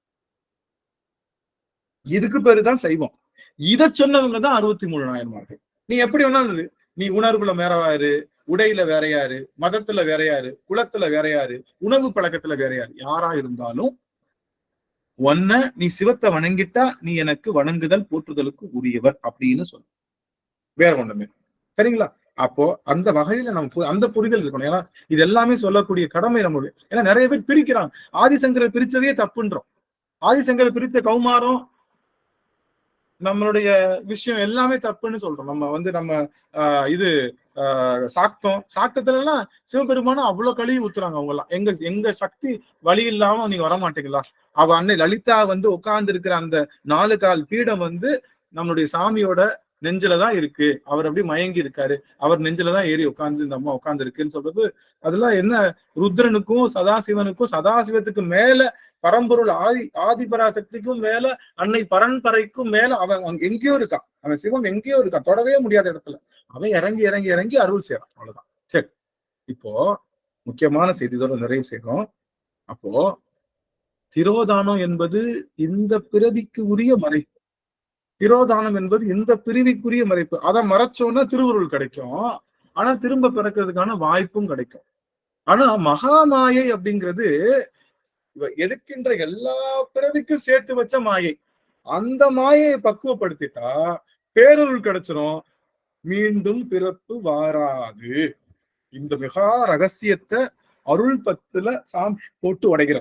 இதுக்கு பேருதான் சைவம். இதை சொன்னவங்க தான் 63 நாயன்மார்கள். நீ எப்படி வேணாலும், நீ உணர்வுல வேறயாரு, உடையில வேறையாரு, மதத்துல வேறையாரு, குலத்துல வேறையாரு, உணவு பழக்கத்துல வேறையாரு, யாரா இருந்தாலும் ஒன்ன நீ சிவத்தை வணங்கிட்டா நீ எனக்கு வணங்குதல் போற்றுதலுக்கு உரியவர் அப்படின்னு சொல்ல, வேற ஒண்ணுமே. சரிங்களா? அப்போ அந்த வகையில நம்ம அந்த புரிதல் இருக்கணும். ஏன்னா இது எல்லாமே சொல்லக்கூடிய கடமை நம்மளுடைய. ஏன்னா நிறைய பேர் பிரிக்கிறாங்க. ஆதிசங்கரை பிரிச்சதே தப்புன்றோம். ஆதிசங்கரை பிரித்த கௌமாரம் நம்மளுடைய விஷயம் எல்லாமே தப்புன்னு சொல்றோம். நம்ம இது சாக்தத்துல எல்லாம் சிவபெருமானும் அவ்வளவு கழுவி ஊத்துறாங்க. அவங்க எல்லாம் எங்க சக்தி வழி இல்லாம நீங்க வர மாட்டீங்களா? அவ அன்னை லலிதா உட்கார்ந்து இருக்கிற அந்த 4 கால் பீடம் நம்மளுடைய சாமியோட நெஞ்சிலதான் இருக்கு. அவர் அப்படி மயங்கி இருக்காரு, அவர் நெஞ்சிலதான் ஏறி உட்கார்ந்து இந்த அம்மா உட்கார்ந்து இருக்குன்னு சொல்றது, அதெல்லாம் என்ன? ருத்ரனுக்கும் சதாசிவனுக்கும், சதாசிவத்துக்கு மேல பரம்பொருள் ஆதிபராசக்திக்கும் மேல அன்னை பரன்பரைக்கும் மேல அவன் எங்கேயோ இருக்கான். அவன் சிவம் எங்கேயோ இருக்கான், தொடவே முடியாத இடத்துல அவன் இறங்கி இறங்கி இறங்கி அருள் செய்யறான். அவ்வளவுதான். சரி, இப்போ முக்கியமான செய்தியோட நிறைவு செய்யறோம். அப்போ திரோதானம் என்பது இந்த பிறவிக்கு உரிய மறைப்பு. திரோதானம் என்பது இந்த பிரிவிக்குரிய மறைப்பு. அதை மறைச்சோன்னா திருவருள் கிடைக்கும், ஆனா திரும்ப பிறக்கிறதுக்கான வாய்ப்பும் கிடைக்கும். ஆனா மகாமாயை அப்படிங்கிறது எடுக்கின்ற எல்லா பிறவிக்கும் சேர்த்து வச்ச மாயை. அந்த மாயையை பக்குவப்படுத்திட்டா பேரருள் கிடைச்சிரும், மீண்டும் பிறப்பு வாராது. இந்த மிகா ரகசியத்தை அருள் 10ல சாமி போட்டு உடைக்கிற.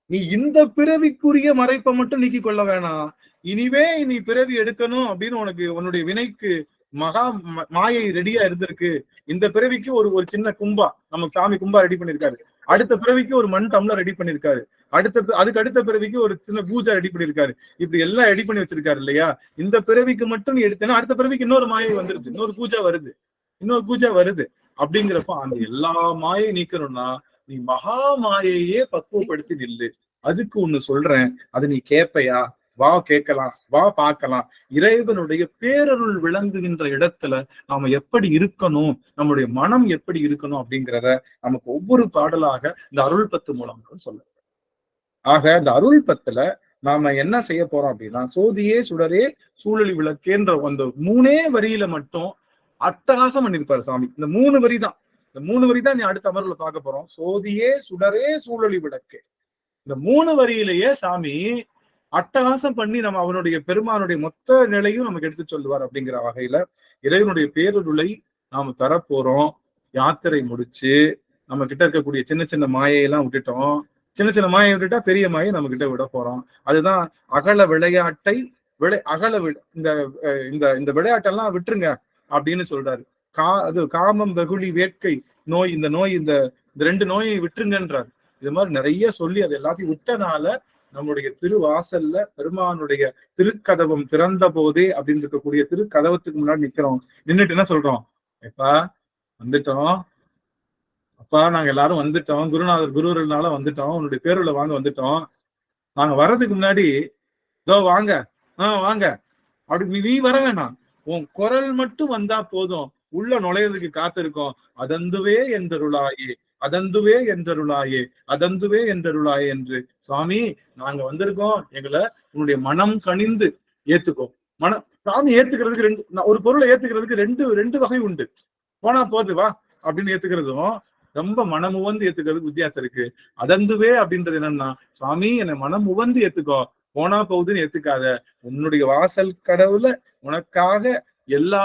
நீ இந்த பிறவிக்குரிய மறைப்பை மட்டும் நீக்கி கொள்ள வேணாம். இனிவே நீ பிறவி எடுக்கணும் அப்படின்னு உனக்கு உன்னுடைய வினைக்கு மகா மாயை ரெடியா இருந்திருக்கு. இந்த பிறவிக்கு ஒரு சின்ன கும்பா நமக்கு சாமி கும்பா ரெடி பண்ணிருக்காரு. அடுத்த பிறவிக்கு ஒரு மண் டம்ளர் ரெடி பண்ணிருக்காரு. அதுக்கு அடுத்த பிறவிக்கு ஒரு சின்ன பூஜை ரெடி பண்ணிருக்காரு. இப்படி எல்லாம் ரெடி பண்ணி வச்சிருக்காரு இல்லையா? இந்த பிறவிக்கு மட்டும் நீ எடுத்தேன்னா அடுத்த பிறவிக்கு இன்னொரு மாயை வந்துருது, இன்னொரு பூஜை வருது. அப்படிங்கிறப்ப அந்த எல்லா மாயை நீக்கணும்னா நீ மகா மாயையே பக்குவப்படுத்தி நில்லு. அதுக்கு ஒண்ணு சொல்றேன், அது நீ கேட்பையா? வா கேட்கலாம், வா பார்க்கலாம். இறைவனுடைய பேரருள் விளங்குகின்ற இடத்துல நாம எப்படி இருக்கணும், நம்மளுடைய மனம் எப்படி இருக்கணும் அப்படிங்கிறத நமக்கு ஒவ்வொரு பாடலாக இந்த அருள் 10 மூலம் சொல்ல. ஆக இந்த அருள் 10ல நாம என்ன செய்ய போறோம் அப்படின்னா, சோதியே சுடரே சூழலி விளக்கேன்ற அந்த 3 வரியில மட்டும் அட்டகாசம் பண்ணிருப்பாரு சாமி. இந்த 3 வரி தான் நீ அடுத்த அமர்வுல பார்க்க போறோம். சோதியே சுடரே சூழலி விளக்கே, இந்த 3 வரியிலேயே சாமி அட்டகாசம் பண்ணி நம்ம அவனுடைய பெருமானுடைய மொத்த நிலையும் நமக்கு எடுத்து சொல்லுவார். அப்படிங்கிற வகையில இறைவனுடைய பேரருளை நாம தரப்போறோம். யாத்திரை முடிச்சு நம்ம கிட்ட இருக்கக்கூடிய சின்ன சின்ன மாயையெல்லாம் விட்டுட்டோம். சின்ன மாயை விட்டுட்டா பெரிய மாயை நம்ம கிட்ட விட போறோம். அதுதான் அகல விளையாட்டை இந்த விளையாட்டெல்லாம் விட்டுருங்க அப்படின்னு சொல்றாரு. காமம், வெகுளி, வேட்கை நோய், இந்த 2 நோயை விட்டுருங்கன்றாரு. இது மாதிரி நிறைய சொல்லி அது எல்லாத்தையும் விட்டனால நம்முடைய திருவாசல்ல பெருமானுடைய திருக்கதவம் திறந்த போதே அப்படின்னு இருக்கக்கூடிய திருக்கதவத்துக்கு முன்னாடி நின்னுட்டு என்ன சொல்றோம்? எப்பா வந்துட்டோம், அப்பா நாங்க எல்லாரும் வந்துட்டோம், குருவர்களால வந்துட்டோம், உன்னுடைய பேருல வந்துட்டோம். நாங்க வர்றதுக்கு முன்னாடி இதோ வாங்க அப்படி நீ வர வேணாம், உன் குரல் மட்டும் வந்தா போதும், உள்ள நுழையறதுக்கு காத்திருக்கோம். அதந்துவே என்றருளாயே என்று சுவாமி நாங்க வந்திருக்கோம், எங்களை உன்னுடைய மனம் கனிந்து ஏத்துக்கோ. சாமி ஏத்துக்கிறதுக்கு ஒரு பொருளை ஏத்துக்கிறதுக்கு ரெண்டு வகை உண்டு. போனா போது வா அப்படின்னு ஏத்துக்கிறதும் ரொம்ப மனம் உவந்து ஏத்துக்கிறதுக்கு வித்தியாசம் இருக்கு. அதந்துவே அப்படின்றது என்னன்னா, சுவாமி என்னை மனம் உவந்து ஏத்துக்கோ, போனா போகுதுன்னு ஏத்துக்காத. உன்னுடைய வாசல் கடவுள உனக்காக எல்லா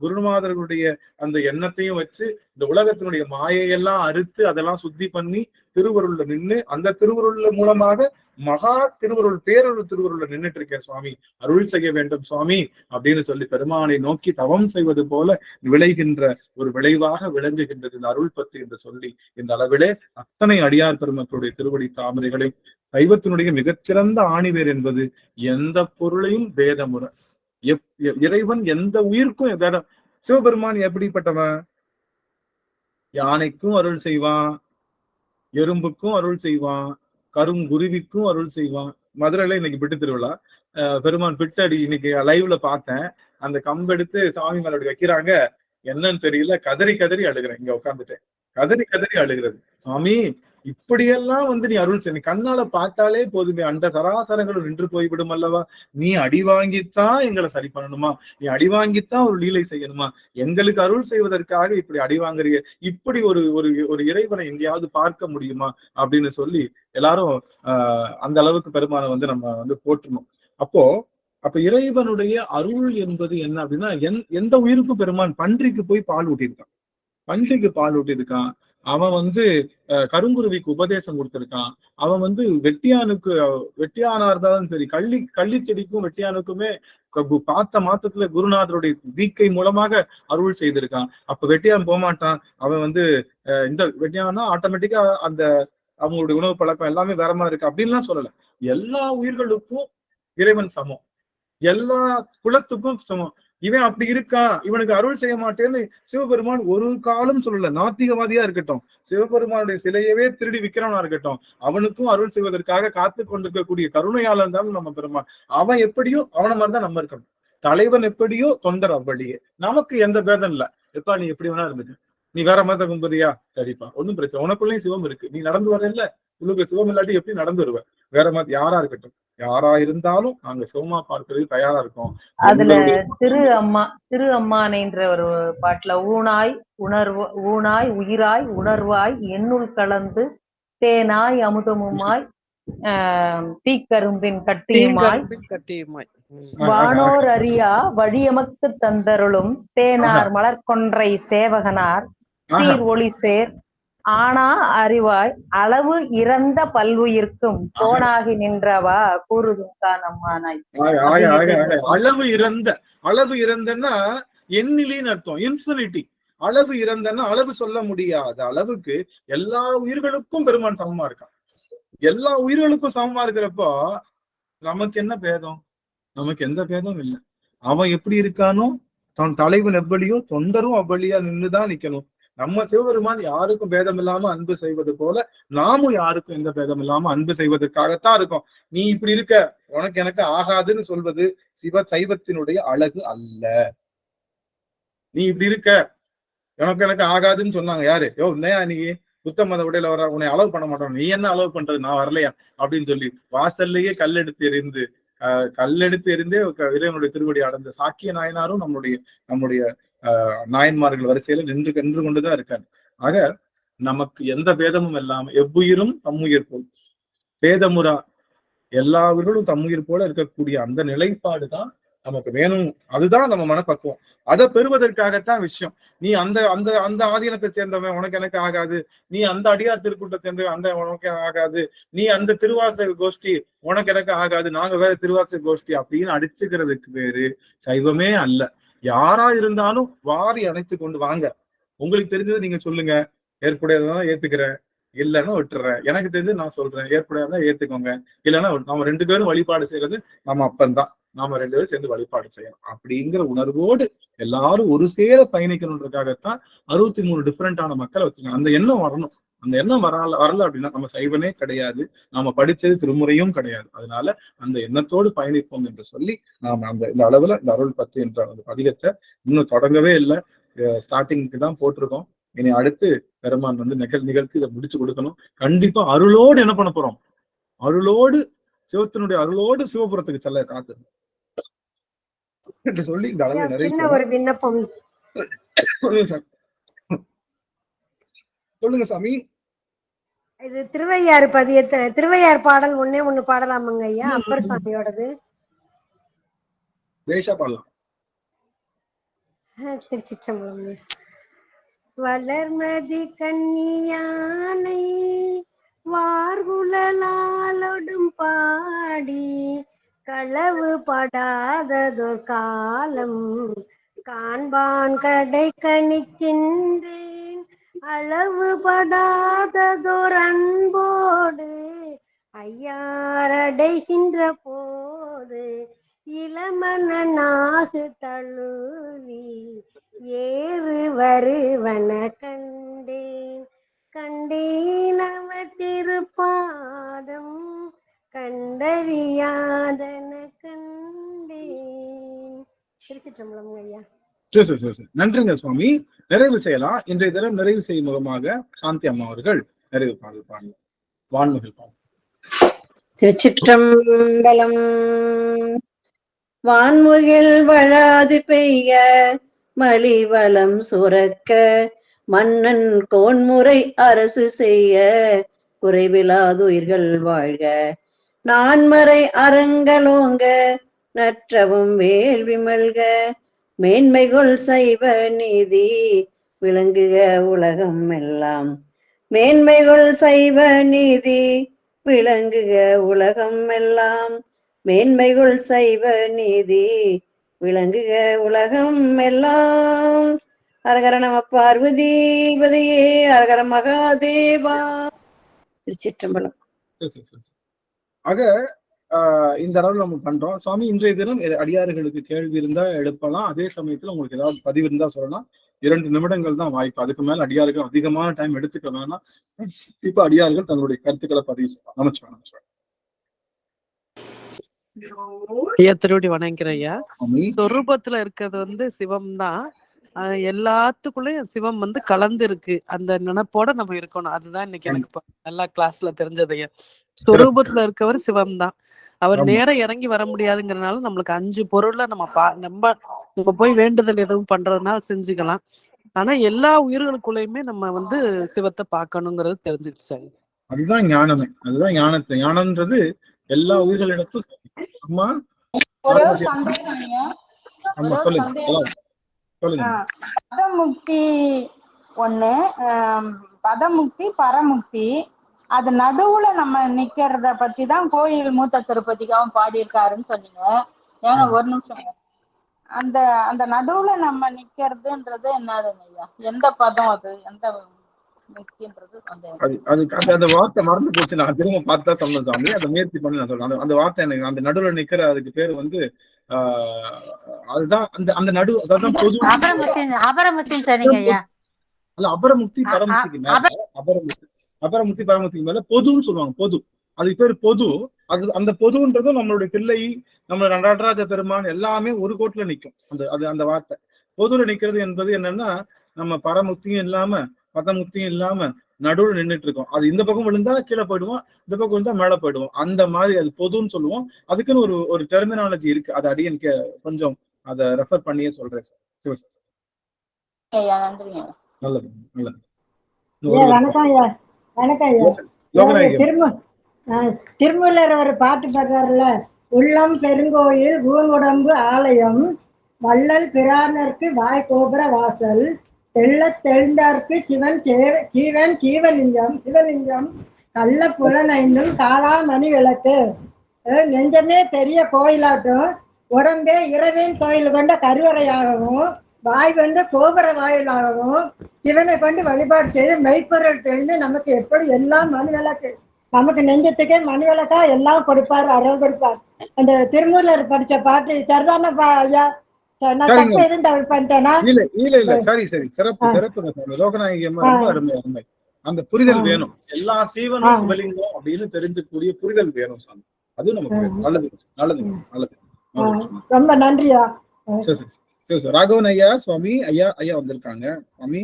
குருநாதர்களுடைய அந்த எண்ணத்தையும் வச்சு இந்த உலகத்தினுடைய மாயையெல்லாம் அறுத்து அதெல்லாம் சுத்தி பண்ணி திருவருள்ல நின்று அந்த திருவருள்ல மூலமாக மகா திருவருள் பேரொரு திருவருள்ல நின்றுட்டு இருக்கேன் சுவாமி, அருள் செய்ய வேண்டும் சுவாமி அப்படின்னு சொல்லி பெருமானை நோக்கி தவம் செய்வது போல விளைகின்ற ஒரு விளைவாக விளங்குகின்றது இந்த அருள் பத்து என்று சொல்லி, இந்த அளவிலே அத்தனை அடியார் பெருமக்களுடைய திருவடி தாமரைகளை சைவத்தினுடைய மிகச்சிறந்த ஆணிவேர் என்பது எந்த பொருளையும் பேதமுற இறைவன் எந்த உயிர்க்கும் எதாவது சிவபெருமான் எப்படிப்பட்டவன்? யானைக்கும் அருள் செய்வான், எறும்புக்கும் அருள் செய்வான், கருங்குருவிக்கும் அருள் செய்வான். மதுரையில இன்னைக்கு பிட்டு திருவிழா, பெருமான் பிட்டடி இன்னைக்கு லைவ்ல பார்த்தேன். அந்த கம்பெடுத்து சாமி மேல வைக்கிறாங்க, என்னன்னு தெரியல, கதறி கதறி அழுகிறேன். இங்க உட்காந்துட்டு கதறி கதறி அழுகிறது. சாமி இப்படியெல்லாம் நீ அருள் செய்ய, கண்ணால பார்த்தாலே போதுமே, அண்ட சராசரங்களும் நின்று போய்விடும் அல்லவா? நீ அடி வாங்கித்தான் எங்களை சரி பண்ணணுமா? நீ அடி வாங்கித்தான் ஒரு லீலை செய்யணுமா? எங்களுக்கு அருள் செய்வதற்காக இப்படி அடி வாங்குறீங்க, இப்படி ஒரு ஒரு இறைவனை எங்கேயாவது பார்க்க முடியுமா அப்படின்னு சொல்லி எல்லாரும் அந்த அளவுக்கு பெருமானை நம்ம போற்றணும். அப்ப இறைவனுடைய அருள் என்பது என்ன அப்படின்னா, எந்த உயிருக்கும் பெருமான் பன்றிக்கு போய் பால் ஊட்டியிருக்கான், பன்றிக்கு பால் ஊட்டியிருக்கான். அவன் கருங்குருவிக்கு உபதேசம் கொடுத்திருக்கான். அவன் வெட்டியானா இருந்தாலும் சரி, கள்ளி செடிக்கும் வெட்டியானுக்குமே பார்த்த மாத்தத்துல குருநாதருடைய வீக்கை மூலமாக அருள் செய்திருக்கான். அப்ப வெட்டியான் போகமாட்டான். அவன் இந்த வெட்டியானா ஆட்டோமேட்டிக்கா அந்த அவங்களுடைய உணவு பழக்கம் எல்லாமே வேற மாதிரி இருக்கு அப்படின்லாம் சொல்லல. எல்லா உயிர்களுக்கும் இறைவன் சமம், எல்லா குலத்துக்கும் சமம். இவன் அப்படி இருக்கான், இவனுக்கு அருள் செய்ய மாட்டேன்னு சிவபெருமான் ஒரு காலம் சொல்லல. நாத்திகவாதியா இருக்கட்டும், சிவபெருமானுடைய சிலையவே திருடி விக்கிறவனா இருக்கட்டும், அவனுக்கும் அருள் செய்வதற்காக காத்து கொண்டிருக்கக்கூடிய கருணையாளர் இருந்தாலும் நம்ம பெருமான். அவன் எப்படியோ அவன மாதிரிதான் நம்ம இருக்கணும். தலைவன் எப்படியோ தொண்டர் அவ்வழியே. நமக்கு எந்த பேதம் இல்ல. எப்பா நீ எப்படி வேணா இருந்துச்சு, நீ வேற மத கும்புறியா, சரிப்பா, ஒன்னும் பிரச்சனை, உனக்குள்ளேயும் சிவம் இருக்கு, நீ நடந்து வர இல்ல, உங்களுக்கு சிவம் இல்லாட்டி எப்படி நடந்து வருவ? வேற மத யாரா இருக்கட்டும், யாரா இருந்தாலும் நாங்க சிவமா பார்க்கறது தயாரா இருக்கோம். அதுல திரு அம்மானைன்ற ஒரு பாட்டுல ஊனாய் உயிராய் உணர்வாய் என்னுள் கலந்து தேனாய் அமுதமுமாய் தீக்கரும்பின் கட்டியுமாய் வானோர் அறியா வழியமக்கு தந்தருளும் தேனார் மலர்கொன்றை சேவகனார் சீர் ஒளி சேர் ஆனா அறிவாய் அளவு இறந்த பல்வுயிர்க்கும் போனாகி நின்றவா கூறுதும் தான் அம்மானாய். அளவு இறந்தன்னா எண்ணிலின்னு அர்த்தம், இன்ஃபினிட்டி. அளவு இறந்தன்னா அளவு சொல்ல முடியாத அளவுக்கு எல்லா உயிர்களுக்கும் பெருமான் சமமா இருக்கான். எல்லா உயிர்களுக்கும் சமமா இருக்கிறப்போ நமக்கு என்ன பேதம்? நமக்கு எந்த பேதம் இல்லை. அவன் எப்படி இருக்கானோ, தன் தலைவன் எவ்வளியோ தொண்டரும் அவ்வளியா நின்றுதான் நிக்கணும். நம்ம சிவபெருமான் யாருக்கும் பேதம் இல்லாம அன்பு செய்வது போல நாமும் யாருக்கும் எந்த பேதம் இல்லாம அன்பு செய்வதற்காகத்தான் இருக்கும். நீ இப்படி இருக்க, உனக்கு எனக்கு ஆகாதுன்னு சொல்வது சைவத்தினுடைய அழகு அல்ல. நீ இப்படி இருக்க, எனக்கு ஆகாதுன்னு சொன்னாங்க யாரு? என்னையா நீ புத்த மத உடையில வர, உன்னை அலோவ் பண்ண மாட்டோம், நீ என்ன அலோவ் பண்றது, நான் வரலையா அப்படின்னு சொல்லி வாசல்லையே கல்லெடுத்து எறிந்தே இறைவனுடைய திருவடி அடைந்த சாக்கிய நாயனாரும் நம்முடைய நாயன்மார்கள் வரிசையில நின்று கொண்டுதான் இருக்காரு. ஆக நமக்கு எந்த பேதமும் இல்லாம எவ்வுயிரும் தம்முயிர் போல் பேதமுறா, எல்லா உயிர்களும் தம்முயிர் போல இருக்கக்கூடிய அந்த நிலைப்பாடுதான் நமக்கு வேணும். அதுதான் நம்ம மனப்பக்குவம். அதை பெறுவதற்காகத்தான் விஷயம். நீ அந்த அந்த அந்த ஆதீனத்தை சேர்ந்தவன், உனக்கு எனக்கு ஆகாது. நீ அந்த அடியார் திருக்கூட்டத்தை சேர்ந்தவன், அந்த உனக்கு ஆகாது. நீ அந்த திருவாசக கோஷ்டி, உனக்கு எனக்கு ஆகாது, நாங்க வேற திருவாசக கோஷ்டி அப்படின்னு அடிச்சுக்கிறதுக்கு பேரு சைவமே அல்ல. யாரா இருந்தாலும் வாரி அணைத்து கொண்டு வாங்க. உங்களுக்கு தெரிஞ்சதை நீங்க சொல்லுங்க, ஏற்புடையதான் ஏத்துக்கிறேன், இல்லைன்னா விட்டுறேன். எனக்கு தெரிஞ்சது நான் சொல்றேன், ஏற்புடையதான் ஏத்துக்கோங்க, இல்லைன்னா நம்ம 2 பேரும் வழிபாடு செய்யறது நம்ம அப்பந்தான், நாம 2 பேரும் சேர்ந்து வழிபாடு செய்யணும் அப்படிங்கிற உணர்வோடு எல்லாரும் ஒரு சேர பயணிக்கணுன்றதுக்காகத்தான் 63 டிஃப்ரெண்டான மக்களை வச்சுக்கோங்க. அந்த எண்ணம் வரணும். அந்த எண்ணம் வரல அப்படின்னா நம்ம சைவனே கிடையாது, நாம படிச்சது திருமுறையும் கிடையாது. அதனால அந்த எண்ணத்தோடு பயணிப்போம் என்று சொல்லி நாம இந்த அளவுல இந்த அருள் 10 என்ற அந்த பதிகத்தை இன்னும் தொடங்கவே இல்லை, ஸ்டார்டிங்க்கு தான் போட்டிருக்கோம். இனி அடுத்து பெருமான் நிகழ்த்தி இதை முடிச்சு கொடுக்கணும். கண்டிப்பா அருளோடு என்ன பண்ண போறோம்? சிவத்தினுடைய அருளோடு சிவபுரத்துக்கு செல்ல காத்து என்று சொல்லி இந்த அளவு நிறைய ஒரு விண்ணப்பம். சொல்லுங்க சாமி. இது திருவையாறு திருவையாறு பாடல் ஒண்ணு பாடலாமுங்க ஐயா, அப்பர் சுவாமியோடது. தேசா பாடலாம். திருச்சிற்றம்பலம். வளர்மதி கன்னியானை வார்குழலாலொடு பாடும் பாடி களவு படாததொரு காலம் காண்பான் கடை கணிக்கின்றேன் அளவு படாததோர் அன்போடு ஐயாரடைகின்ற போது இளமனாகு தழுவி ஏறு வருவன கண்டேன் கண்டேன் அவர் திருப்பாதம் கண்டறியாதன கண்டேன். திருச்சிற்றம்பலம் ஐயா. நன்றிங்க சுவாமி. நிறைவு செய்யலாம். இன்றைய தினம் நிறைவு செய்யும் முகமாக சாந்தி அம்மா அவர்கள் நிறைவு பாடல் பாடலாம். வான்முகில் பாடல். திருச்சிற்றம்பலம். வான்முகில் வழாது பெய்ய மலிவளம் சுரக்க மன்னன் கோன்முறை அரசு செய்ய குறைவிலாதுயிர்கள் வாழ்க நான்மறை அறங்களோங்க நற்றவும் வேள்வி மல்க மேன்மைகொள் சைவ நீதி விளங்குக உலகம் எல்லாம் மேன்மைகொள் சைவ நீதி விளங்குக உலகம் எல்லாம் மேன்மைகொள் சைவ நீதி விளங்குக உலகம் எல்லாம். அரகர நம பார்வதிபதியே அரகர மகாதேவா. திருச்சிற்றம்பலம். ஆக இந்த அளவில் நம்ம பண்றோம் சுவாமி. இன்றைய தினம் அடியார்களுக்கு கேள்வி இருந்தா எழுப்பலாம். அதே சமயத்துல உங்களுக்கு ஏதாவது பதிவு இருந்தா சொல்லலாம். 2 நிமிடங்கள் தான் வாய்ப்பு. அதுக்கு மேல அடியார்கள் அதிகமான டைம் எடுத்துக்க வேணாம். இப்ப அடியார்கள் தங்களுடைய கருத்துக்களை பதிவு செய்யலாம். நமச்சிவாயம். ஐயா திருவடி வணங்குறேன் ஐயா. சொரூபத்துல இருக்கிறது சிவம் தான். எல்லாத்துக்குள்ளயும் சிவம் கலந்து இருக்கு. அந்த நினைப்போட நம்ம இருக்கணும். அதுதான் இன்னைக்கு எனக்கு நல்லா கிளாஸ்ல தெரிஞ்சதையா. சொரூபத்துல இருக்கவர் சிவம் தான். அவர் நேரம் இறங்கி வர முடியாதுங்கிறதுனால நம்மளுக்கு 5 பொருள்ல நம்ம போய் வேண்டுதல் எதுவும் பண்றதுனால செஞ்சுக்கலாம். ஆனா எல்லா உயிர்களுக்குள்ளயுமே நம்ம சிவத்தை பார்க்கணுங்கிறது தெரிஞ்சுக்கிச்சு. அதுதான் ஞானமே. அதுதான் ஞானம்ன்றது எல்லா உயிர்களிடத்தும். அம்மா அம்மா சொல்லுங்க. பதமுக்தி ஒண்ணு, பதமுக்தி பரமுக்தி. அது நடுவுல நம்ம நிக்கிறத பத்தி தான் கோயில் மூத்த திருப்பதிக்காவும் பாடியிருக்காருன்னு சொன்னீங்க. ஏங்க ஒரு நிமிஷம். அந்த அந்த நடுவுல நம்ம நிக்கிறதுன்றது என்னதுங்க ஐயா? எந்த பதம் அது? எந்த முக்தின்றது? அந்த வார்த்தை மறந்து போச்சு. நான் திரும்ப பார்த்தா சொன்னேன் சாமி. அதை முயற்சி பண்ணி நான் சொல்றேன். அந்த வார்த்தை எனக்கு அந்த நடுவுல நிக்கிற அதுக்கு பேரு அதுதான் அந்த நடு. அதான் பொது அபரமுக்தின்னு சொன்னீங்க ஐயா. அல்ல, அபரமுக்தி பரமுக்திக்கு மேல அபரமுக்தி பரமுக்திக்கு மேல பொதுன்னு சொல்லுவாங்க. பொது, அதுக்கு பேர் பொது. அது அந்த பொதுன்றதும் நம்மளுடைய தில்லை, நம்ம நடராஜ பெருமான் எல்லாமே ஒரு கோட்டில நிற்கும். அந்த வார்த்தை பொதுல நிக்கிறது என்பது என்னன்னா, நம்ம பரமுக்தியும் இல்லாம பதமுக்தியும் இல்லாம நடுவுல நின்றுட்டு இருக்கோம். அது இந்த பக்கம் விழுந்தா கீழே போயிடுவோம், இந்த பக்கம் விழுந்தா மேல போயிடுவோம். அந்த மாதிரி அது பொதுன்னு சொல்லுவோம். அதுக்குன்னு ஒரு டெர்மினாலஜி இருக்கு. அது அடியனுக்கு கொஞ்சம் அதை ரெஃபர் பண்ணியே சொல்றேன் சார். சிவசார். நல்லது நல்லது. வணக்கம் ஐயா. வணக்கம் ஐயா. திருமூலர் ஒரு பாட்டு பாடுறாருல, உள்ளம் பெருங்கோயில் ஊங்குடம்பு ஆலயம் வள்ளல் பிரானருக்கு வாய் கோபுர வாசல் தெள்ள தெளிந்தார்க்கு சிவன் சிவலிங்கம் கள்ள புலனைந்தும் காளா மணி விளக்கு. நெஞ்சமே பெரிய கோயிலாட்டும், உடம்பே இரவின் கோயில் கொண்ட கருவறையாகவும் வாய் கோபுர வாயிலாகவும் சிவனை கொண்டு வழிபாடு செய்து மெய்ப்பொருள் தெரிந்து நமக்கு எப்படி எல்லாம் மணி விளக்கு, நமக்கு நெஞ்சத்துக்கே மணி விளக்கா எல்லாம் கொடுப்பார், அருள் கொடுப்பார். அந்த திருமூலர் படிச்ச பாட்டு சரிதான ஐயா? நான் தப்பு எதுவும் தவறு பண்ணிட்டேனா? இல்ல சரி சிறப்பு. லோகநாயகி அம்மா ரொம்ப அருமை. அந்த புரிதல் வேணும். எல்லா சீவனும் சிவலிங்கம் அப்படின்னு தெரிஞ்சக்கூடிய புரிதல் வேணும் சாமி. அது நமக்கு நல்லது நல்லது நல்லது. ரொம்ப நன்றியா. சரி சார். ராகவன் ஐயா சுவாமி ஐயா வந்திருக்காங்க. சுவாமி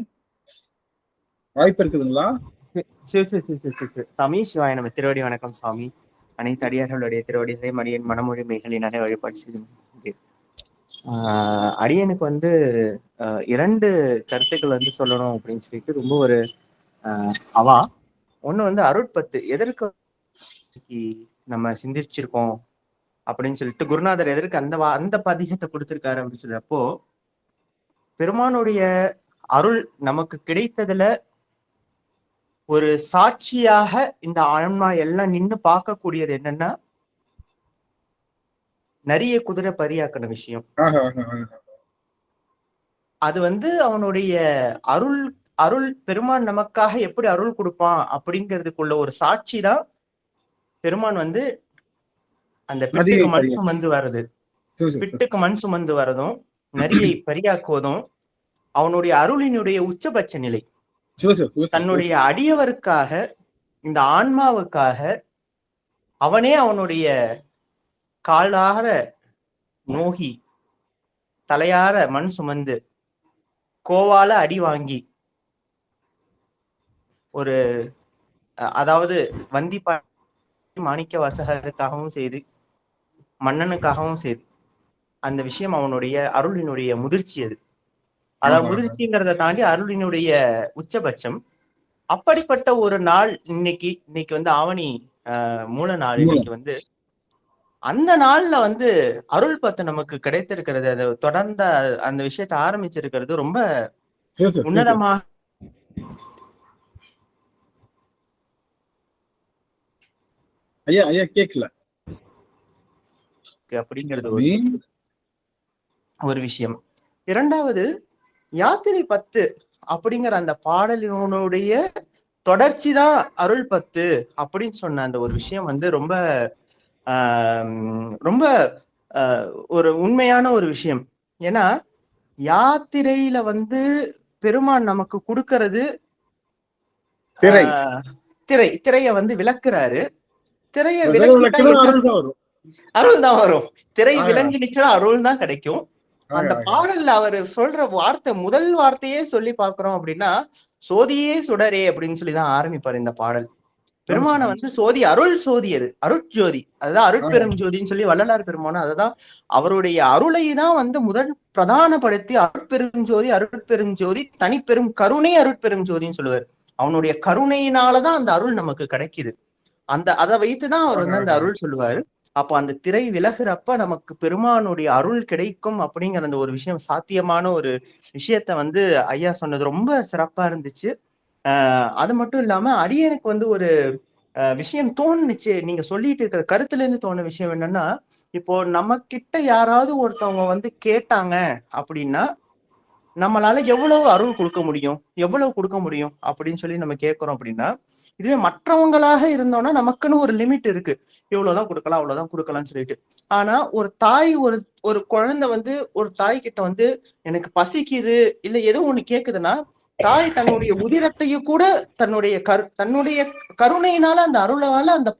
வாய்ப்பு இருக்குதுங்களா? சாமி சிவாய நம்ம திருவடி வணக்கம் சாமி. அனைத்து அடியார்களுடைய திருவடிகளை மடியன் மனமொழி மேகலினாலே வழிபாடு செய்து அடியனுக்கு 2 கருத்துக்கள் சொல்லணும் அப்படின்னு சொல்லிட்டு ரொம்ப ஒரு அவா. ஒண்ணு அருட்பத்து எதற்கு நம்ம சிந்திச்சிருக்கோம் அப்படின்னு சொல்லிட்டு குருநாதர் எதற்கு அந்த பதிகத்தை கொடுத்திருக்காரு அப்படின்னு சொல்றப்போ, பெருமானுடைய அருள் நமக்கு கிடைத்ததுல ஒரு சாட்சியாக இந்த ஆன்மா எல்லாம் நின்னு பார்க்கக்கூடியது என்னன்னா நிறைய குதிரை பரியாக்கின விஷயம். அது அவனுடைய அருள் அருள் பெருமான் நமக்காக எப்படி அருள் கொடுப்பான் அப்படிங்கிறதுக்குள்ள ஒரு சாட்சி தான் பெருமான் அந்த பிட்டுக்கு மண் சுமந்து வர்றது, பிட்டுக்கு மண் சுமந்து வரதும் நரியை பரியாக்குவதும் அவனுடைய அருளினுடைய உச்சபட்ச நிலை. தன்னுடைய அடியவருக்காக, இந்த ஆன்மாவுக்காக அவனே அவனுடைய காலார நோகி தலையார மண் சுமந்து கோவால அடி வாங்கி ஒரு அதாவது வந்தி மாணிக்க வாசகருக்காகவும் செய்து மன்னனுக்காகவும் செய்து அந்த விஷயம் அவனுடைய அருளினுடைய முதிர்ச்சி. அது அதாவது முதிர்ச்சிங்கிறத தாண்டி அருளினுடைய உச்சபட்சம். அப்படிப்பட்ட ஒரு நாள் இன்னைக்கு ஆவணி மூல நாள். இன்னைக்கு அந்த நாள்ல அருள் பத்து நமக்கு கிடைத்திருக்கிறது. அது தொடர்ந்த அந்த விஷயத்தை ஆரம்பிச்சிருக்கிறது ரொம்ப உன்னதமா. கேட்கல அப்படிங்கிறது ஒரு விஷயம். இரண்டாவது, யாத்திரை 10 அப்படிங்கிற அந்த பாடலினுடைய தொடர்ச்சி தான் அருள் 10 அப்படின்னு சொன்ன அந்த ஒரு விஷயம் ரொம்ப ரொம்ப ஒரு உண்மையான ஒரு விஷயம். ஏன்னா யாத்திரையில பெருமான் நமக்கு கொடுக்கறது திரைய விளக்குறாரு. திரைய அருள் தான் வரும். திரை விளங்கிடுச்சுன்னா அருள் தான் கிடைக்கும். அந்த பாடல்ல அவர் சொல்ற வார்த்தை, முதல் வார்த்தையே சொல்லி பாக்குறோம் அப்படின்னா சோதியே சுடரே அப்படின்னு சொல்லிதான் ஆரம்பிப்பாரு இந்த பாடல். பெருமான சோதி, அருள் சோதி, அது அருட்ஜோதி, அதுதான் அருட்பெரும் ஜோதின்னு சொல்லி வள்ளலார் பெருமான அதுதான் அவருடைய அருளை தான் முதல் பிரதானப்படுத்தி அருட்பெரும் ஜோதி, அருட்பெரும் ஜோதி, தனிப்பெரும் கருணை அருட்பெரும் ஜோதின்னு சொல்லுவார். அவனுடைய கருணையினாலதான் அந்த அருள் நமக்கு கிடைக்குது. அதை வைத்துதான் அவர் அந்த அருள் சொல்லுவாரு. அப்போ அந்த திரை விலகுறப்ப நமக்கு பெருமானுடைய அருள் கிடைக்கும் அப்படிங்கிற அந்த ஒரு விஷயம், சாத்தியமான ஒரு விஷயத்த ஐயா சொன்னது ரொம்ப சிறப்பா இருந்துச்சு. அது மட்டும் இல்லாம அடியனுக்கு ஒரு விஷயம் தோணுச்சு. நீங்க சொல்லிட்டு இருக்கிற கருத்துல இருந்து தோணுன விஷயம் என்னன்னா, இப்போ நம்ம கிட்ட யாராவது ஒருத்தவங்க கேட்டாங்க அப்படின்னா நம்மளால எவ்வளவு அருள் கொடுக்க முடியும் அப்படின்னு சொல்லி நம்ம கேட்கிறோம். அப்படின்னா இதுவே மற்றவங்களாக இருந்தோம்னா நமக்குன்னு ஒரு லிமிட் இருக்கு, இவ்வளவுதான் கொடுக்கலாம் அவ்வளவுதான் கொடுக்கலாம்னு சொல்லிட்டு. ஆனா ஒரு தாய் ஒரு குழந்தை ஒரு தாய் கிட்ட எனக்கு பசிக்குது இல்ல ஏதோ ஒண்ணு கேக்குதுன்னா, தாய் தன்னுடைய உதிரத்தையும் கூட தன்னுடைய கருணையினால அந்த அருளால அந்த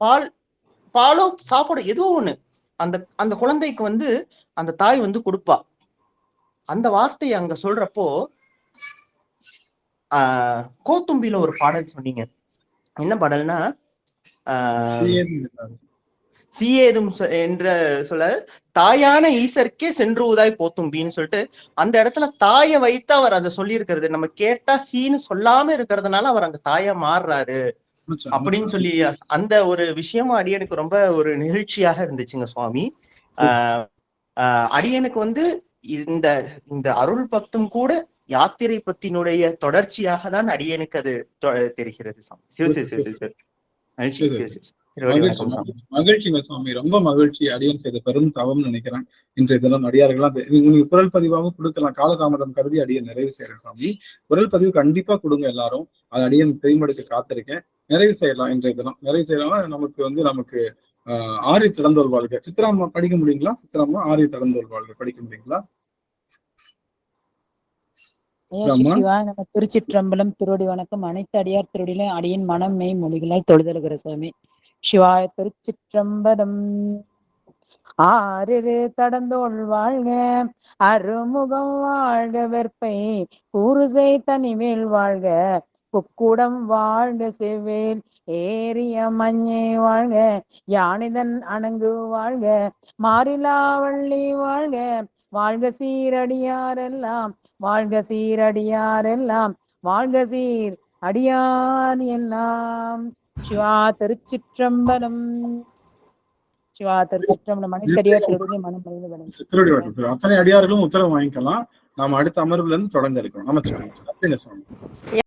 பாலோ சாப்பாடு ஏதோ ஒண்ணு அந்த குழந்தைக்கு அந்த தாய் கொடுப்பா. அந்த வார்த்தையை அங்க சொல்றப்போ கோத்தும்பியில ஒரு பாடல் சொன்னீங்க. என்ன பாடல்னா சீயேதும் என்ற சொல்ல தாயான ஈசர்க்கே சென்றுவதாய் போத்தும்பின்னு சொல்லிட்டு அந்த இடத்துல தாயை வைத்து அவர் அதை சொல்லி இருக்கிறது. நம்ம கேட்டா சீன்னு சொல்லாம இருக்கிறதுனால அவர் அங்க தாயா மாறுறாரு அப்படின்னு சொல்லி அந்த ஒரு விஷயமும் அடியனுக்கு ரொம்ப ஒரு நிகழ்ச்சியாக இருந்துச்சுங்க சுவாமி. அடியனுக்கு இந்த அருள் பக்தும் கூட யாத்திரை பத்தினுடைய தொடர்ச்சியாக தான் அடியனுக்கு அது தெரிகிறது. மகிழ்ச்சிங்க சுவாமி, ரொம்ப மகிழ்ச்சி. அடியன் செய்த பெரும் தவம் நினைக்கிறேன். இன்றைய தினம் அடியார்களா உங்களுக்கு குரல் பதிவாகவும் கொடுக்கலாம். காலதாமதம் கருதி அடியன் நிறைவு செய்யறேன் சுவாமி. குரல் பதிவு கண்டிப்பா கொடுங்க எல்லாரும். அது அடியன் தெரிமடுக்க காத்திருக்கேன். நிறைவு செய்யலாம். இன்றைய தினம் நிறைவு செய்யலாம். நமக்கு ஆரிய திறந்தோல் வாழ்க சித்ராமா படிக்க முடியுங்களா? சித்ராமா ஆரிய திறந்தோல் வாழ்க படிக்க முடியுங்களா? நம்ம திருச்சிற்றம்பலம். திருவடி வணக்கம். அனைத்து அடியார் திருவடியிலும் அடியின் மனம் மெய் மொழிகளாய் தொழுதலுகிற சாமி. சிவாய திருச்சிற்றம்பலம். ஆறு தடந்தோள் வாழ்க, அருமுகம் வாழ்க, வெற்பை கூறுசை தனிவேல் வாழ்க, புக்குடம் வாழ்க, செவ்வேல் ஏரிய மஞ்சை வாழ்க, யானைதன் அணங்கு வாழ்க, மாறிலா வள்ளி வாழ்க, வாழ்க சீரடியாரெல்லாம் வாழ்க சீரடியாரெல்லாம் வாழ்க சீர் அடியார் எல்லாம். சிவா திருச்சிற்றம்பலம். சிவா திருச்சிற்றம்பலம். அனைத்தடியார் திருவடியிலே மனம் அத்தனை அடியார்களும் உத்தரவு வாங்கிக்கலாம். நாம அடுத்த அமர்வுல இருந்து தொடங்க இருக்கோம். நமஸ்காரம்.